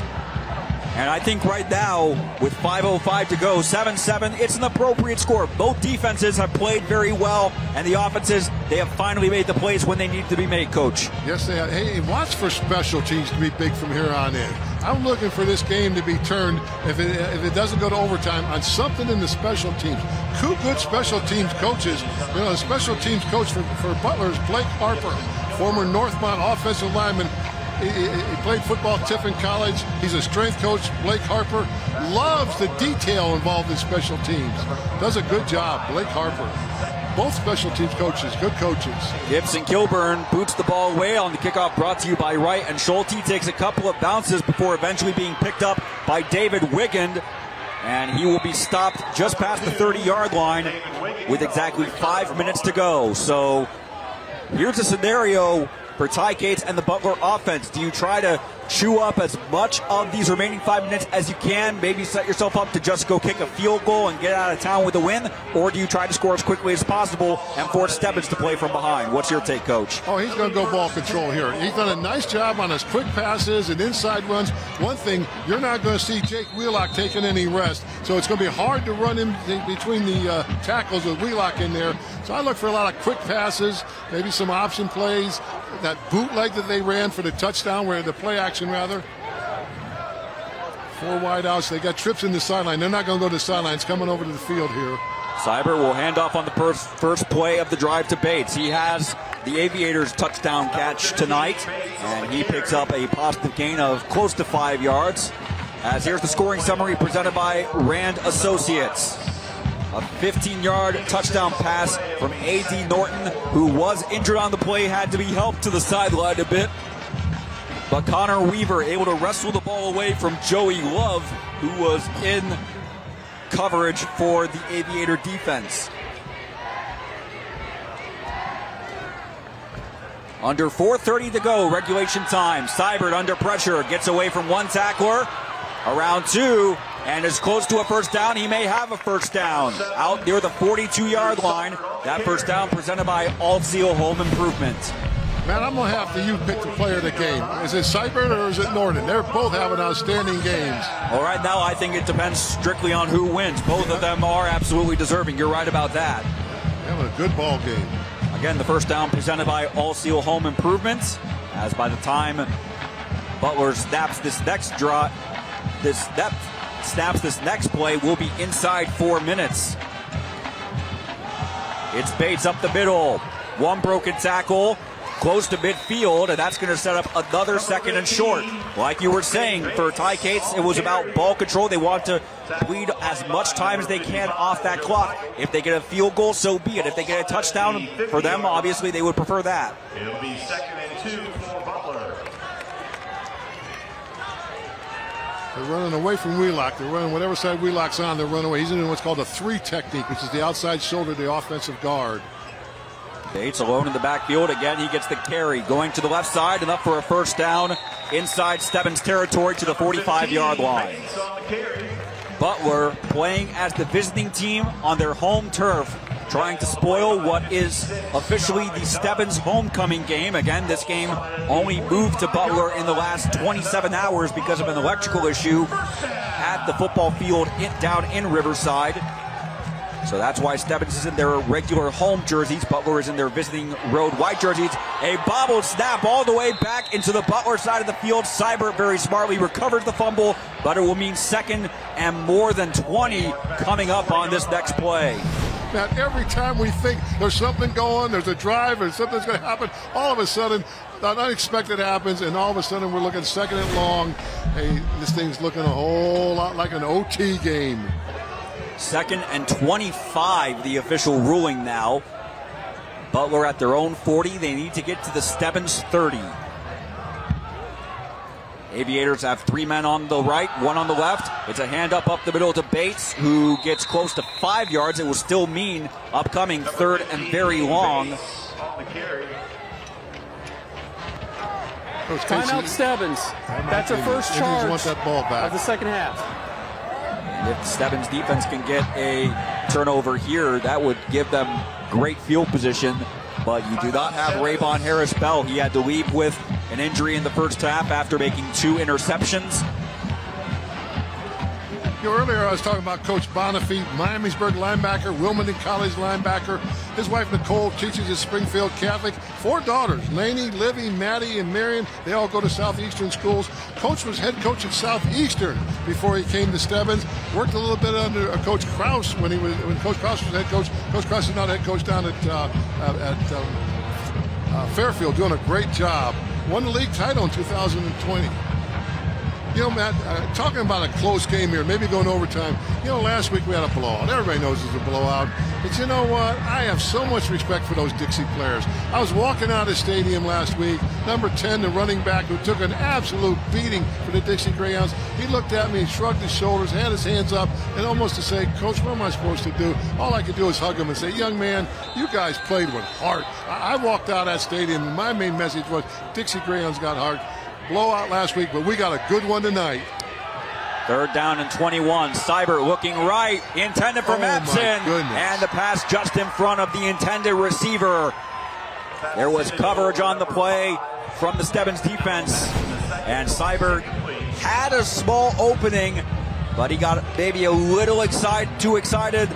And I think right now, with 5:05 to go, 7-7, it's an appropriate score. Both defenses have played very well, and the offenses, they have finally made the plays when they need to be made, Coach. Yes, they have. Hey, watch for special teams to be big from here on in. I'm looking for this game to be turned, if it doesn't go to overtime, on something in the special teams. Two good special teams coaches. You know, the special teams coach for Butler is Blake Harper, former Northmont offensive lineman. He played football at Tiffin College. He's a strength coach. Blake Harper loves the detail involved in special teams. Does a good job, Blake Harper. Both special teams coaches, good coaches. Gibson Kilburn boots the ball away on the kickoff, brought to you by Wright, and Schulte takes a couple of bounces before eventually being picked up by David Wigand, and he will be stopped just past the 30-yard line with exactly 5 minutes to go. So here's a scenario for Ty Cates and the Butler offense. Do you try to chew up as much of these remaining 5 minutes as you can, maybe set yourself up to just go kick a field goal and get out of town with a win, or do you try to score as quickly as possible and force Stebbins to play from behind? What's your take, Coach? Oh, he's going to go ball control here. He's done a nice job on his quick passes and inside runs. One thing, you're not going to see Jake Wheelock taking any rest, so it's going to be hard to run in between the tackles with Wheelock in there. So I look for a lot of quick passes, maybe some option plays, that bootleg that they ran for the touchdown, where the play action rather. 4 wide outs. They got trips in the sideline. They're not going to go to the sidelines. Coming over to the field here. Seibert will hand off on the first play of the drive to Bates. He has the Aviators touchdown catch tonight, and he picks up a positive gain of close to 5 yards. As here's the scoring summary presented by Rand Associates. A 15-yard touchdown pass from A.D. Norton, who was injured on the play, had to be helped to the sideline a bit. But Connor Weaver able to wrestle the ball away from Joey Love, who was in coverage for the Aviator defense. Under 4:30 to go, regulation time. Seibert under pressure, gets away from one tackler. Around two, and is close to a first down. He may have a first down. Out near the 42-yard line. That first down presented by All Seal Home Improvement. Man, I'm going to have you pick the player of the game. Is it Seibert or is it Norton? They're both having outstanding games. Well, right now, I think it depends strictly on who wins. Both of them are absolutely deserving. You're right about that. Having a good ball game. Again, the first down presented by All Seal Home Improvement. As by the time Butler snaps this next play, will be inside 4 minutes. It's Bates up the middle. One broken tackle, close to midfield, and that's going to set up another second and short. Like you were saying, for Ty Cates, it was about ball control. They want to bleed as much time as they can off that clock. If they get a field goal, so be it. If they get a touchdown, for them, obviously, they would prefer that. It'll be 2nd and 2 for Butler. They're running away from Wheelock. They're running whatever side Wheelock's on, they're running away. He's in what's called a 3 technique, which is the outside shoulder of the offensive guard. Bates alone in the backfield. Again, he gets the carry. Going to the left side and up for a first down inside Stebbins territory to the 45-yard line. Butler playing as the visiting team on their home turf, trying to spoil what is officially the Stebbins homecoming game. Again, this game only moved to Butler in the last 27 hours because of an electrical issue at the football field down in Riverside. So that's why Stebbins is in their regular home jerseys. Butler is in their visiting road white jerseys. A bobbled snap all the way back into the Butler side of the field. Seibert very smartly recovers the fumble, but it will mean 2nd and more than 20 coming up on this next play. Now, every time we think there's something going, there's a drive, or something's going to happen, all of a sudden, the unexpected happens, and all of a sudden we're looking 2nd and long. Hey, this thing's looking a whole lot like an OT game. 2nd and 25, the official ruling now. Butler at their own 40. They need to get to the Stebbins 30. Aviators have 3 men on the right, 1 on the left. It's a hand up the middle to Bates, who gets close to 5 yards. It will still mean upcoming 3rd and very long. Timeout Stebbins. That's a first charge want that ball back. of the second half. And if Stebbins defense can get a turnover here, that would give them great field position. But you do not have Rayvon Harris-Bell. He had to leave with an injury in the first half after making 2 interceptions. You know, earlier I was talking about Coach Bonifay, Miamisburg linebacker, Wilmington College linebacker. His wife Nicole teaches at Springfield Catholic. 4 daughters, Lainey, Livy, Maddie, and Marion. They all go to Southeastern schools. Coach was head coach at Southeastern before he came to Stebbins. Worked a little bit under Coach Krause when Coach Krause was head coach. Coach Krause is now head coach down at Fairfield, doing a great job. Won the league title in 2020. You know, Matt, talking about a close game here, maybe going overtime. You know, last week we had a blowout. Everybody knows it's a blowout. But you know what? I have so much respect for those Dixie players. I was walking out of the stadium last week. Number 10, the running back who took an absolute beating for the Dixie Greyhounds. He looked at me, shrugged his shoulders, had his hands up, and almost to say, Coach, what am I supposed to do? All I could do is hug him and say, young man, you guys played with heart. I walked out of that stadium, and my main message was Dixie Greyhounds got heart. Blowout last week, but we got a good one tonight. 3rd down and 21. Seibert looking right, intended for Mapson, and the pass just in front of the intended receiver. There was coverage on the play from the Stebbins defense, and Seibert had a small opening, but he got maybe a little too excited,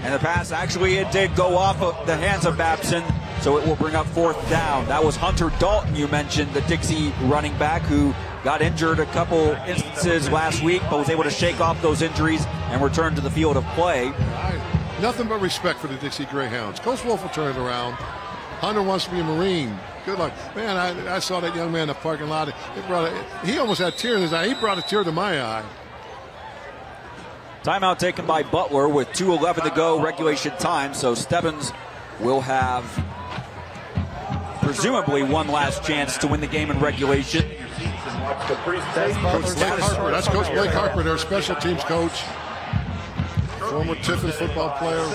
and the pass actually it did go off of the hands of Mapson. So it will bring up 4th down. That was Hunter Dalton, you mentioned, the Dixie running back who got injured a couple instances last week, but was able to shake off those injuries and return to the field of play. Nothing but respect for the Dixie Greyhounds. Coach Wolf will turn it around. Hunter wants to be a Marine. Good luck. Man, I saw that young man in the parking lot. He almost had tears in his eye. He brought a tear to my eye. Timeout taken by Butler with 2:11 to go regulation time, so Stebbins will have presumably one last chance to win the game in regulation. That's Coach Blake Harper, their special teams coach. former Tiffin football player.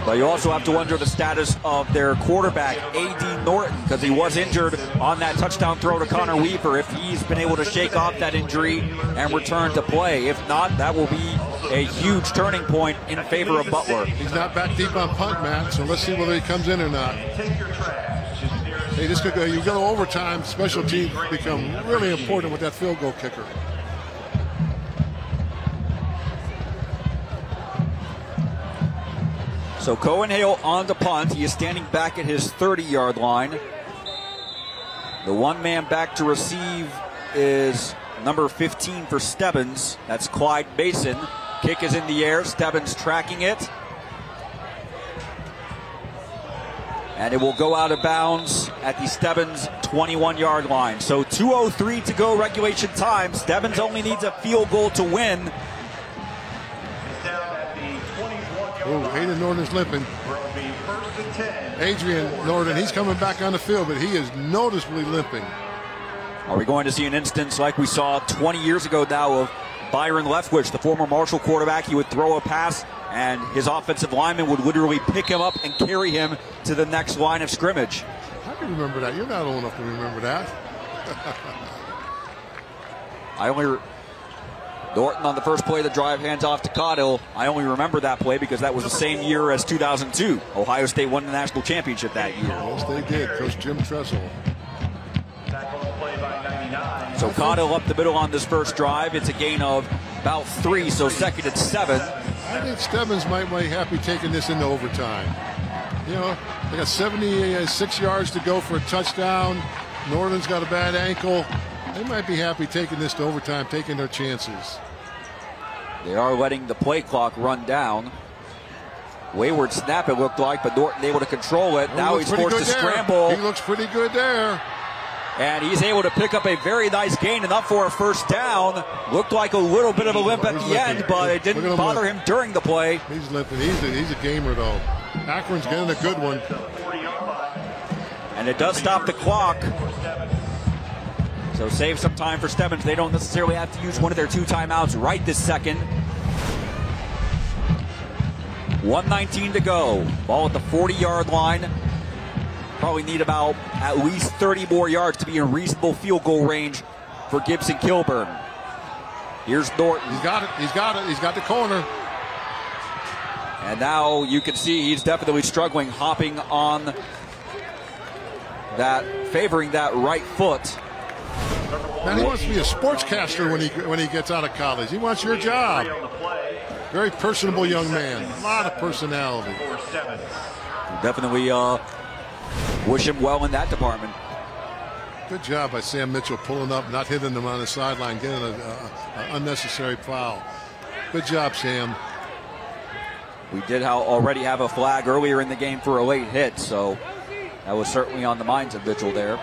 But you also have to wonder the status of their quarterback, A.D. Norton, because he was injured on that touchdown throw to Connor Weaver. If he's been able to shake off that injury and return to play. If not, that will be a huge turning point in favor of Butler. He's not back deep on punt, Matt, so let's see whether he comes in or not. Hey, this could go. You go to overtime. Special teams become really important with that field goal kicker. So Cohen Hale on the punt. He is standing back at his 30-yard line. The one-man back to receive is number 15 for Stebbins. That's Clyde Mason. Kick is in the air. Stebbins tracking it. And it will go out of bounds at the Stebbins 21-yard line. So 2:03 to go regulation time. Stebbins only needs a field goal to win. Oh, Hayden Norton's limping. Adrian Norton, he's coming back on the field, but he is noticeably limping. Are we going to see an instance like we saw 20 years ago now of Byron Leftwich, the former Marshall quarterback? He would throw a pass, and his offensive lineman would literally pick him up and carry him to the next line of scrimmage. I can remember that. You're not old enough to remember that. Norton on the first play of the drive, hands off to Caudill. I only remember that play because that was the same year as 2002. Ohio State won the national championship that year. Yes, they did. Coach Jim Tressel. So Caudill up the middle on this first drive. It's a gain of about 3, so second and 7. I think Stebbins might be happy taking this into overtime. You know, they got 76 yards to go for a touchdown. Norton's got a bad ankle. They might be happy taking this to overtime, taking their chances. They are letting the play clock run down. Wayward snap, it looked like, but Norton able to control it. Now he's forced to scramble. He looks pretty good there. And he's able to pick up a very nice gain, enough for a first down. Looked like a little bit of a limp at the end, but it didn't bother him during the play. He's limping. He's a gamer, though. Akron's getting a good one. And it does stop the clock. So save some time for Stebbins. They don't necessarily have to use one of their 2 timeouts right this second. 1:19 to go. Ball at the 40-yard line. Probably need about at least 30 more yards to be in reasonable field goal range for Gibson Kilburn. Here's Norton. He's got it. He's got it. He's got the corner. And now you can see he's definitely struggling, hopping on that, favoring that right foot. Man, he wants to be a sportscaster when he gets out of college. He wants your job. Very personable young man. A lot of personality. Definitely wish him well in that department. Good job by Sam Mitchell pulling up, not hitting him on the sideline, getting an unnecessary foul. Good job, Sam. We did already have a flag earlier in the game for a late hit, so that was certainly on the minds of Mitchell there.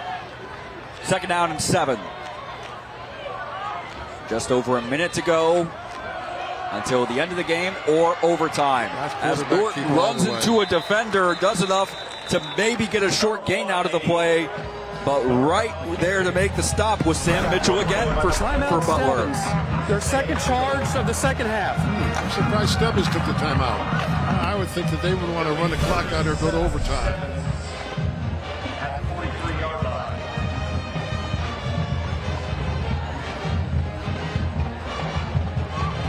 Second down and 7. Just over a minute to go until the end of the game or overtime. As Norton runs into a defender, does enough to maybe get a short gain out of the play, but right there to make the stop was Sam Mitchell again for Butler. Their second charge of the second half. I'm surprised Stebbins took the timeout. I would think that they would want to run the clock out or go to overtime.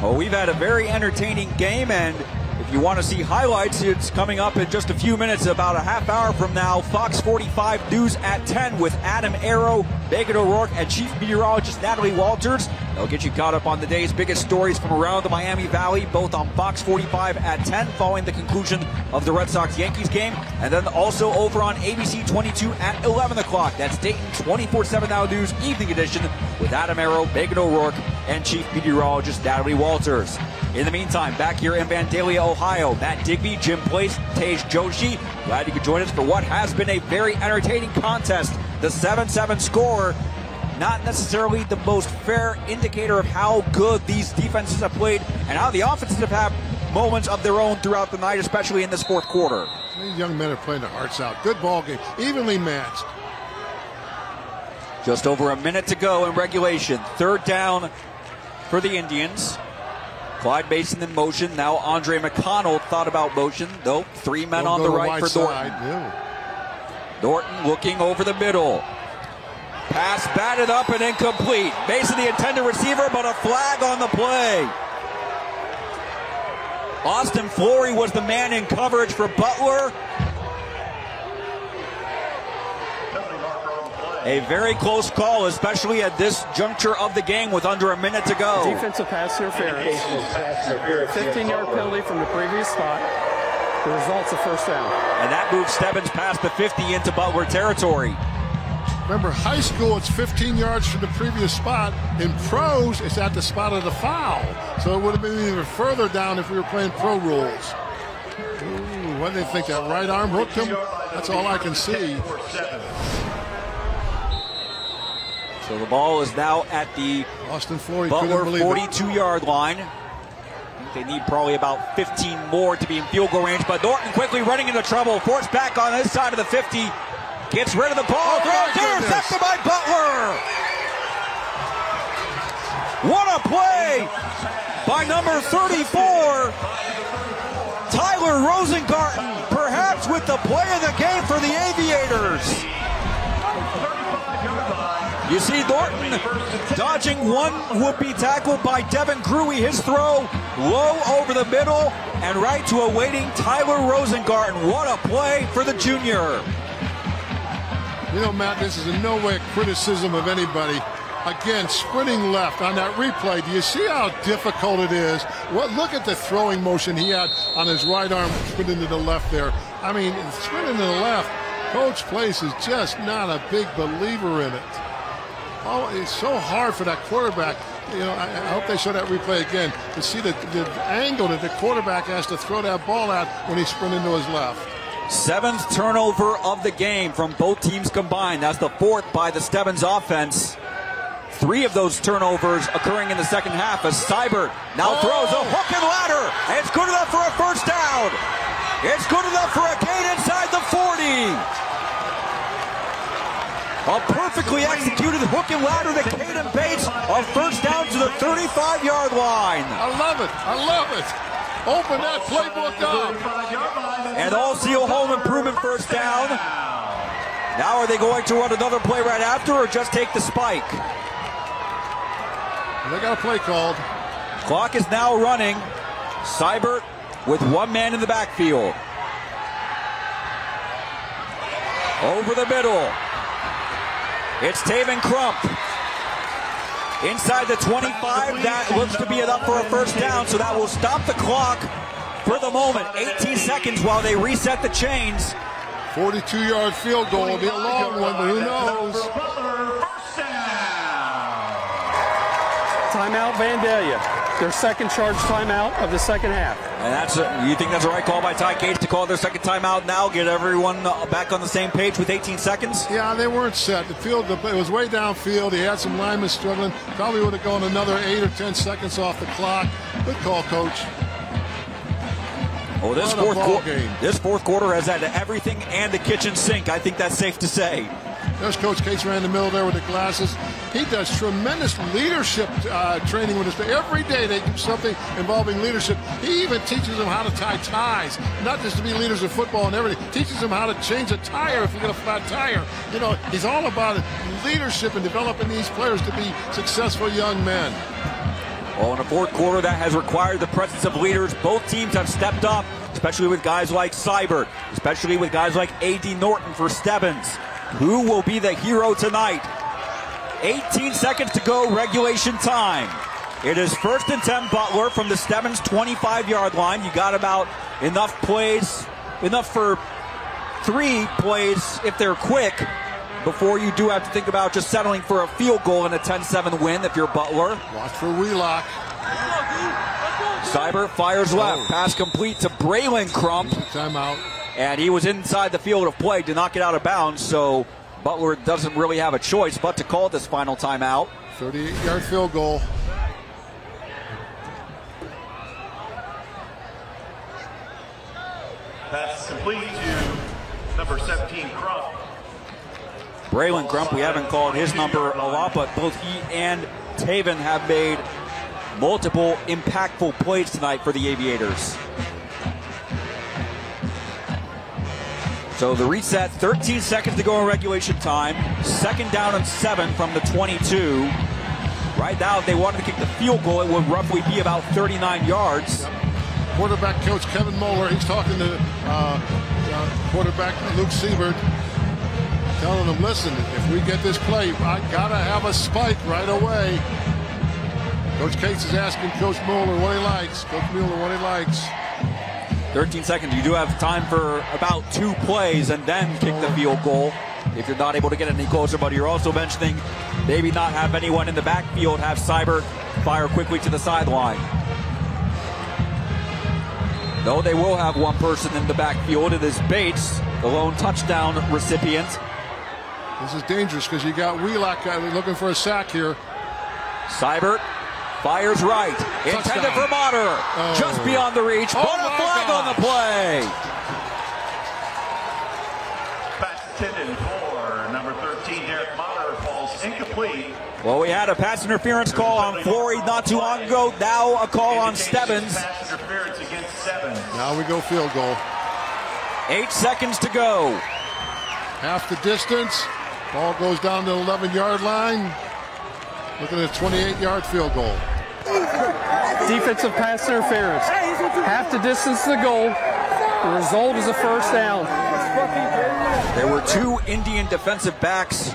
Well, we've had a very entertaining game, and if you want to see highlights, it's coming up in just a few minutes, about a half hour from now. Fox 45 News at 10 with Adam Arrow, Megan O'Rourke, and Chief Meteorologist Natalie Walters. They'll get you caught up on the day's biggest stories from around the Miami Valley, both on Fox 45 at 10 following the conclusion of the Red Sox-Yankees game, and then also over on ABC 22 at 11 o'clock. That's Dayton 24/7 Now News Evening Edition with Adam Arrow, Megan O'Rourke, and Chief Meteorologist Natalie Walters. In the meantime, back here in Vandalia, Ohio, Matt Digby, Jim Place, Tej Joshi. Glad you could join us for what has been a very entertaining contest. The 7-7 score, not necessarily the most fair indicator of how good these defenses have played and how the offenses have had moments of their own throughout the night, especially in this fourth quarter. These young men are playing their hearts out. Good ball game, evenly matched. Just over a minute to go in regulation. Third down for the Indians. Clyde Mason in motion. Now Andre McConnell thought about motion. Nope. 3 men on the right for Norton. Norton looking over the middle. Pass batted up and incomplete. Mason the intended receiver, but a flag on the play. Austin Flory was the man in coverage for Butler. A very close call, especially at this juncture of the game with under a minute to go. Defensive pass interference. 15-yard penalty from the previous spot. The result's a first down. And that moves Stebbins past the 50 into Butler territory. Remember, high school, it's 15 yards from the previous spot. In pros, it's at the spot of the foul. So it would have been even further down if we were playing pro rules. Ooh, what do they think? That right arm hooked him? That's all I can see. So the ball is now at the Austin Flory Butler 42-yard line. I think they need probably about 15 more to be in field goal range, but Norton quickly running into trouble, forced back on his side of the 50, gets rid of the ball, throws intercepted by Butler. What a play by number 34, Tyler Rosengarten, perhaps with the play of the game for the Aviators. You see Norton dodging one would-be tackle by Devin Gruey. His throw low over the middle and right to a waiting Tyler Rosengarten. What a play for the junior. You know, Matt, this is in no way a criticism of anybody. Again, sprinting left on that replay. Do you see how difficult it is? Well, look at the throwing motion he had on his right arm sprinting to the left there. I mean, sprinting to the left, Coach Place is just not a big believer in it. Oh, it's so hard for that quarterback. You know, I hope they show that replay again to see the angle that the quarterback has to throw that ball at when he's sprinting to his left. 7th turnover of the game from both teams combined. That's the 4th by the Stebbins offense. 3 of those turnovers occurring in the second half as Seibert now throws a hook and ladder. And it's good enough for a first down. It's good enough for a gain inside the 40. A perfectly executed hook and ladder to Caden Bates. A first down to the 35-yard line. I love it. I love it. Open that playbook up. And all-seal home improvement first down. Now are they going to run another play right after or just take the spike? They got a play called. Clock is now running. Seibert with one man in the backfield. Over the middle. It's Taven Crump. Inside the 25, that looks to be enough for a first down, so that will stop the clock for the moment. 18 seconds while they reset the chains. 42-yard field goal will be a long one, but who knows? Timeout Vandalia. Their second charge timeout of the second half. And you think that's the right call by Ty Gates to call their second timeout now, get everyone back on the same page with 18 seconds? Yeah, they weren't set. The field, it was way downfield. He had some linemen struggling. Probably would have gone another 8 or 10 seconds off the clock. Good call, Coach. Oh, this fourth quarter has had everything and the kitchen sink. I think that's safe to say. There's Coach Cates around the middle there with the glasses. He does tremendous leadership training with us. Every day they do something involving leadership. He even teaches them how to tie ties, not just to be leaders in football and everything. Teaches them how to change a tire if you get a flat tire. You know, he's all about leadership and developing these players to be successful young men. Well, in the fourth quarter, that has required the presence of leaders. Both teams have stepped up, especially with guys like Seibert, especially with guys like A.D. Norton for Stebbins. Who will be the hero tonight? 18 seconds to go, regulation time. It is 1st and 10 Butler from the Stebbins 25-yard line. You got about enough plays, enough for 3 plays if they're quick, before you do have to think about just settling for a field goal in a 10-7 win if you're Butler. Watch for Wheelock. Seibert fires left. Pass complete to Braylon Crump. Timeout. And he was inside the field of play, did not get out of bounds, so Butler doesn't really have a choice but to call this final timeout. 38-yard field goal. Pass complete to number 17, Crump. Braylon Crump, we haven't called his number a lot, but both he and Taven have made multiple impactful plays tonight for the Aviators. So the reset, 13 seconds to go in regulation time. 2nd down and 7 from the 22. Right now, if they wanted to kick the field goal, it would roughly be about 39 yards. Quarterback coach Kevin Moeller, he's talking to quarterback Luke Siebert, telling him, listen, if we get this play, I gotta have a spike right away. Coach Cates is asking Coach Moeller what he likes. Coach Mueller what he likes. 13 seconds. You do have time for about 2 plays and then kick the field goal if you're not able to get any closer. But you're also mentioning maybe not have anyone in the backfield, have Seibert fire quickly to the sideline. Though they will have one person in the backfield. It is Bates, the lone touchdown recipient. This is dangerous because you got Wheelock looking for a sack here. Seibert fires right. Touchdown. Intended for Motter. Just beyond the reach. But a flag on the play. Pass intended for number 13, Derek Motter, falls incomplete. Well, we had a pass interference call on Flory not too long ago. Now a call on Stebbins. Pass interference against Stebbins. Now we go field goal. 8 seconds to go. Half the distance. Ball goes down to the 11-yard line. Looking at a 28-yard field goal. Defensive pass interference. Half the distance to the goal. The result is a first down. There were 2 Indian defensive backs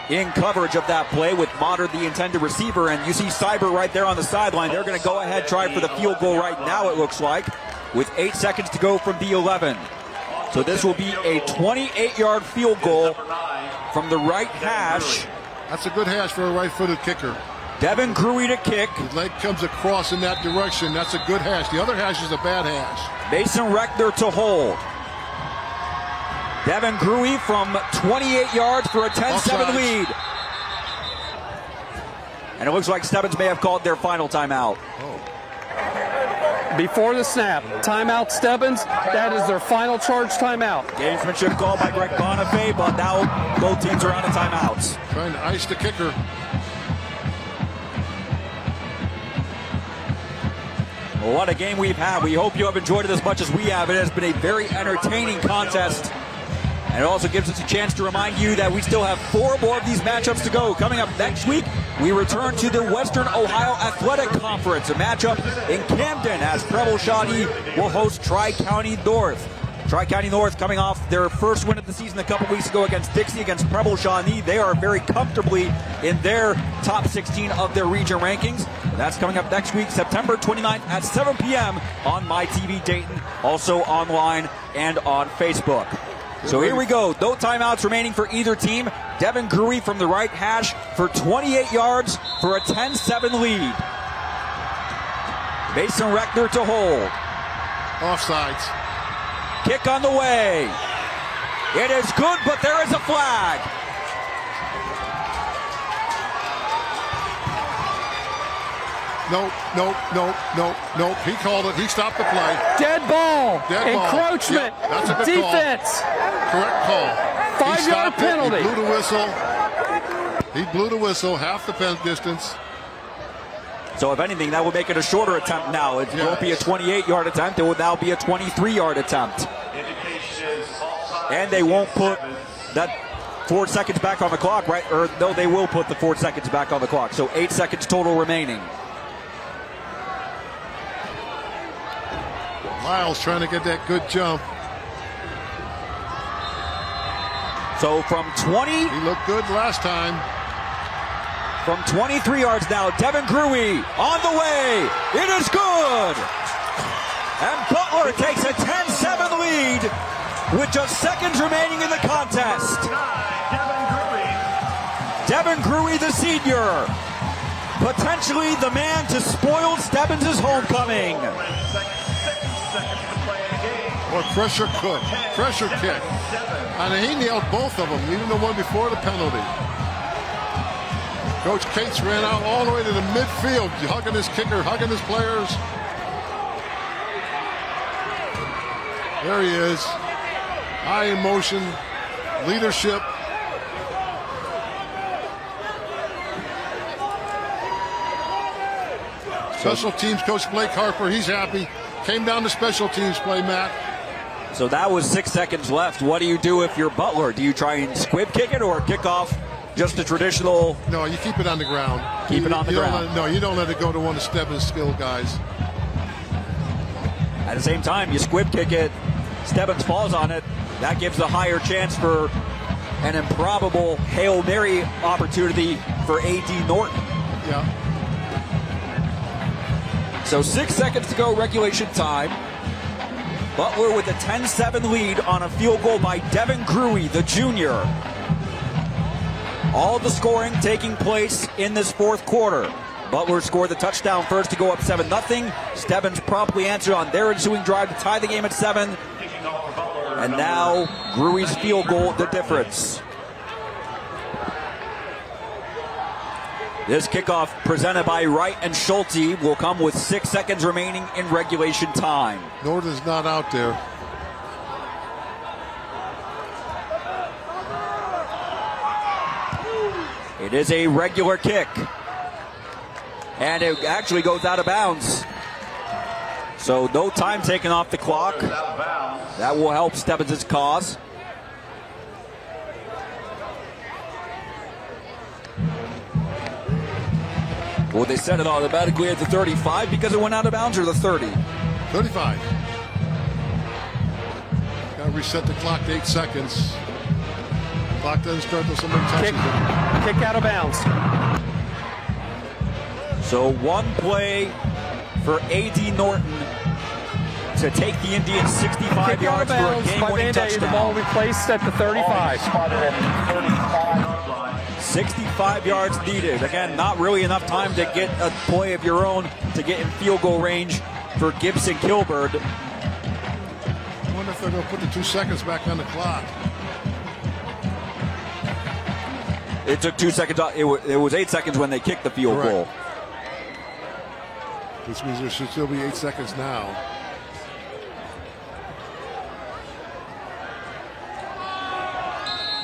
in coverage of that play with Motter, the intended receiver, and you see Seibert right there on the sideline. They're going to go ahead, try for the field goal right now, it looks like, with 8 seconds to go from the 11. So this will be a 28-yard field goal from the right hash. That's a good hash for a right-footed kicker. Devin Gruey to kick. His leg comes across in that direction. That's a good hash. The other hash is a bad hash. Mason Reckner to hold. Devin Gruey from 28 yards for a 10-7 lead. And it looks like Stebbins may have called their final timeout. Before the snap, timeout Stebbins. That is their final charge timeout. Gamesmanship called by Greg Bonifay, but now both teams are out of timeouts. Trying to ice the kicker. Well, what a game we've had. We hope you have enjoyed it as much as we have. It has been a very entertaining contest. And it also gives us a chance to remind you that we still have 4 more of these matchups to go. Coming up next week, we return to the Western Ohio Athletic Conference, a matchup in Camden as Preble Shawnee will host Tri-County North. Tri-County North coming off their first win of the season a couple weeks ago against Dixie, against Preble Shawnee. They are very comfortably in their top 16 of their region rankings. That's coming up next week, September 29th at 7 p.m. on MyTV Dayton, also online and on Facebook. So here we go. No timeouts remaining for either team. Devin Gruey from the right hash for 28 yards for a 10-7 lead. Mason Reckner to hold. Offsides. Kick on the way. It is good, but there is a flag. Nope. He called it. He stopped the play. Dead ball. Dead ball. Encroachment. Yep, that's a good defense. Call. Correct call. 5-yard penalty. He blew the whistle. He blew the whistle, half the pen distance. So if anything, that will make it a shorter attempt now. It won't be a 28-yard attempt. It will now be a 23-yard attempt. And they won't put that 4 seconds back on the clock, right? Or no, they will put the 4 seconds back on the clock. So 8 seconds total remaining. Lyles trying to get that good jump. So from 20. He looked good last time. From 23 yards now, Devin Gruey on the way. It is good. And Butler takes a 10-7 lead with just seconds remaining in the contest. Devin Gruey, the senior, potentially the man to spoil Stebbins' homecoming. Or pressure kick. And he nailed both of them, even the one before the penalty. Coach Cates ran out all the way to the midfield, hugging his kicker, hugging his players. There he is. High emotion, leadership. Special teams coach Blake Harper, he's happy. Came down to special teams play, Matt. So that was 6 seconds left. What do you do if you're Butler? Do you try and squib kick it or kick off just a traditional? No, you keep it on the ground. Keep it on the ground. No, you don't let it go to one of Stebbins' skill guys. At the same time, you squib kick it. Stebbins falls on it. That gives a higher chance for an improbable Hail Mary opportunity for A.D. Norton. Yeah. So 6 seconds to go, regulation time. Butler with a 10-7 lead on a field goal by Devin Gruey, the junior. All the scoring taking place in this fourth quarter. Butler scored the touchdown first to go up 7-0. Stebbins promptly answered on their ensuing drive to tie the game at 7. And now Gruey's field goal, the difference. This kickoff presented by Wright and Schulte will come with 6 seconds remaining in regulation time. Norton's not out there. It is a regular kick. And it actually goes out of bounds. So no time taken off the clock. That will help Stebbins' cause. Will they set it automatically at the 35 because it went out of bounds, or the 30? 35. Got to reset the clock to 8 seconds. Clock doesn't start until somebody touches it. Kick out of bounds. So one play for A.D. Norton to take the Indians 65 yards for a game-winning touchdown. The ball will be placed at the 35. 65 yards needed. Again, not really enough time to get a play of your own to get in field goal range for Gibson Kilbird. I wonder if they're going to put the 2 seconds back on the clock. It took 2 seconds. It was 8 seconds when they kicked the field goal. Which means there should still be 8 seconds now.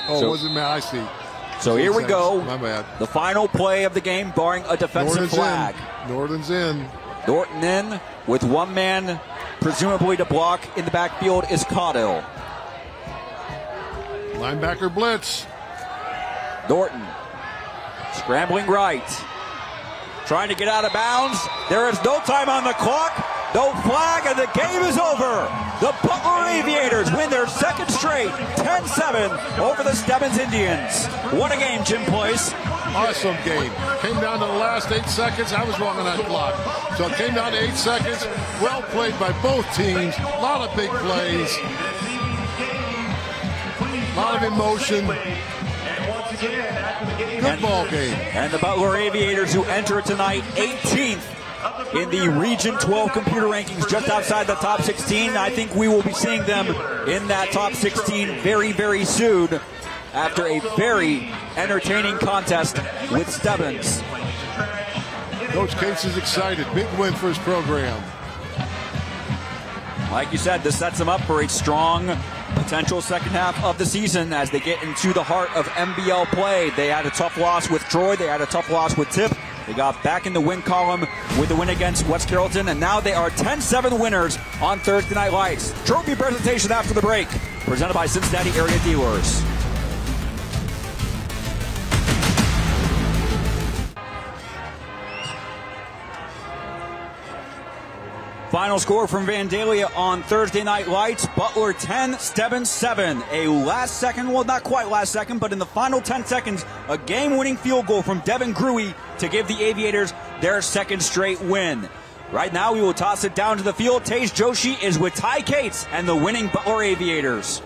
Oh, So- wasn't Matt? I see. So here we go. My bad. The final play of the game, barring a defensive flag. Norton's in. Norton in with one man, presumably to block in the backfield, is Caudill. Linebacker blitz. Norton scrambling right, trying to get out of bounds. There is no time on the clock, no flag, and the game is over. The Butler Aviators win their second straight, 10-7 over the Stebbins Indians. What a game, Jim Place. Awesome game. Came down to the last 8 seconds. I was wrong on that clock. So it came down to 8 seconds. Well played by both teams. A lot of big plays. A lot of emotion. Good ball game. And the Butler Aviators, who enter tonight 18th in the Region 12 computer rankings, just outside the top 16. I think we will be seeing them in that top 16 very, very soon after a very entertaining contest with Stebbins. Coach Cates is excited. Big win for his program. Like you said, this sets them up for a strong potential second half of the season as they get into the heart of MBL play. They had a tough loss with Troy. They had a tough loss with Tip. They got back in the win column with the win against West Carrollton, and now they are 10-7 winners on Thursday Night Lights. Trophy presentation after the break, presented by Cincinnati Area Dealers. Final score from Vandalia on Thursday Night Lights: Butler 10, Stebbins 7. A last second, well, not quite last second, but in the final 10 seconds, a game-winning field goal from Devin Gruey to give the Aviators their second straight win. Right now, we will toss it down to the field. Tage Joshi is with Ty Cates and the winning Butler Aviators.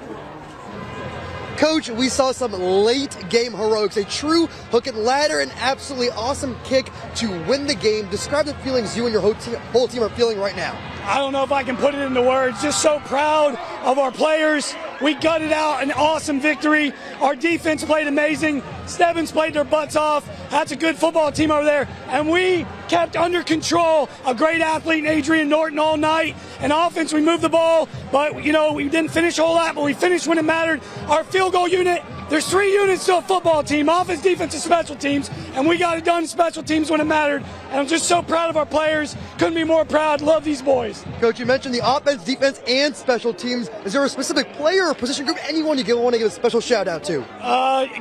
Coach, we saw some late game heroics, a true hook and ladder, an absolutely awesome kick to win the game. Describe the feelings you and your whole team are feeling right now. I don't know if I can put it into words. Just so proud of our players. We gutted out an awesome victory. Our defense played amazing. Stebbins played their butts off. That's a good football team over there. And we kept under control a great athlete, Adrian Norton, all night. And offense, we moved the ball, but, you know, we didn't finish a whole lot, but we finished when it mattered. Our field goal unit, there's 3 units to a football team, offense, defense, and special teams, and we got it done in special teams when it mattered. And I'm just so proud of our players. Couldn't be more proud. Love these boys. Coach, you mentioned the offense, defense, and special teams. Is there a specific player or position group, anyone you want to give a special shout out to?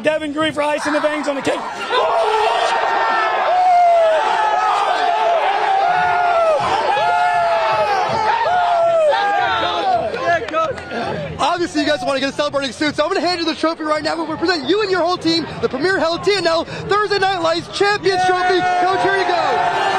Devin Green for icing the veins on the cake. Obviously, you guys want to get a celebrating suit, so I'm going to hand you the trophy right now. We're going to present you and your whole team the premier held TNL Thursday Night Lights Champions Trophy. Coach, here you go.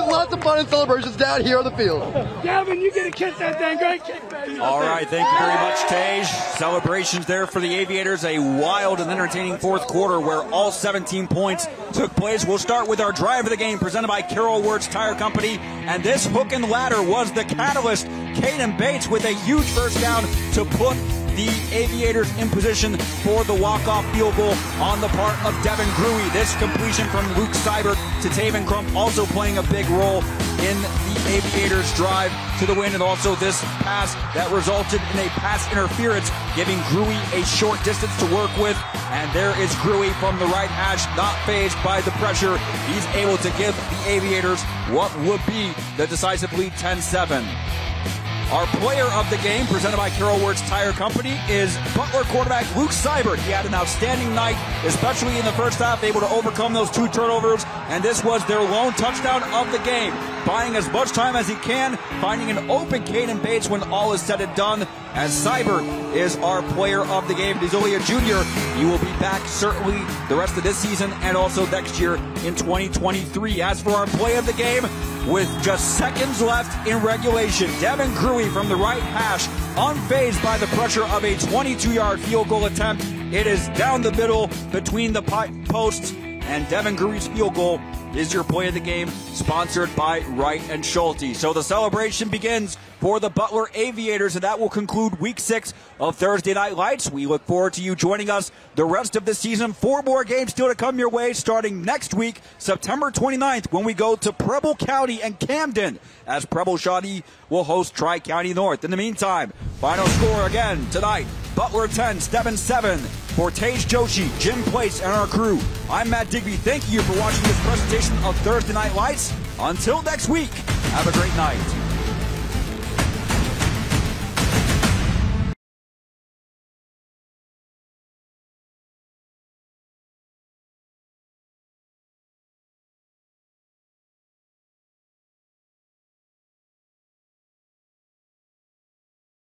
Lots of fun and celebrations down here on the field. Gavin, you get to kiss that thing. Great kick, baby. All right, thank you very much, Tej. Celebrations there for the Aviators. A wild and entertaining fourth quarter where all 17 points took place. We'll start with our drive of the game presented by Carol Wirtz Tire Company. And this hook and ladder was the catalyst. Caden Bates with a huge first down to put the Aviators in position for the walk-off field goal on the part of Devin Gruey. This completion from Luke Seibert to Taven Crump also playing a big role in the Aviators' drive to the win, and also this pass that resulted in a pass interference, giving Gruey a short distance to work with. And there is Gruey from the right hash, not fazed by the pressure. He's able to give the Aviators what would be the decisive lead, 10-7. Our player of the game, presented by Carol Wirtz Tire Company, is Butler quarterback Luke Seibert. He had an outstanding night, especially in the first half, able to overcome those 2 turnovers, and this was their lone touchdown of the game. Buying as much time as he can, finding an open Caden Bates when all is said and done, as Seibert is our player of the game. He's only a junior. He will be back certainly the rest of this season and also next year in 2023. As for our play of the game, with just seconds left in regulation, Devin Gruey from the right hash, unfazed by the pressure of a 22-yard field goal attempt. It is down the middle between the posts, and Devin Gruey's field goal is your play of the game, sponsored by Wright and Schulte. So the celebration begins for the Butler Aviators, and that will conclude Week 6 of Thursday Night Lights. We look forward to you joining us the rest of the season. 4 more games still to come your way, starting next week, September 29th, when we go to Preble County and Camden, as Preble County will host Tri-County North. In the meantime, final score again tonight, Butler 10, Stebbins 7. For Tej Joshi, Jim Place, and our crew, I'm Matt Digby. Thank you for watching this presentation of Thursday Night Lights. Until next week, have a great night.